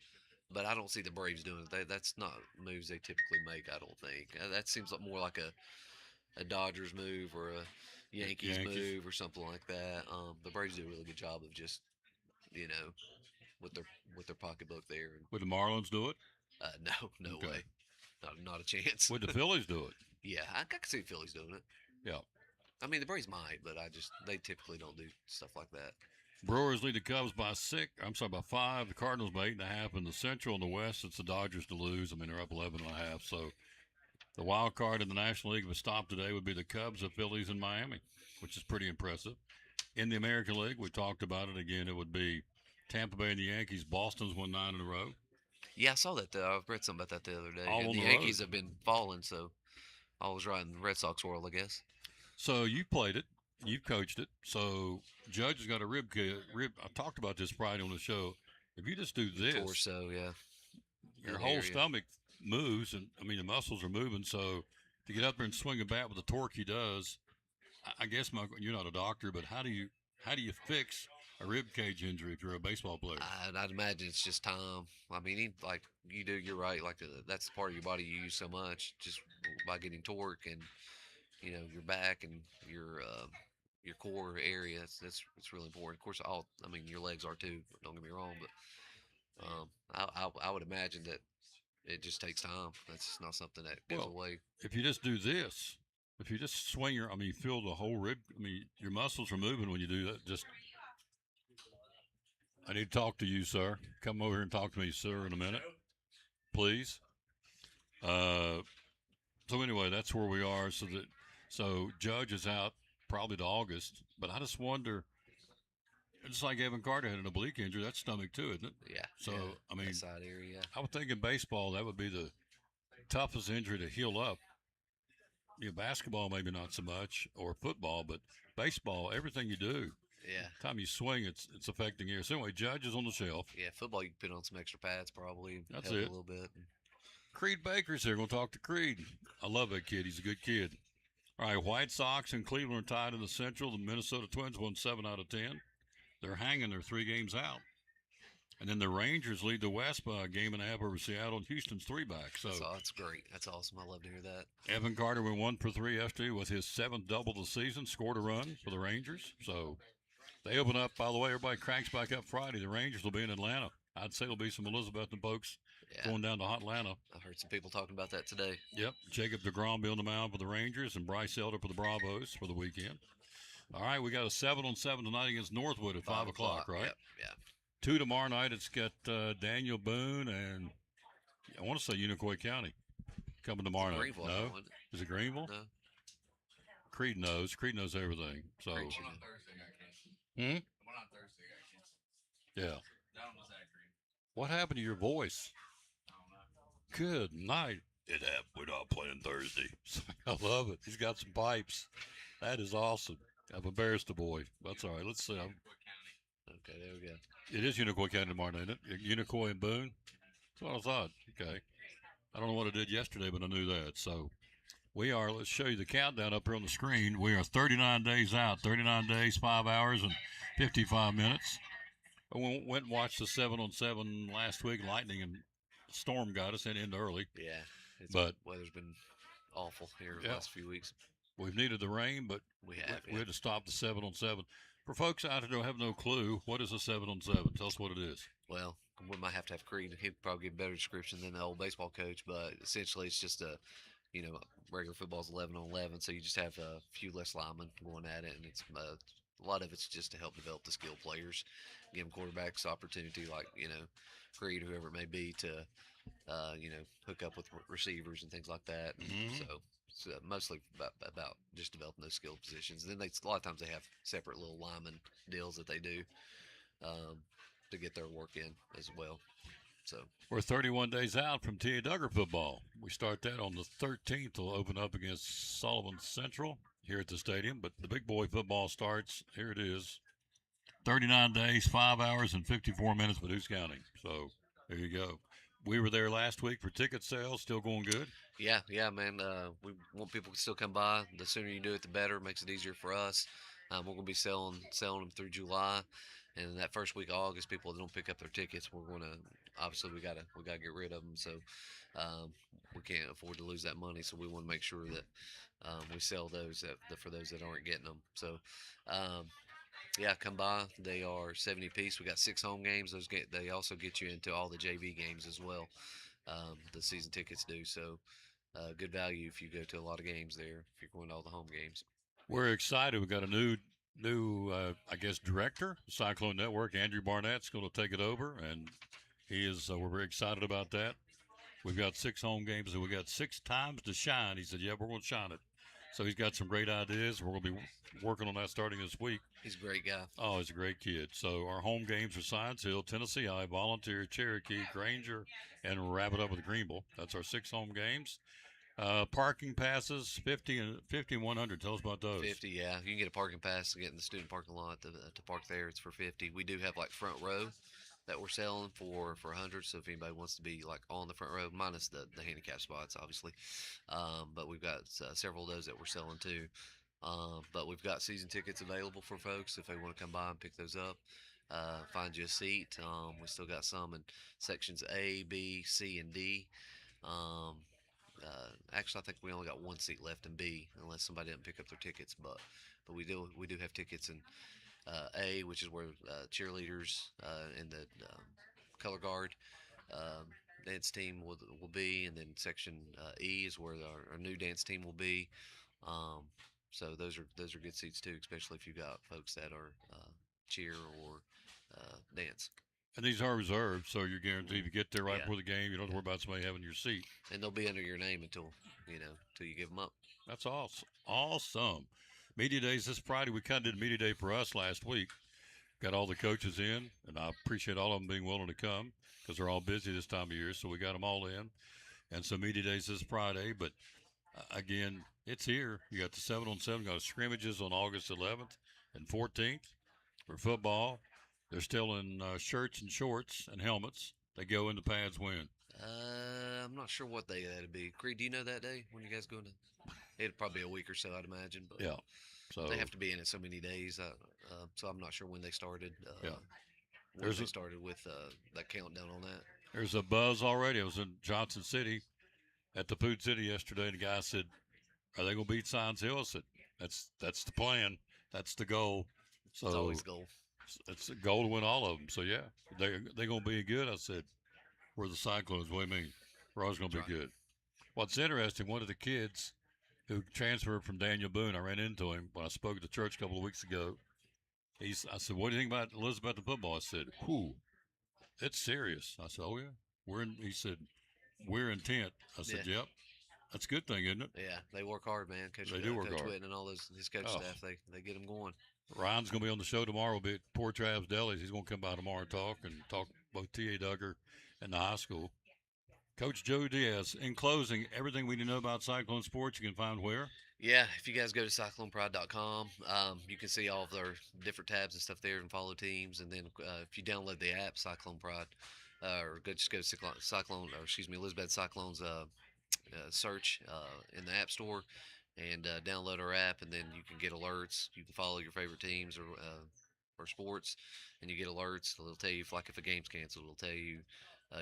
But I don't see the Braves doing it. That's not moves they typically make. I don't think that seems like more like a Dodgers move or a Yankees move or something like that. The Braves do a really good job of just with their pocketbook there. Would the Marlins do it? No Okay. way, not a chance. Would the Phillies do it? Yeah, I can see the Phillies doing it. Yeah. I mean, the Braves might, but they typically don't do stuff like that. Brewers lead the Cubs by 5. The Cardinals by 8.5 in the Central. In the West, it's the Dodgers to lose. I mean, they're up 11.5. So the wild card in the National League, if it stopped today, would be the Cubs, the Phillies, and Miami, which is pretty impressive. In the American League, we talked about it again. It would be Tampa Bay and the Yankees. Boston's won 9 in a row. Yeah, I saw that. I've read something about that the other day. All And on the the Yankees road. have been falling, so I was right in the Red Sox world, I guess. So you played it. You've coached it. So Judge has got a rib. I talked about this Friday on the show. If you just do this, Torso, yeah. your That whole area. stomach moves, and I mean the muscles are moving. So to get up there and swing a bat with the torque he does, I guess you're not a doctor, but how do you fix a rib cage injury if you're a baseball player? I'd imagine it's just time. I mean, like you do, you're right. Like that's the part of your body you use so much, just by getting torque and your back and your core area. It's really important. Of course, your legs are too. Don't get me wrong, but I would imagine that it just takes time. That's just not something that goes away. If you just do this, if you just swing you feel the whole rib. Your muscles are moving when you do that. I need to talk to you, sir. Come over here and talk to me, sir, in a minute, please. So anyway, that's where we are. So Judge is out probably to August, but I just wonder. It's like Evan Carter had an oblique injury. That's stomach too, isn't it? Yeah. So yeah, that side area. I would think in baseball that would be the toughest injury to heal up. Basketball maybe not so much, or football, but baseball, everything you do. Yeah. Time you swing, it's affecting you. So anyway, Judge is on the shelf. Yeah, football you can put on some extra pads probably. That's help it. A little bit. Creed Baker's here. Going to talk to Creed. I love that kid. He's a good kid. All right, White Sox and Cleveland are tied in the Central. The Minnesota Twins won 7 out of 10. They're hanging. They're 3 games out. And then the Rangers lead the West by a game and a half over Seattle, and Houston's 3 back. So that's great. That's awesome. I love to hear that. Evan Carter went 1 for 3 yesterday with his 7th double of the season, scored a run for the Rangers. So they open up, by the way, everybody cranks back up Friday. The Rangers will be in Atlanta. I'd say there'll be some Elizabeth and folks going down to Atlanta. I heard some people talking about that today. Yep. Jacob deGrom be on the mound for the Rangers and Bryce Elder for the Bravos for the weekend. All right, we got a 7-on-7 tonight against Northwood at 5 o'clock, right? Yep, yeah. 2 tomorrow night. It's got Daniel Boone and I want to say Unicoi County coming tomorrow night. Greenville, No? wasn't it? Is it Greenville? No. Creed knows. Creed knows everything. So, Creed should know. Yeah. What happened to your voice? Good night. It happened. We're not playing Thursday. I love it. He's got some pipes. That is awesome. I've embarrassed the boy. That's all right. Let's see. Okay, there we go. It is Unicoi County tomorrow night, isn't it? Unicoi and Boone? That's what I thought. Okay. I don't know what I did yesterday, but I knew that. So let's show you the countdown up here on the screen. We are 39 days out. 39 days, 5 hours, and 55 minutes. I went and watched the 7-on-7 last week. Lightning and storm got us and ended early. Yeah. But weather's been awful here the last few weeks. We've needed the rain, but we had to stop the 7-on-7. For folks out there who have no clue, what is a 7-on-7? Tell us what it is. Well, we might have to have Creed. He'd probably give a better description than the old baseball coach, but essentially it's just regular football's 11-on-11, so you just have a few less linemen going at it, and it's a lot of it's just to help develop the skilled players, give them quarterbacks opportunity, like Creed, whoever it may be, to hook up with receivers and things like that. Mhm. So it's mostly about just developing those skilled positions. And then a lot of times they have separate little lineman deals that they do to get their work in as well. So we're 31 days out from T.A. Duggar football. We start that on the 13th. We'll open up against Sullivan Central here at the stadium. But the big boy football starts. Here it is. 39 days, 5 hours, and 54 minutes with Deuce County. So there you go. We were there last week for ticket sales. Still going good? Yeah, man. We want people to still come by. The sooner you do it, the better. It makes it easier for us. We're going to be selling them through July, and that first week of August, people that don't pick up their tickets, we're going to obviously we got to get rid of them. So we can't afford to lose that money. So we want to make sure that we sell those for those that aren't getting them. So. Yeah, come by. They are 70 apiece. We got 6 home games. They also get you into all the JV games as well. The season tickets do. So good value if you go to a lot of games there. If you're going to all the home games. We're excited. We got a new I guess director, Cyclone Network. Andrew Barnett's going to take it over, and he is. We're very excited about that. We've got 6 home games, and we got 6 times to shine. He said, "Yeah, we're going to shine it." So he's got some great ideas. We're going to be working on that starting this week. He's a great guy. Oh, he's a great kid. So our home games are Science Hill, Tennessee High, Volunteer, Cherokee, Granger, and we'll wrap it up with Greenville. That's our 6 home games. Parking passes, 50 and 100. Tell us about those. 50, yeah. You can get a parking pass to get in the student parking lot to park there. It's for 50. We do have like front row that we're selling for 100. So if anybody wants to be like on the front row, minus the handicap spots, obviously. But we've got several of those that we're selling too. But we've got season tickets available for folks if they want to come by and pick those up. Find you a seat. We still got some in sections A, B, C, and D. Actually, I think we only got 1 seat left in B, unless somebody didn't pick up their tickets. But we do have tickets in A, which is where cheerleaders and the color guard dance team will be, and then section E is where our new dance team will be. So those are good seats too, especially if you've got folks that are cheer or dance. And these are reserved, so you're guaranteed to get there right before the game. You don't have to worry about somebody having your seat. And they'll be under your name until you give them up. That's awesome. Media Days this Friday. We kind of did Media Day for us last week. Got all the coaches in, and I appreciate all of them being willing to come because they're all busy this time of year. So we got them all in. And so Media Days this Friday. But, again, it's here. You got the 7-on-7. Got scrimmages on August 11th and 14th for football. They're still in shirts and shorts and helmets. They go in the pads when? I'm not sure what day that'd be. Creed, do you know that day when you guys go into? It'd probably be a week or so, I'd imagine. But yeah. So they have to be in it so many days. So I'm not sure when they started. Yeah. When they started with that countdown on that. There's a buzz already. I was in Johnson City at the Food City yesterday, and the guy said, "Are they going to beat Science Hill?" I said, "That's the plan. That's the goal." So it's always the goal. It's a goal to win all of them. So, yeah, they're going to be good. I said, we're the Cyclones. What do you mean? We're always going to be good. What's interesting, one of the kids who transferred from Daniel Boone, I ran into him when I spoke at the church a couple of weeks ago. I said, what do you think about Elizabeth and football? I said, it's serious. I said, oh, yeah. He said, we're intent. I said, yep. That's a good thing, isn't it? Yeah, they work hard, man. They do work hard. Whitten and all his coach staff, they get them going. Ryan's going to be on the show tomorrow. We'll be at Poor Trav's Deli. He's going to come by tomorrow and talk both T.A. Duggar and the high school. Coach Joe Diaz, in closing, everything we need to know about Cyclone Sports, you can find where? Yeah, if you guys go to CyclonePride.com, you can see all of their different tabs and stuff there and follow teams. And then if you download the app, Cyclone Pride, or just go to Elizabeth Cyclone's search in the App Store. And download our app, and then you can get alerts. You can follow your favorite teams or sports, and you get alerts. It'll tell you if a game's canceled. It'll tell you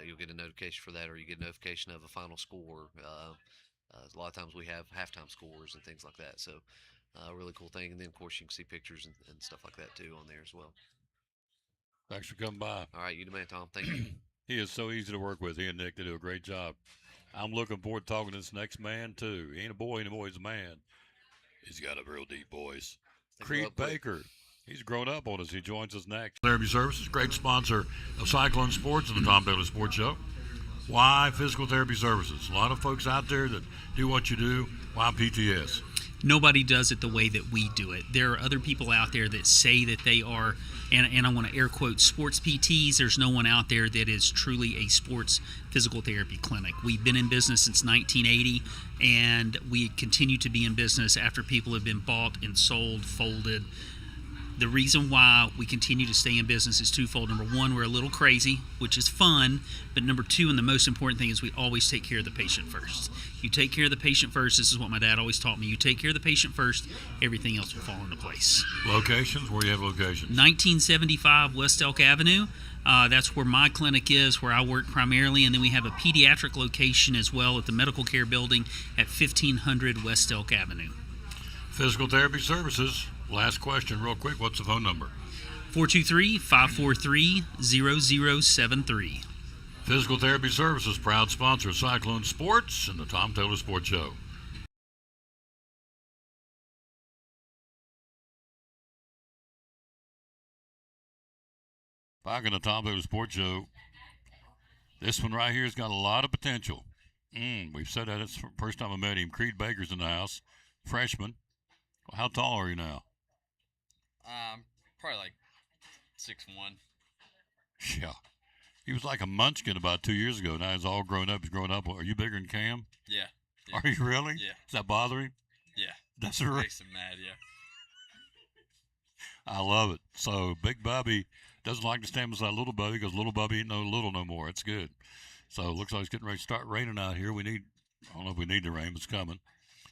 you'll get a notification for that, or you get a notification of a final score. A lot of times we have halftime scores and things like that. So a really cool thing. And then, of course, you can see pictures and stuff like that, too, on there as well. Thanks for coming by. All right, you the man, Tom. Thank you. He is so easy to work with. He and Nick, they do a great job. I'm looking forward to talking to this next man, too. He ain't a boy anymore. He's a man. He's got a real deep voice. Creed Baker. He's grown up on us. He joins us next. Therapy Services, great sponsor of Cyclone Sports and the Tom Daly Sports Show. Why Physical Therapy Services? A lot of folks out there that do what you do. Why PTS? Nobody does it the way that we do it. There are other people out there that say that they are, and I want to air quote, sports PTs. There's no one out there that is truly a sports physical therapy clinic. We've been in business since 1980, and we continue to be in business after people have been bought and sold, folded, The reason why we continue to stay in business is twofold. Number one, we're a little crazy, which is fun. But number two, and the most important thing, is we always take care of the patient first. You take care of the patient first. This is what my dad always taught me. You take care of the patient first, everything else will fall into place. Locations? Where do you have locations? 1975 West Elk Avenue. That's where my clinic is, where I work primarily. And then we have a pediatric location as well at the Medical Care Building at 1500 West Elk Avenue. Physical therapy services. Last question, real quick. What's the phone number? 423-543-0073. Physical Therapy Services, proud sponsor of Cyclone Sports and the Tom Taylor Sports Show. Back in the Tom Taylor Sports Show, this one right here has got a lot of potential. We've said that it's the first time I met him. Creed Baker's in the house, freshman. How tall are you now? Probably like 6'1". Yeah. He was like a munchkin about 2 years ago. Now he's all grown up. He's grown up. Are you bigger than Cam? Yeah. Are you really? Yeah. Does that bother him? Yeah. That's right. Makes him mad, yeah. I love it. So Big Bubby doesn't like to stand beside Little Bubby because Little Bubby ain't no little no more. It's good. So it looks like it's getting ready to start raining out here. I don't know if we need the rain, but it's coming.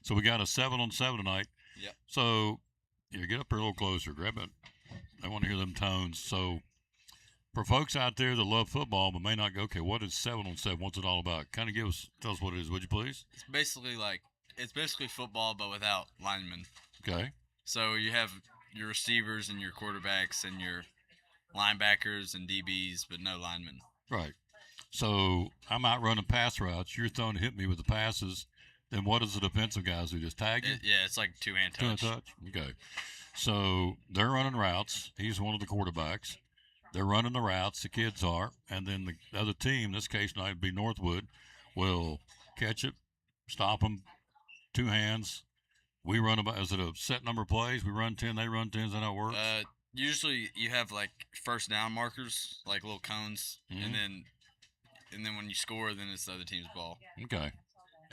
So we got a 7-on-7 tonight. Yep. So get up here a little closer. Grab it. I want to hear them tones. So for folks out there that love football but may not go, okay, what is 7-on-7? What's it all about? Kind of tell us what it is, would you please? It's basically football but without linemen. Okay. So you have your receivers and your quarterbacks and your linebackers and DBs, but no linemen. Right. So I'm out running pass routes. You're throwing to hit me with the passes. Then what does the defensive guys do? Just tag you? Yeah, it's like two-hand touch. Two-hand touch? Okay. So they're running routes. He's one of the quarterbacks. They're running the routes, the kids are, and then the other team, in this case tonight would be Northwood, will catch it, stop them, two hands. We run about, is it a set number of plays? We run 10, they run 10, is that how it works? Usually you have like first down markers, like little cones, and then when you score, then it's the other team's ball. Okay.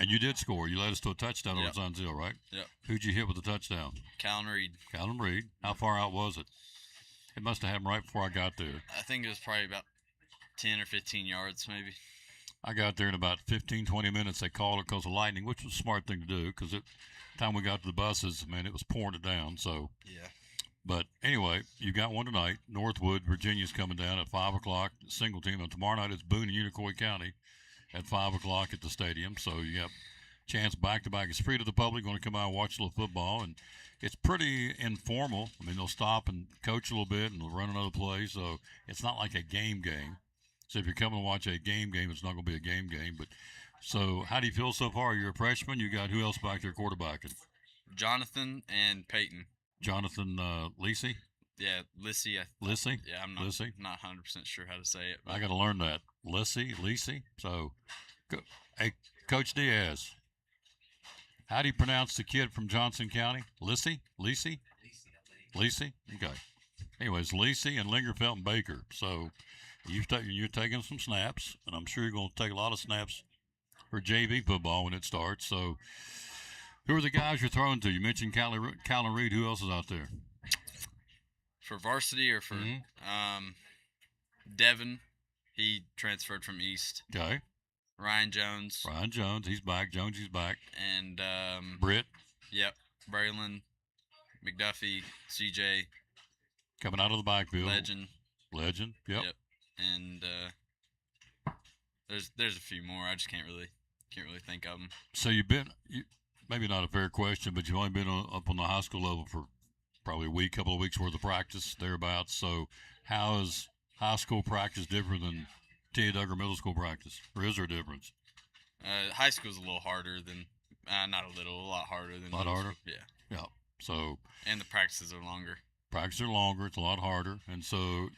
And you did score. You led us to a touchdown over Zunzil, right? Yep. Who'd you hit with the touchdown? Callan Reed. Callan Reed. How far out was it? It must have happened right before I got there. I think it was probably about 10 or 15 yards maybe. I got there in about 15, 20 minutes. They called it because of lightning, which was a smart thing to do because the time we got to the buses, man, it was pouring it down. So, yeah. But anyway, you got one tonight. Northwood, Virginia's coming down at 5 o'clock, single team. And tomorrow night it's Boone and Unicoi County at 5 o'clock at the stadium. So you got chance back-to-back. It's free to the public. Going to come out and watch a little football. And it's pretty informal. I mean, they'll stop and coach a little bit and they'll run another play. So it's not like a game. So if you're coming to watch a game, it's not going to be a game. But so how do you feel so far? You're a freshman. You got who else back there quarterbacking? Jonathan and Peyton. Jonathan Lisi? Yeah, Lissy. Lissy? Yeah, I'm not 100% sure how to say it. I got to learn that. Lisi. So, hey, Coach Diaz, how do you pronounce the kid from Johnson County? Lisi? Lisi? Okay. Anyways, Lisi and Lingerfeld and Baker. So, you're taking some snaps, and I'm sure you're going to take a lot of snaps for JV football when it starts. So, who are the guys you're throwing to? You mentioned Callan Reed. Who else is out there? For varsity or for Devin, he transferred from East. Okay. Ryan Jones, he's back. Jonesy's back. And Britt. Yep. Braylon, McDuffie, CJ. Coming out of the backfield. Legend. Yep. And there's a few more. I just can't really think of them. So maybe not a fair question, but you've only been up on the high school level for probably a couple of weeks worth of practice, thereabouts. So how is high school practice different than T.A. Duggar middle school practice? Or is there a difference? High school's a little harder than, a lot harder than. A lot harder? Yeah. Yeah. So. And the practices are longer. It's a lot harder. And so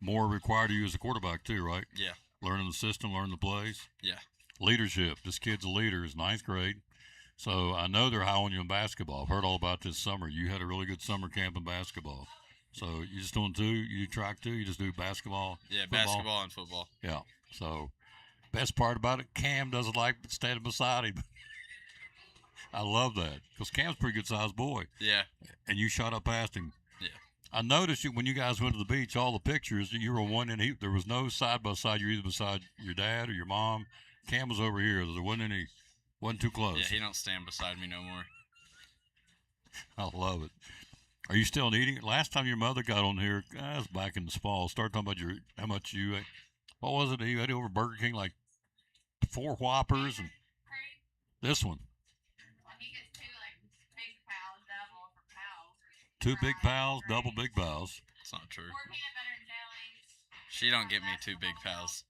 more required of you as a quarterback too, right? Yeah. Learning the system, learning the plays. Yeah. Leadership. This kid's a leader. He's ninth grade. So I know they're high on you in basketball. I've heard all about this summer. You had a really good summer camp in basketball. So you just doing two? You do track two? You just do basketball? Yeah, football? Basketball and football. Yeah. So best part about it, Cam doesn't like standing beside him. I love that because Cam's a pretty good sized boy. Yeah. And you shot up past him. Yeah. I noticed you when you guys went to the beach, all the pictures you were one, and there was no side by side. You're either beside your dad or your mom. Cam was over here. There wasn't too close. Yeah, he don't stand beside me no more. I love it. Are you still eating? Last time your mother got on here, that was back in the fall. Start talking about how much you ate. What was it you had over Burger King? Like 4 Whoppers and this one. Two big pals, double big pals. It's not true. She don't get me 2 big pals.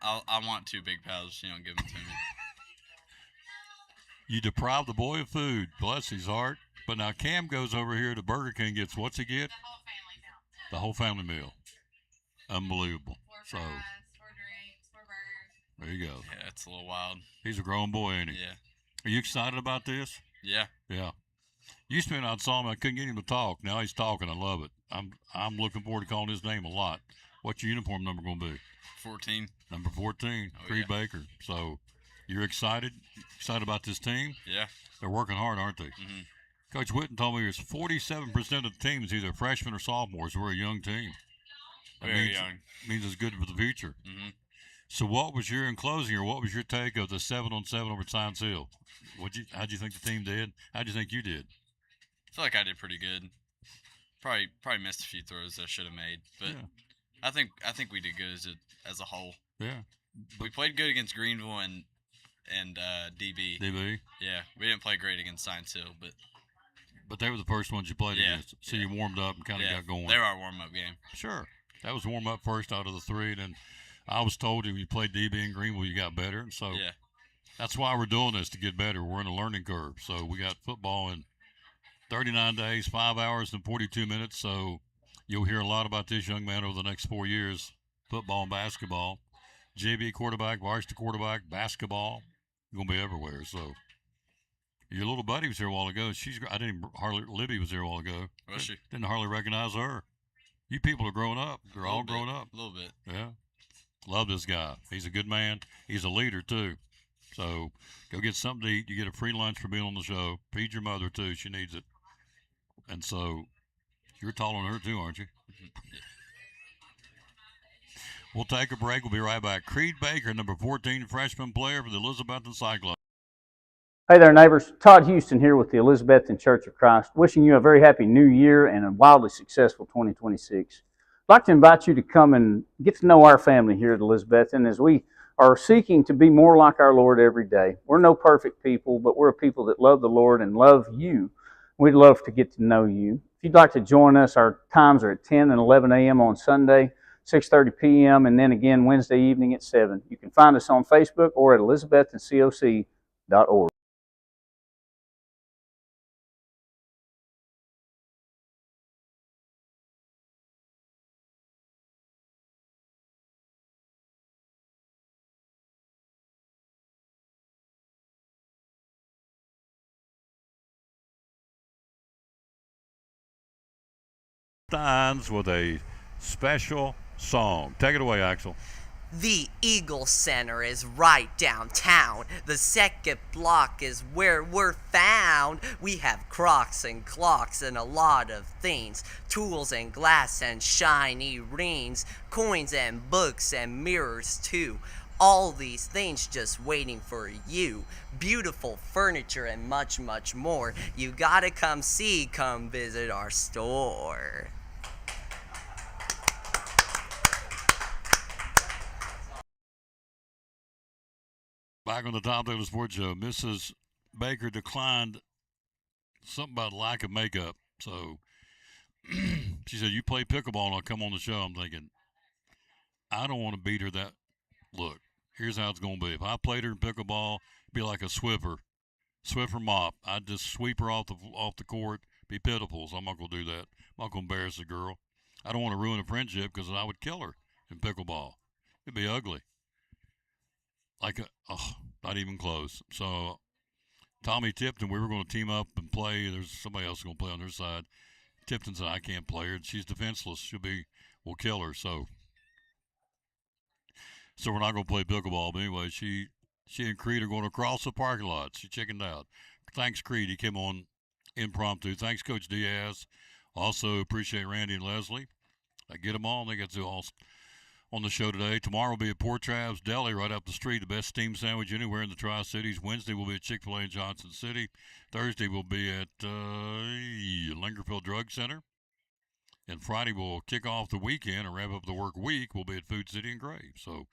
I want 2 big pals. She don't give them to me. You deprive the boy of food. Bless his heart. But now Cam goes over here to Burger King, gets what's he get? The whole family meal. Unbelievable. So there you go. Yeah, it's a little wild. He's a grown boy, ain't he? Yeah. Are you excited about this? Yeah. Yeah. Used to be when I saw him, I couldn't get him to talk. Now he's talking. I love it. I'm looking forward to calling his name a lot. What's your uniform number going to be? 14. Number 14, Oh, Creed yeah. Baker. So you're excited? Excited about this team? Yeah. They're working hard, aren't they? Mm-hmm. Coach Witten told me there's 47% of the team is either freshmen or sophomores. We're a young team. That Very young. Means it's good for the future. Mm-hmm. So what was your, in closing, or what was your take of the 7-on-7 over Science Hill? How'd you think the team did? How'd you think you did? I feel like I did pretty good. Probably missed a few throws I should have made, but Yeah. I think we did good as a whole. Yeah. We played good against Greenville and DB. DB? Yeah, we didn't play great against Science Hill, but they were the first ones you played Yeah, against. So you warmed up and kind of yeah, got going. they were our warm-up game. Sure. That was warm up first out of the 3. And then I was told if you played DB in Greenville, you got better. And so Yeah. that's why we're doing this, to get better. We're in a learning curve. So we got football in 39 days, 5 hours and 42 minutes. So you'll hear a lot about this young man over the next 4 years, football and basketball. JV quarterback, varsity quarterback, basketball. You're going to be everywhere. So your little buddy was here a while ago. Libby was here a while ago. Was she? Didn't hardly recognize her. You people are growing up. They're all grown up. A little bit. Yeah. Love this guy. He's a good man. He's a leader, too. So go get something to eat. You get a free lunch for being on the show. Feed your mother, too. She needs it. And so you're taller than her, too, aren't you? We'll take a break. We'll be right back. Creed Baker, number 14 freshman player for the Elizabethton Cyclones. Hey there, neighbors. Todd Houston here with the Elizabethton Church of Christ, wishing you a very happy new year and a wildly successful 2026. I'd like to invite you to come and get to know our family here at Elizabethton as we are seeking to be more like our Lord every day. We're no perfect people, but we're a people that love the Lord and love you. We'd love to get to know you. If you'd like to join us, our times are at 10 and 11 a.m. on Sunday, 6:30 p.m., and then again Wednesday evening at 7. You can find us on Facebook or at elizabettoncoc.org. Steins with a special song. Take it away, Axel. The Eagle Center is right downtown. The second block is where we're found. We have crocs and clocks and a lot of things. Tools and glass and shiny rings. Coins and books and mirrors too. All these things just waiting for you. Beautiful furniture and much, much more. You gotta come visit our store. Back on the Tom Taylor Sports Show, Mrs. Baker declined something about lack of makeup. So she said, you play pickleball and I'll come on the show. I'm thinking, I don't want to beat her that. Look, here's how it's going to be. If I played her in pickleball, it'd be like a Swiffer mop. I'd just sweep her off the court, be pitiful. So I'm not going to do that. I'm not going to embarrass the girl. I don't want to ruin a friendship because I would kill her in pickleball. It'd be ugly. Not even close. So Tommy Tipton, we were going to team up and play. There's somebody else going to play on her side. Tipton said, I can't play her. She's defenseless. We'll kill her. So we're not going to play pickleball. But anyway, she and Creed are going across the parking lot. She chickened out. Thanks, Creed. He came on impromptu. Thanks, Coach Diaz. Also appreciate Randy and Leslie. I get them all. They get to all on the show today. Tomorrow will be at Port Travis Deli right up the street, the best steam sandwich anywhere in the Tri-Cities. Wednesday will be at Chick-fil-A in Johnson City. Thursday will be at Lingerfield Drug Center. And Friday we'll kick off the weekend and wrap up the work week. We'll be at Food City and Graves. So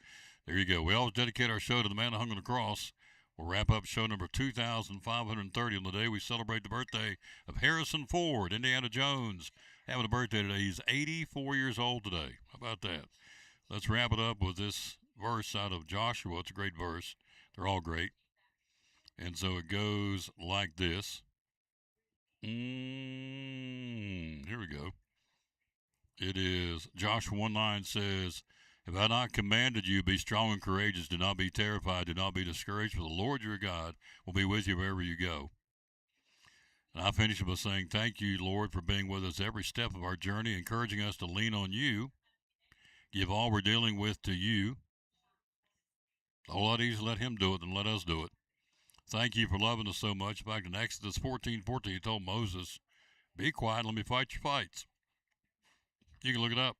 there you go. We always dedicate our show to the man that hung on the cross. We'll wrap up show number 2,530 on the day we celebrate the birthday of Harrison Ford, Indiana Jones, having a birthday today. He's 84 years old today. How about that? Let's wrap it up with this verse out of Joshua. It's a great verse. They're all great. And so it goes like this. Here we go. It is Joshua 1:9 says, "Have I not commanded you, be strong and courageous, do not be terrified, do not be discouraged, for the Lord your God will be with you wherever you go." And I finish by saying, thank you, Lord, for being with us every step of our journey, encouraging us to lean on you, give all we're dealing with to you. A whole lot easier to let him do it than let us do it. Thank you for loving us so much. Back in Exodus 14:14, he told Moses, be quiet, let me fight your fights. You can look it up.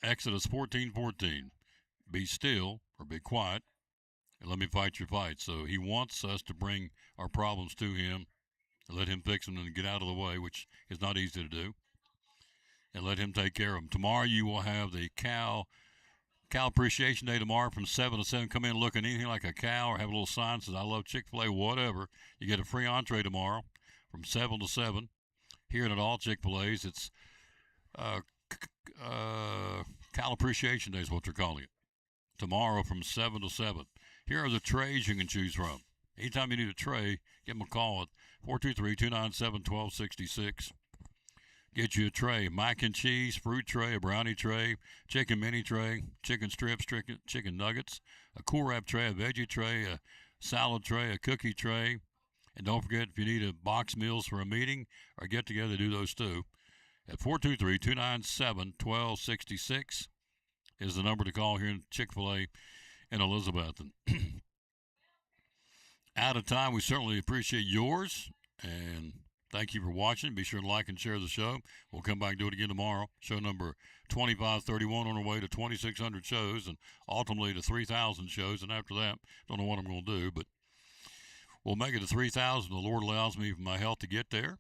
Exodus 14:14, be still or be quiet and let me fight your fights. So he wants us to bring our problems to him and let him fix them and get out of the way, which is not easy to do, and let him take care of them. Tomorrow you will have the Cow Appreciation Day tomorrow from 7 to 7. Come in looking anything like a cow or have a little sign that says, I love Chick-fil-A, whatever. You get a free entree tomorrow from 7 to 7 here at all Chick-fil-A's. It's Cow Appreciation Day is what they're calling it. Tomorrow from 7 to 7. Here are the trays you can choose from. Anytime you need a tray, give them a call at 423-297-1266. Get you a tray, mac and cheese, fruit tray, a brownie tray, chicken mini tray, chicken strips, chicken nuggets, a Cool Wrap tray, a veggie tray, a salad tray, a cookie tray. And don't forget, if you need a box meals for a meeting or get together, do those too. At 423-297-1266 is the number to call here in Chick-fil-A in Elizabethton. Out of time, we certainly appreciate yours, and thank you for watching. Be sure to like and share the show. We'll come back and do it again tomorrow. Show number 2531 on our way to 2,600 shows and ultimately to 3,000 shows. And after that, don't know what I'm going to do, but we'll make it to 3,000. The Lord allows me for my health to get there,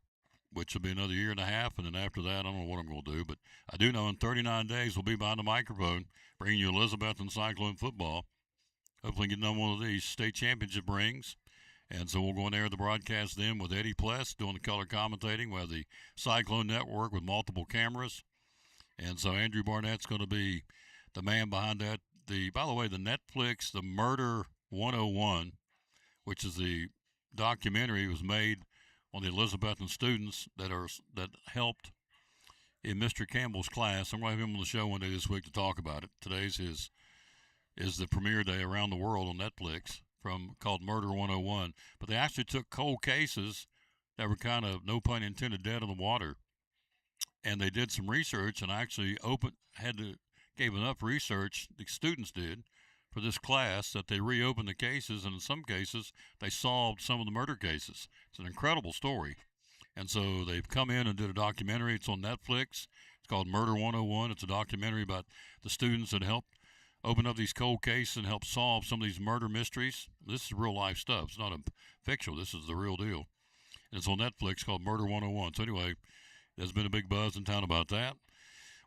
which will be another year and a half. And then after that, I don't know what I'm going to do. But I do know in 39 days, we'll be behind the microphone bringing you Elizabethton Cyclone football. Hopefully getting on one of these state championship rings. And so we'll go in there at the broadcast then with Eddie Pless doing the color commentating. We have the Cyclone Network with multiple cameras. And so Andrew Barnett's going to be the man behind that. By the way, the Netflix, the Murder 101, which is the documentary, was made on the Elizabethton students that helped in Mr. Campbell's class. I'm going to have him on the show one day this week to talk about it. Today's is the premiere day around the world on Netflix called Murder 101. But they actually took cold cases that were kind of, no pun intended, dead in the water. And they did some research and actually gave enough research, the students did, for this class that they reopened the cases. And in some cases, they solved some of the murder cases. It's an incredible story. And so they've come in and did a documentary. It's on Netflix. It's called Murder 101. It's a documentary about the students that helped open up these cold cases and help solve some of these murder mysteries. This is real life stuff. It's not a fictional. This is the real deal. And it's on Netflix called Murder 101. So anyway, there's been a big buzz in town about that.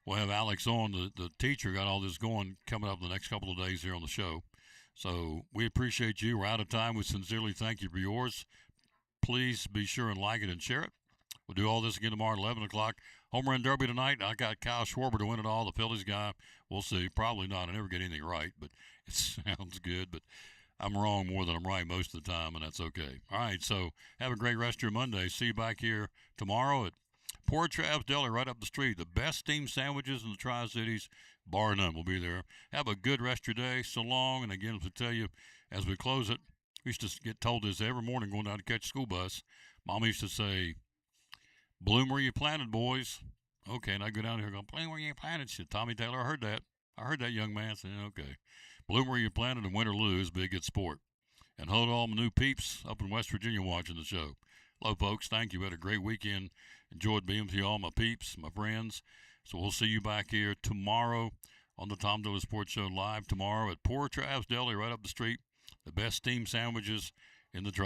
We'll have Alex on, the teacher, got all this going coming up in the next couple of days here on the show. So we appreciate you. We're out of time. We sincerely thank you for yours. Please be sure and like it and share it. We'll do all this again tomorrow at 11 o'clock. Home Run Derby tonight. I got Kyle Schwarber to win it all, the Phillies guy. We'll see. Probably not. I never get anything right, but it sounds good. But I'm wrong more than I'm right most of the time, and that's okay. All right, so have a great rest of your Monday. See you back here tomorrow at Port Travis Deli right up the street. The best steamed sandwiches in the Tri-Cities, bar none, will be there. Have a good rest of your day. So long. And again, to tell you, as we close it, we used to get told this every morning going down to catch a school bus. Mom used to say, bloom where you planted, boys. Okay, and I go down here and go, bloom where you planted. She said, Tommy Taylor, I heard that. I heard that, young man. I said, okay. Bloom where you planted and win or lose, be a good sport. And hold all my new peeps up in West Virginia watching the show. Hello, folks. Thank you. We had a great weekend. Enjoyed being with you all, my peeps, my friends. So we'll see you back here tomorrow on the Tom Dillon Sports Show live tomorrow at Poor Trav's Deli right up the street. The best steamed sandwiches in the drive.